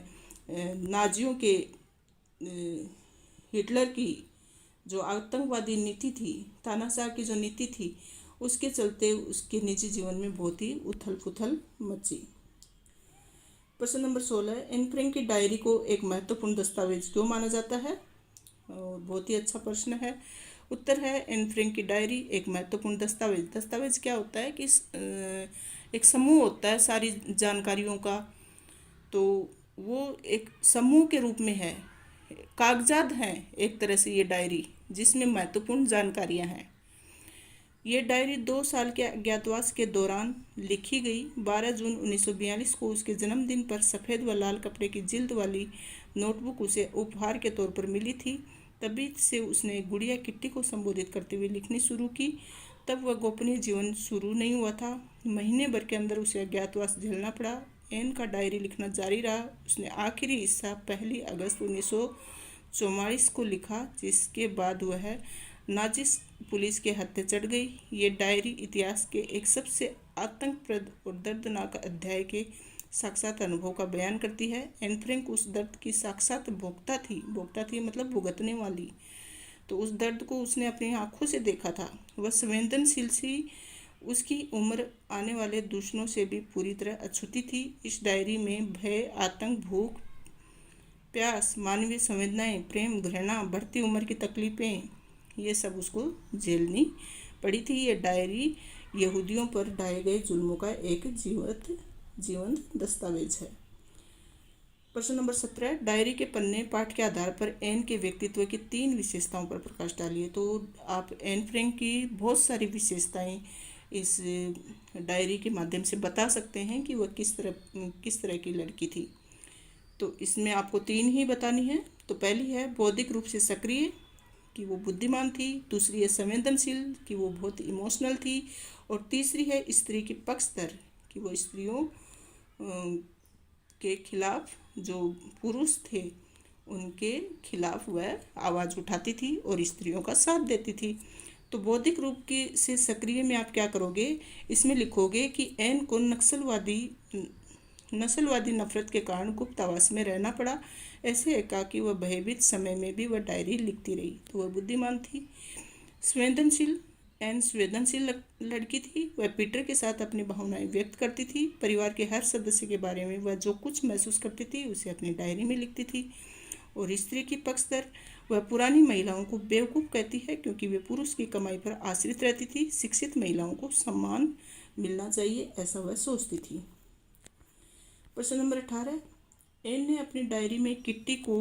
S1: नाजियों के हिटलर की जो आतंकवादी नीति थी, तानाशाह की जो नीति थी, उसके चलते उसके निजी जीवन में बहुत ही उथल पुथल मची। प्रश्न नंबर 16, एन फ्रैंक की डायरी को एक महत्वपूर्ण दस्तावेज क्यों माना जाता है? और बहुत ही अच्छा प्रश्न है। उत्तर है, एन फ्रैंक की डायरी एक महत्वपूर्ण दस्तावेज। दस्तावेज क्या होता है कि एक समूह होता है सारी जानकारियों का, तो वो एक समूह के रूप में है, कागजात हैं एक तरह से ये डायरी, जिसमें महत्वपूर्ण जानकारियां हैं। ये डायरी 2 साल के अज्ञातवास के दौरान लिखी गई। 12 जून 1942 को उसके जन्मदिन पर सफ़ेद व लाल कपड़े की जिल्द वाली नोटबुक उसे उपहार के तौर पर मिली थी। तभी से उसने गुड़िया किट्टी को संबोधित करते हुए लिखनी शुरू की। तब वह गोपनीय जीवन शुरू नहीं हुआ था। महीने भर के अंदर उसे अज्ञातवास झेलना पड़ा। एन का डायरी लिखना जारी रहा। उसने आखिरी हिस्सा 1 अगस्त 1944 को लिखा, जिसके बाद वह नाजी पुलिस के हत्थे चढ़ गई। ये डायरी इतिहास के एक सबसे आतंकप्रद और दर्दनाक अध्याय के साक्षात अनुभव का बयान करती है। एन फ्रैंक उस दर्द की साक्षात भोक्ता थी मतलब भुगतने वाली। तो उस दर्द को उसने अपनी आंखों से देखा था। वह संवेदनशील सी, उसकी उम्र आने वाले दुश्मनों से भी पूरी तरह अछूती थी। इस डायरी में भय, आतंक, भूख, प्यास, मानवीय संवेदनाएं, प्रेम, घृणा, बढ़ती उम्र की तकलीफ़ें, ये सब उसको झेलनी पड़ी थी। ये डायरी यहूदियों पर ढाए गए जुल्मों का एक जीवंत दस्तावेज है। प्रश्न नंबर 17, डायरी के पन्ने पाठ के आधार पर एन के व्यक्तित्व की 3 विशेषताओं पर प्रकाश डालिए। तो आप एन फ्रैंक की बहुत सारी विशेषताएं इस डायरी के माध्यम से बता सकते हैं कि वह किस तरह की लड़की थी। तो इसमें आपको 3 ही बतानी है। तो पहली है बौद्धिक रूप से सक्रिय, कि वो बुद्धिमान थी। दूसरी है संवेदनशील, कि वो बहुत इमोशनल थी। और तीसरी है स्त्री की पक्षधर, कि वो स्त्रियों के खिलाफ, जो पुरुष थे उनके खिलाफ वह आवाज़ उठाती थी और स्त्रियों का साथ देती थी। तो बौद्धिक रूप की से सक्रिय में आप क्या करोगे, इसमें लिखोगे कि एन को नस्लवादी नफरत के कारण गुप्त आवास में रहना पड़ा। ऐसे एकाकी व भयभीत समय में भी वह डायरी लिखती रही। तो वह बुद्धिमान थी। संवेदनशील, एन संवेदनशील लड़की थी। वह पीटर के साथ अपनी भावनाएं व्यक्त करती थी। परिवार के हर सदस्य के बारे में वह जो कुछ महसूस करती थी उसे अपनी डायरी में लिखती थी। और स्त्री की पक्षधर, वह पुरानी महिलाओं को बेवकूफ़ कहती है क्योंकि वे पुरुष की कमाई पर आश्रित रहती थी। शिक्षित महिलाओं को सम्मान मिलना चाहिए, ऐसा वह सोचती थी। प्रश्न नंबर 18, एन ने अपनी डायरी में किट्टी को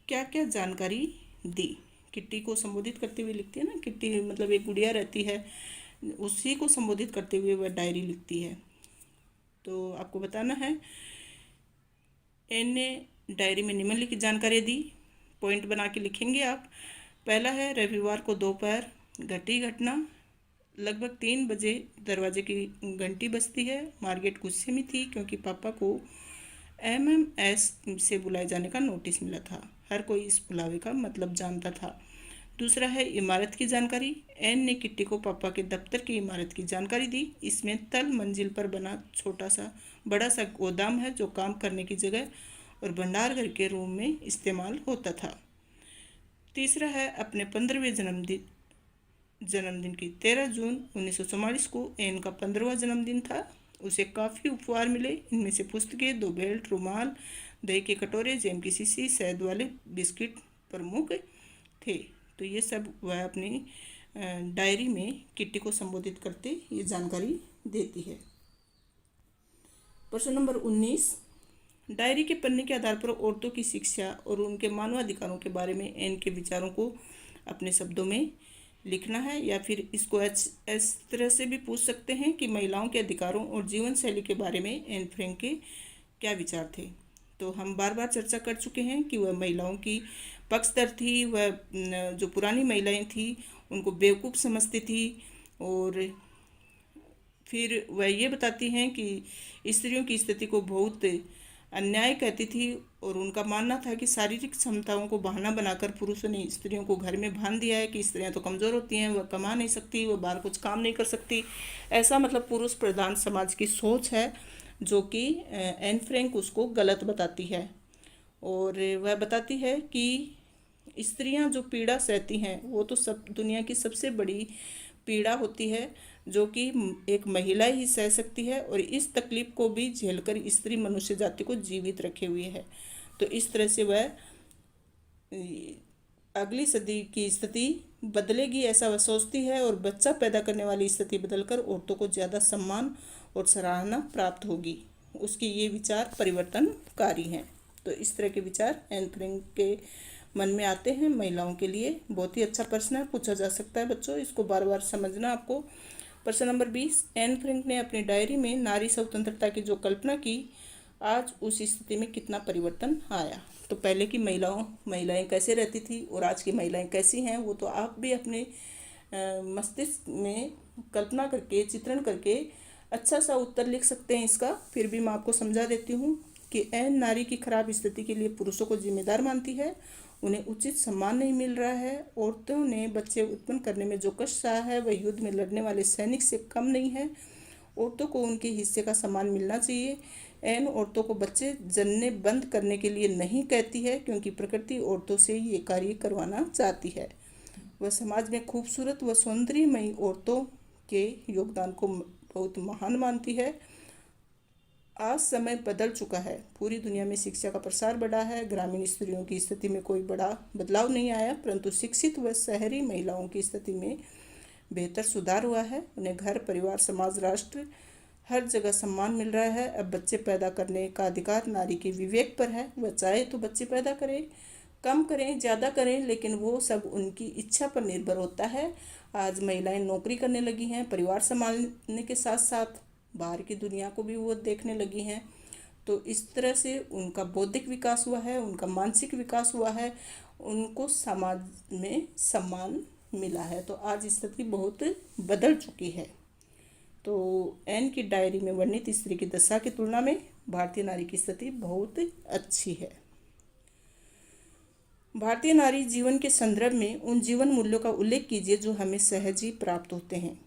S1: क्या क्या जानकारी दी। किट्टी को संबोधित करते हुए लिखती है ना, किट्टी मतलब एक गुड़िया रहती है, उसी को संबोधित करते हुए वह डायरी लिखती है। तो आपको बताना है, एन ने डायरी में निम्नलिखित जानकारी दी, पॉइंट बना के लिखेंगे आप। पहला है, रविवार को दोपहर घटी घटना, लगभग 3 बजे दरवाजे की घंटी बजती है। मार्गरेट गुस्से में थी क्योंकि पापा को एमएमएस से बुलाए जाने का नोटिस मिला था। हर कोई इस बुलावे का मतलब जानता था। दूसरा है, इमारत की जानकारी। एन ने किट्टी को पापा के दफ्तर की इमारत की जानकारी दी। इसमें तल मंजिल पर बना बड़ा सा गोदाम है जो काम करने की जगह और भंडार घर के रूम में इस्तेमाल होता था। तीसरा है, अपने 15वें जन्मदिन की 13 जून 1944 को एन का 15वां जन्मदिन था। उसे काफ़ी उपहार मिले। इनमें से पुस्तकें, 2 बेल्ट, रुमाल, दही के कटोरे, जैम की शीशी, शहद वाले बिस्किट प्रमुख थे। तो ये सब वह अपनी डायरी में किट्टी को संबोधित करते ये जानकारी देती है। प्रश्न नंबर 19, डायरी के पन्ने के आधार पर औरतों की शिक्षा और उनके मानवाधिकारों के बारे में एन के विचारों को अपने शब्दों में लिखना है, या फिर इसको इस तरह से भी पूछ सकते हैं कि महिलाओं के अधिकारों और जीवन शैली के बारे में एन फ्रैंक के क्या विचार थे। तो हम बार बार चर्चा कर चुके हैं कि वह महिलाओं की पक्षधर थी। वह जो पुरानी महिलाएं थी उनको बेवकूफ़ समझती थी, और फिर वह ये बताती हैं कि स्त्रियों की स्थिति को बहुत अन्याय कहती थी, और उनका मानना था कि शारीरिक क्षमताओं को बहाना बनाकर पुरुषों ने स्त्रियों को घर में बांध दिया है कि स्त्रियां तो कमज़ोर होती हैं, वह कमा नहीं सकती, वह बाहर कुछ काम नहीं कर सकती। ऐसा मतलब पुरुष प्रधान समाज की सोच है, जो कि एन फ्रैंक उसको गलत बताती है। और वह बताती है कि स्त्रियां जो पीड़ा सहती हैं वो तो सब दुनिया की सबसे बड़ी पीड़ा होती है, जो कि एक महिला ही सह सकती है, और इस तकलीफ को भी झेलकर स्त्री मनुष्य जाति को जीवित रखे हुए है। तो इस तरह से वह अगली सदी की स्थिति बदलेगी ऐसा वह सोचती है, और बच्चा पैदा करने वाली स्थिति बदलकर औरतों को ज़्यादा सम्मान और सराहना प्राप्त होगी। उसके ये विचार परिवर्तनकारी हैं। तो इस तरह के विचार एन फ्रैंक के मन में आते हैं महिलाओं के लिए। बहुत ही अच्छा प्रश्न है, पूछा जा सकता है बच्चों, इसको बार बार समझना आपको। प्रश्न नंबर 20, एन फ्रैंक ने अपनी डायरी में नारी स्वतंत्रता की जो कल्पना की, आज उस स्थिति में कितना परिवर्तन आया। तो पहले की महिलाएं कैसे रहती थी और आज की महिलाएं कैसी हैं, वो तो आप भी अपने मस्तिष्क में कल्पना करके, चित्रण करके अच्छा सा उत्तर लिख सकते हैं इसका। फिर भी मैं आपको समझा देती हूँ कि एन नारी की खराब स्थिति के लिए पुरुषों को जिम्मेदार मानती है। उन्हें उचित सम्मान नहीं मिल रहा है। औरतों ने बच्चे उत्पन्न करने में जो कष्ट सहा है वह युद्ध में लड़ने वाले सैनिक से कम नहीं है। औरतों को उनके हिस्से का सम्मान मिलना चाहिए। एन औरतों को बच्चे जनने बंद करने के लिए नहीं कहती है, क्योंकि प्रकृति औरतों से ये कार्य करवाना चाहती है। वह समाज में खूबसूरत व सौंदर्यमयी औरतों के योगदान को बहुत महान मानती है। आज समय बदल चुका है, पूरी दुनिया में शिक्षा का प्रसार बढ़ा है। ग्रामीण स्त्रियों की स्थिति में कोई बड़ा बदलाव नहीं आया, परंतु शिक्षित व शहरी महिलाओं की स्थिति में बेहतर सुधार हुआ है। उन्हें घर, परिवार, समाज, राष्ट्र हर जगह सम्मान मिल रहा है। अब बच्चे पैदा करने का अधिकार नारी के विवेक पर है। वह चाहे तो बच्चे पैदा करें, कम करें, ज़्यादा करें, लेकिन वो सब उनकी इच्छा पर निर्भर होता है। आज महिलाएं नौकरी करने लगी हैं, परिवार संभालने के साथ साथ बाहर की दुनिया को भी वो देखने लगी हैं। तो इस तरह से उनका बौद्धिक विकास हुआ है, उनका मानसिक विकास हुआ है, उनको समाज में सम्मान मिला है। तो आज स्थिति बहुत बदल चुकी है। तो एन की डायरी में वर्णित स्त्री की दशा की तुलना में भारतीय नारी की स्थिति बहुत अच्छी है। भारतीय नारी जीवन के संदर्भ में उन जीवन मूल्यों का उल्लेख कीजिए जो हमें सहज ही प्राप्त होते हैं।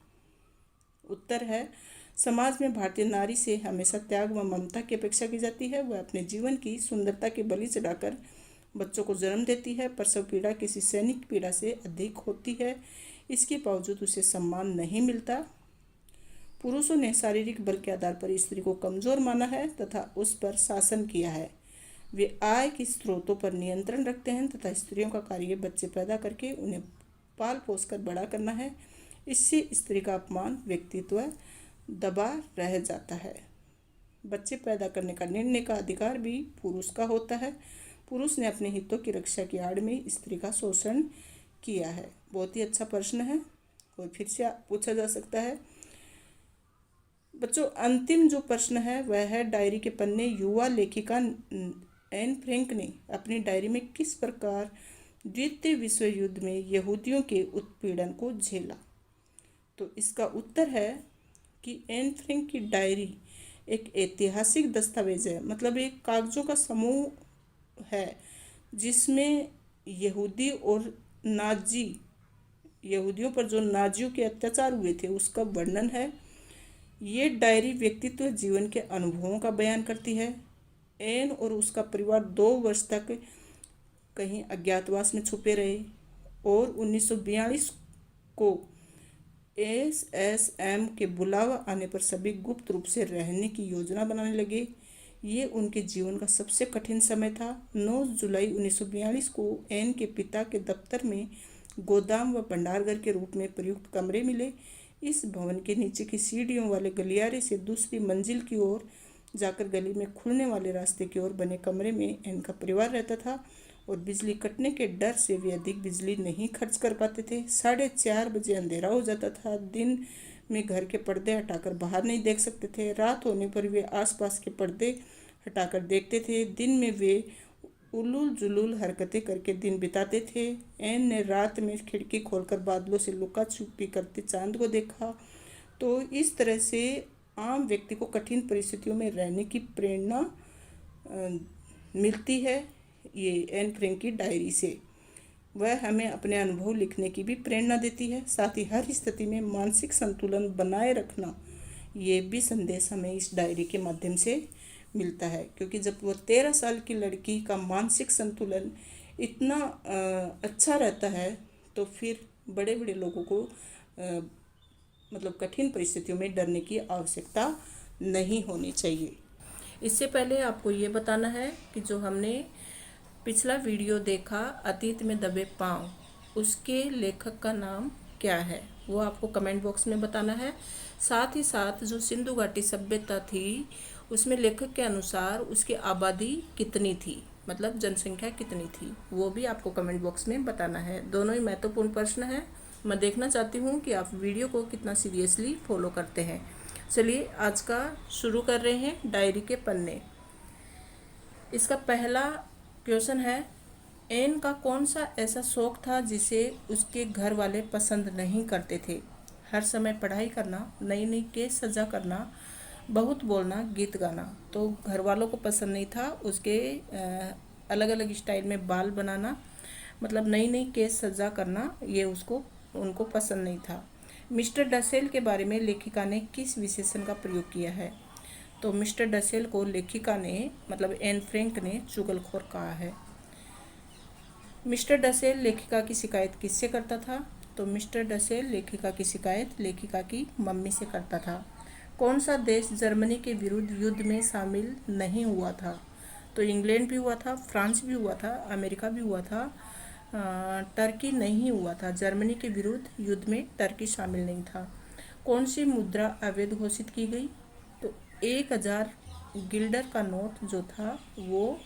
S1: उत्तर है, समाज में भारतीय नारी से हमेशा त्याग व ममता की अपेक्षा की जाती है। वह अपने जीवन की सुंदरता के बलि चढ़ाकर बच्चों को जन्म देती है। प्रसव पीड़ा किसी सैनिक पीड़ा से अधिक होती है, इसके बावजूद उसे सम्मान नहीं मिलता। पुरुषों ने शारीरिक बल के आधार पर स्त्री को कमजोर माना है तथा उस पर शासन किया है। वे आय के स्रोतों पर नियंत्रण रखते हैं तथा स्त्रियों का कार्य बच्चे पैदा करके उन्हें पाल पोस कर बड़ा करना है। इससे स्त्री का अपमान व्यक्तित्व दबा रह जाता है। बच्चे पैदा करने का निर्णय का अधिकार भी पुरुष का होता है। पुरुष ने अपने हितों की रक्षा की आड़ में स्त्री का शोषण किया है। बहुत ही अच्छा प्रश्न है, और फिर से पूछा जा सकता है। बच्चों, अंतिम जो प्रश्न है वह है, डायरी के पन्ने युवा लेखिका एन फ्रैंक ने अपनी डायरी में किस प्रकार द्वितीय विश्व युद्ध में यहूदियों के उत्पीड़न को झेला। तो इसका उत्तर है कि एन फ्रैंक की डायरी एक ऐतिहासिक दस्तावेज है, मतलब एक कागजों का समूह है जिसमें यहूदी और नाजी यहूदियों पर जो नाजियों के अत्याचार हुए थे उसका वर्णन है। ये डायरी व्यक्तित्व जीवन के अनुभवों का बयान करती है। एन और उसका परिवार 2 वर्ष तक कहीं अज्ञातवास में छुपे रहे और 1942 को एसएसएम के बुलावा आने पर सभी गुप्त रूप से रहने की योजना बनाने लगे। ये उनके जीवन का सबसे कठिन समय था। 9 जुलाई 1942 को एन के पिता के दफ्तर में गोदाम व भंडारघर के रूप में प्रयुक्त कमरे मिले। इस भवन के नीचे की सीढ़ियों वाले गलियारे से दूसरी मंजिल की ओर जाकर गली में खुलने वाले रास्ते की ओर बने कमरे में एन का परिवार रहता था, और बिजली कटने के डर से वे अधिक बिजली नहीं खर्च कर पाते थे। 4:30 बजे अंधेरा हो जाता था। दिन में घर के पर्दे हटाकर बाहर नहीं देख सकते थे। रात होने पर वे आसपास के पर्दे हटाकर देखते थे। दिन में वे उलूल जुलूल हरकतें करके दिन बिताते थे। एन ने रात में खिड़की खोलकर बादलों से लुका छुपी करते चांद को देखा। तो इस तरह से आम व्यक्ति को कठिन परिस्थितियों में रहने की प्रेरणा मिलती है ये एन फ्रैंक की डायरी से। वह हमें अपने अनुभव लिखने की भी प्रेरणा देती है। साथ ही हर स्थिति में मानसिक संतुलन बनाए रखना, ये भी संदेश हमें इस डायरी के माध्यम से मिलता है। क्योंकि जब वो 13 साल की लड़की का मानसिक संतुलन इतना अच्छा रहता है तो फिर बड़े बड़े लोगों को मतलब कठिन परिस्थितियों में डरने की आवश्यकता नहीं होनी चाहिए। इससे पहले आपको ये बताना है कि जो हमने पिछला वीडियो देखा अतीत में दबे पाँव, उसके लेखक का नाम क्या है वो आपको कमेंट बॉक्स में बताना है। साथ ही साथ जो सिंधु घाटी सभ्यता थी उसमें लेखक के अनुसार उसकी आबादी कितनी थी, मतलब जनसंख्या कितनी थी, वो भी आपको कमेंट बॉक्स में बताना है। दोनों ही महत्वपूर्ण प्रश्न है। मैं देखना चाहती हूँ कि आप वीडियो को कितना सीरियसली फॉलो करते हैं। चलिए आज का शुरू कर रहे हैं, डायरी के पन्ने। इसका पहला क्वेश्चन है, एन का कौन सा ऐसा शौक था जिसे उसके घर वाले पसंद नहीं करते थे। हर समय पढ़ाई करना, नई नई केस सजा करना, बहुत बोलना, गीत गाना। तो घर वालों को पसंद नहीं था उसके अलग अलग स्टाइल में बाल बनाना, मतलब नई नई केस सजा करना, ये उनको पसंद नहीं था। मिस्टर डसेल के बारे में लेखिका ने किस विशेषण का प्रयोग किया है। तो मिस्टर डसेल को लेखिका ने मतलब एन फ्रैंक ने चुगलखोर कहा है। मिस्टर डसेल लेखिका की शिकायत किससे करता था। तो मिस्टर डसेल लेखिका की शिकायत लेखिका की मम्मी से करता था। कौन सा देश जर्मनी के विरुद्ध युद्ध में शामिल नहीं हुआ था। तो इंग्लैंड भी हुआ था, फ्रांस भी हुआ था, अमेरिका भी हुआ था, टर्की नहीं हुआ था। जर्मनी के विरुद्ध युद्ध में टर्की शामिल नहीं था। कौन सी मुद्रा अवैध घोषित की गई। तो 1000 गिल्डर का नोट जो था वो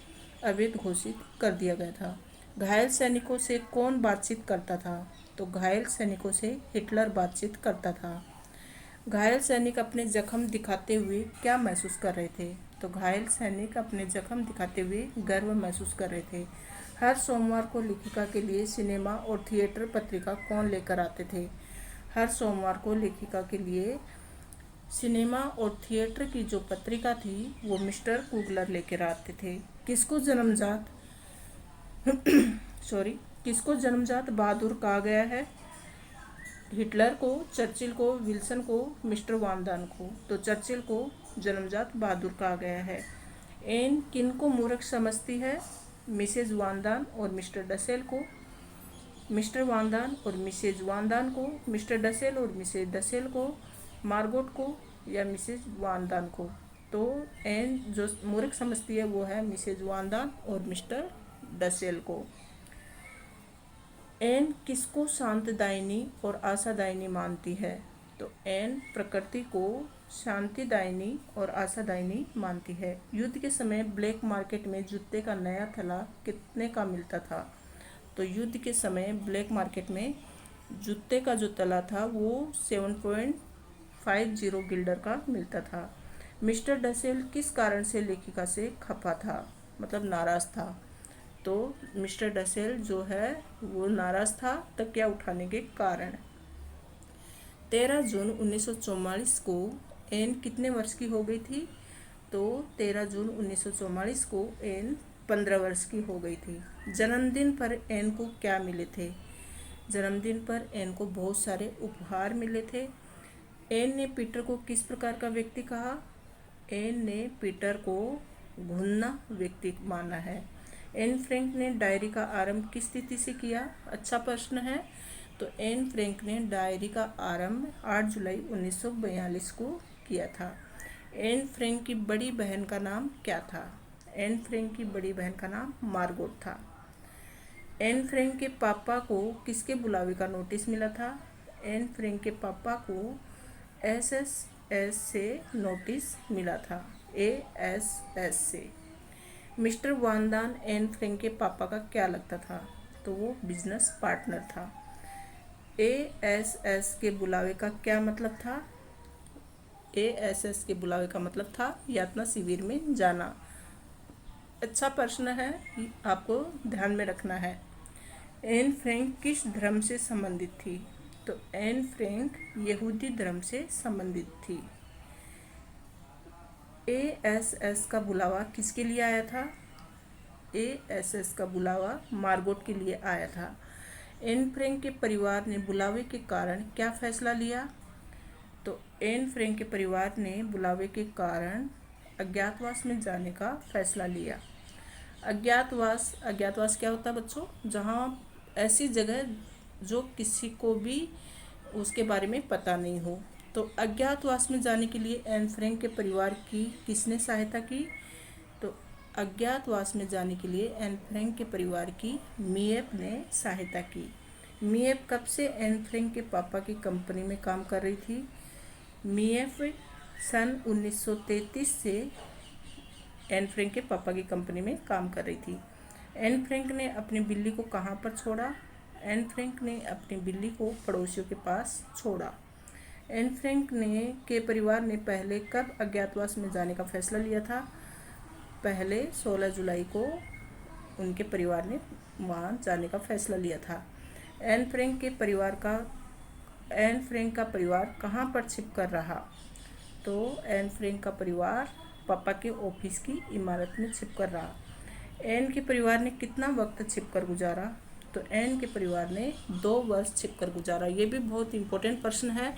S1: अवैध घोषित कर दिया गया था। घायल सैनिकों से कौन बातचीत करता था। तो घायल सैनिकों से हिटलर बातचीत करता था। घायल सैनिक अपने जख्म दिखाते हुए क्या महसूस कर रहे थे। तो घायल सैनिक अपने जख्म दिखाते हुए गर्व महसूस कर रहे थे। हर सोमवार को लेखिका के लिए सिनेमा और थिएटर पत्रिका कौन लेकर आते थे। हर सोमवार को लेखिका के लिए सिनेमा और थिएटर की जो पत्रिका थी वो मिस्टर कुगलर लेकर आते थे। किसको जन्मजात बहादुर कहा गया है। हिटलर को, चर्चिल को, विल्सन को, मिस्टर वानदान को। तो चर्चिल को जन्मजात बहादुर कहा गया है। एन किन को मूर्ख समझती है। मिसेज वानदान और मिस्टर डसेल को। मिस्टर वानदान और मिसेज वानदान को, मिस्टर डसेल और मिसेज डसेल को, मार्गोट को या मिसेज वानदान को। तो एन जो मूर्ख समझती है वो है मिसेज वांदान और मिस्टर डसेल को। एन किसको शांतिदायिनी और आशादायिनी मानती है? तो एन प्रकृति को शांतिदायिनी और आशादायिनी मानती है। युद्ध के समय ब्लैक मार्केट में जूते का नया थैला कितने का मिलता था? तो युद्ध के समय ब्लैक मार्केट में जूते का जो तला था वो 7.50 गिल्डर का मिलता था। मिस्टर डसेल किस कारण से लेखिका से खफा था, मतलब नाराज था? तो मिस्टर डसेल जो है वो नाराज था तकिया उठाने के कारण। 13 जून 1944 को एन कितने वर्ष की हो गई थी? तो 13 जून 1944 को एन 15 वर्ष की हो गई थी। जन्मदिन पर एन को क्या मिले थे? जन्मदिन पर एन को बहुत सारे उपहार मिले थे। एन ने पीटर को किस प्रकार का व्यक्ति कहा? एन ने पीटर को घुनना व्यक्ति माना है। एन फ्रैंक ने डायरी का आरंभ किस तिथि से किया? अच्छा प्रश्न है। तो एन फ्रैंक ने डायरी का आरंभ 8 जुलाई 1942 को किया था। एन फ्रैंक की बड़ी बहन का नाम क्या था? एन फ्रैंक की बड़ी बहन का नाम मार्गोट था। एन फ्रैंक के पापा को किसके बुलावे का नोटिस मिला था? एन फ्रैंक के पापा को एसएसएस से नोटिस मिला था, एएसएस से। मिस्टर वांदान एन फ्रैंक के पापा का क्या लगता था? तो वो बिजनेस पार्टनर था। एएसएस के बुलावे का क्या मतलब था? एएसएस के बुलावे का मतलब था यातना शिविर में जाना। अच्छा प्रश्न है, आपको ध्यान में रखना है। एन फ्रैंक किस धर्म से संबंधित थी? तो एन फ्रैंक यहूदी धर्म से संबंधित थी। एएसएस का बुलावा किसके लिए आया था? एएसएस का बुलावा मार्गोट के लिए आया था। एन फ्रैंक के परिवार ने बुलावे के कारण क्या फैसला लिया? तो एन फ्रैंक के परिवार ने बुलावे के कारण अज्ञातवास में जाने का फैसला लिया। अज्ञातवास क्या होता है बच्चों? जहाँ ऐसी जगह जो किसी को भी उसके बारे में पता नहीं हो। तो अज्ञातवास में जाने के लिए एन फ्रैंक के परिवार की किसने सहायता की? तो अज्ञातवास में जाने के लिए एन फ्रैंक के परिवार की मीएफ ने सहायता की। मीएफ कब से एन फ्रैंक के पापा की कंपनी में काम कर रही थी? मीएफ सन 1933 से एन फ्रैंक के पापा की कंपनी में काम कर रही थी। एन फ्रैंक ने अपनी बिल्ली को कहाँ पर छोड़ा? एन फ्रैंक ने अपनी बिल्ली को पड़ोसियों के पास छोड़ा। एन फ्रैंक के परिवार ने पहले कब अज्ञातवास में जाने का फैसला लिया था? पहले 16 जुलाई को उनके परिवार ने वहाँ जाने का फैसला लिया था। एन फ्रैंक का परिवार कहाँ पर छिप कर रहा? तो एन फ्रैंक का परिवार पापा के ऑफिस की इमारत में छिप कर रहा। एन के परिवार ने कितना वक्त छिप कर गुजारा? तो एन के परिवार ने 2 वर्ष छिप कर गुजारा। ये भी बहुत इम्पोर्टेंट प्रश्न है,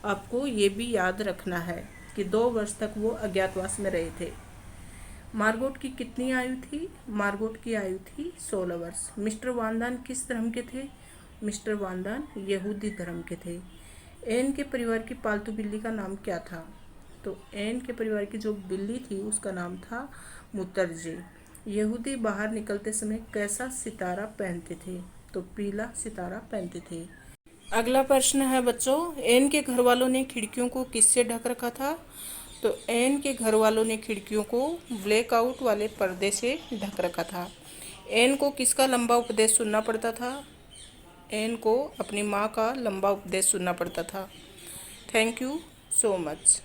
S1: आपको ये भी याद रखना है कि 2 वर्ष तक वो अज्ञातवास में रहे थे। मार्गोट की कितनी आयु थी? मार्गोट की आयु थी 16 वर्ष। मिस्टर वांदान किस धर्म के थे? मिस्टर वांदान यहूदी धर्म के थे। एन के परिवार की पालतू बिल्ली का नाम क्या था? तो एन के परिवार की जो बिल्ली थी उसका नाम था मुतरजे। यहूदी बाहर निकलते समय कैसा सितारा पहनते थे? तो पीला सितारा पहनते थे। अगला प्रश्न है बच्चों, एन के घर वालों ने खिड़कियों को किससे ढक रखा था? तो एन के घर वालों ने खिड़कियों को ब्लैकआउट वाले पर्दे से ढक रखा था। एन को किसका लंबा उपदेश सुनना पड़ता था? एन को अपनी माँ का लंबा उपदेश सुनना पड़ता था। Thank you so much.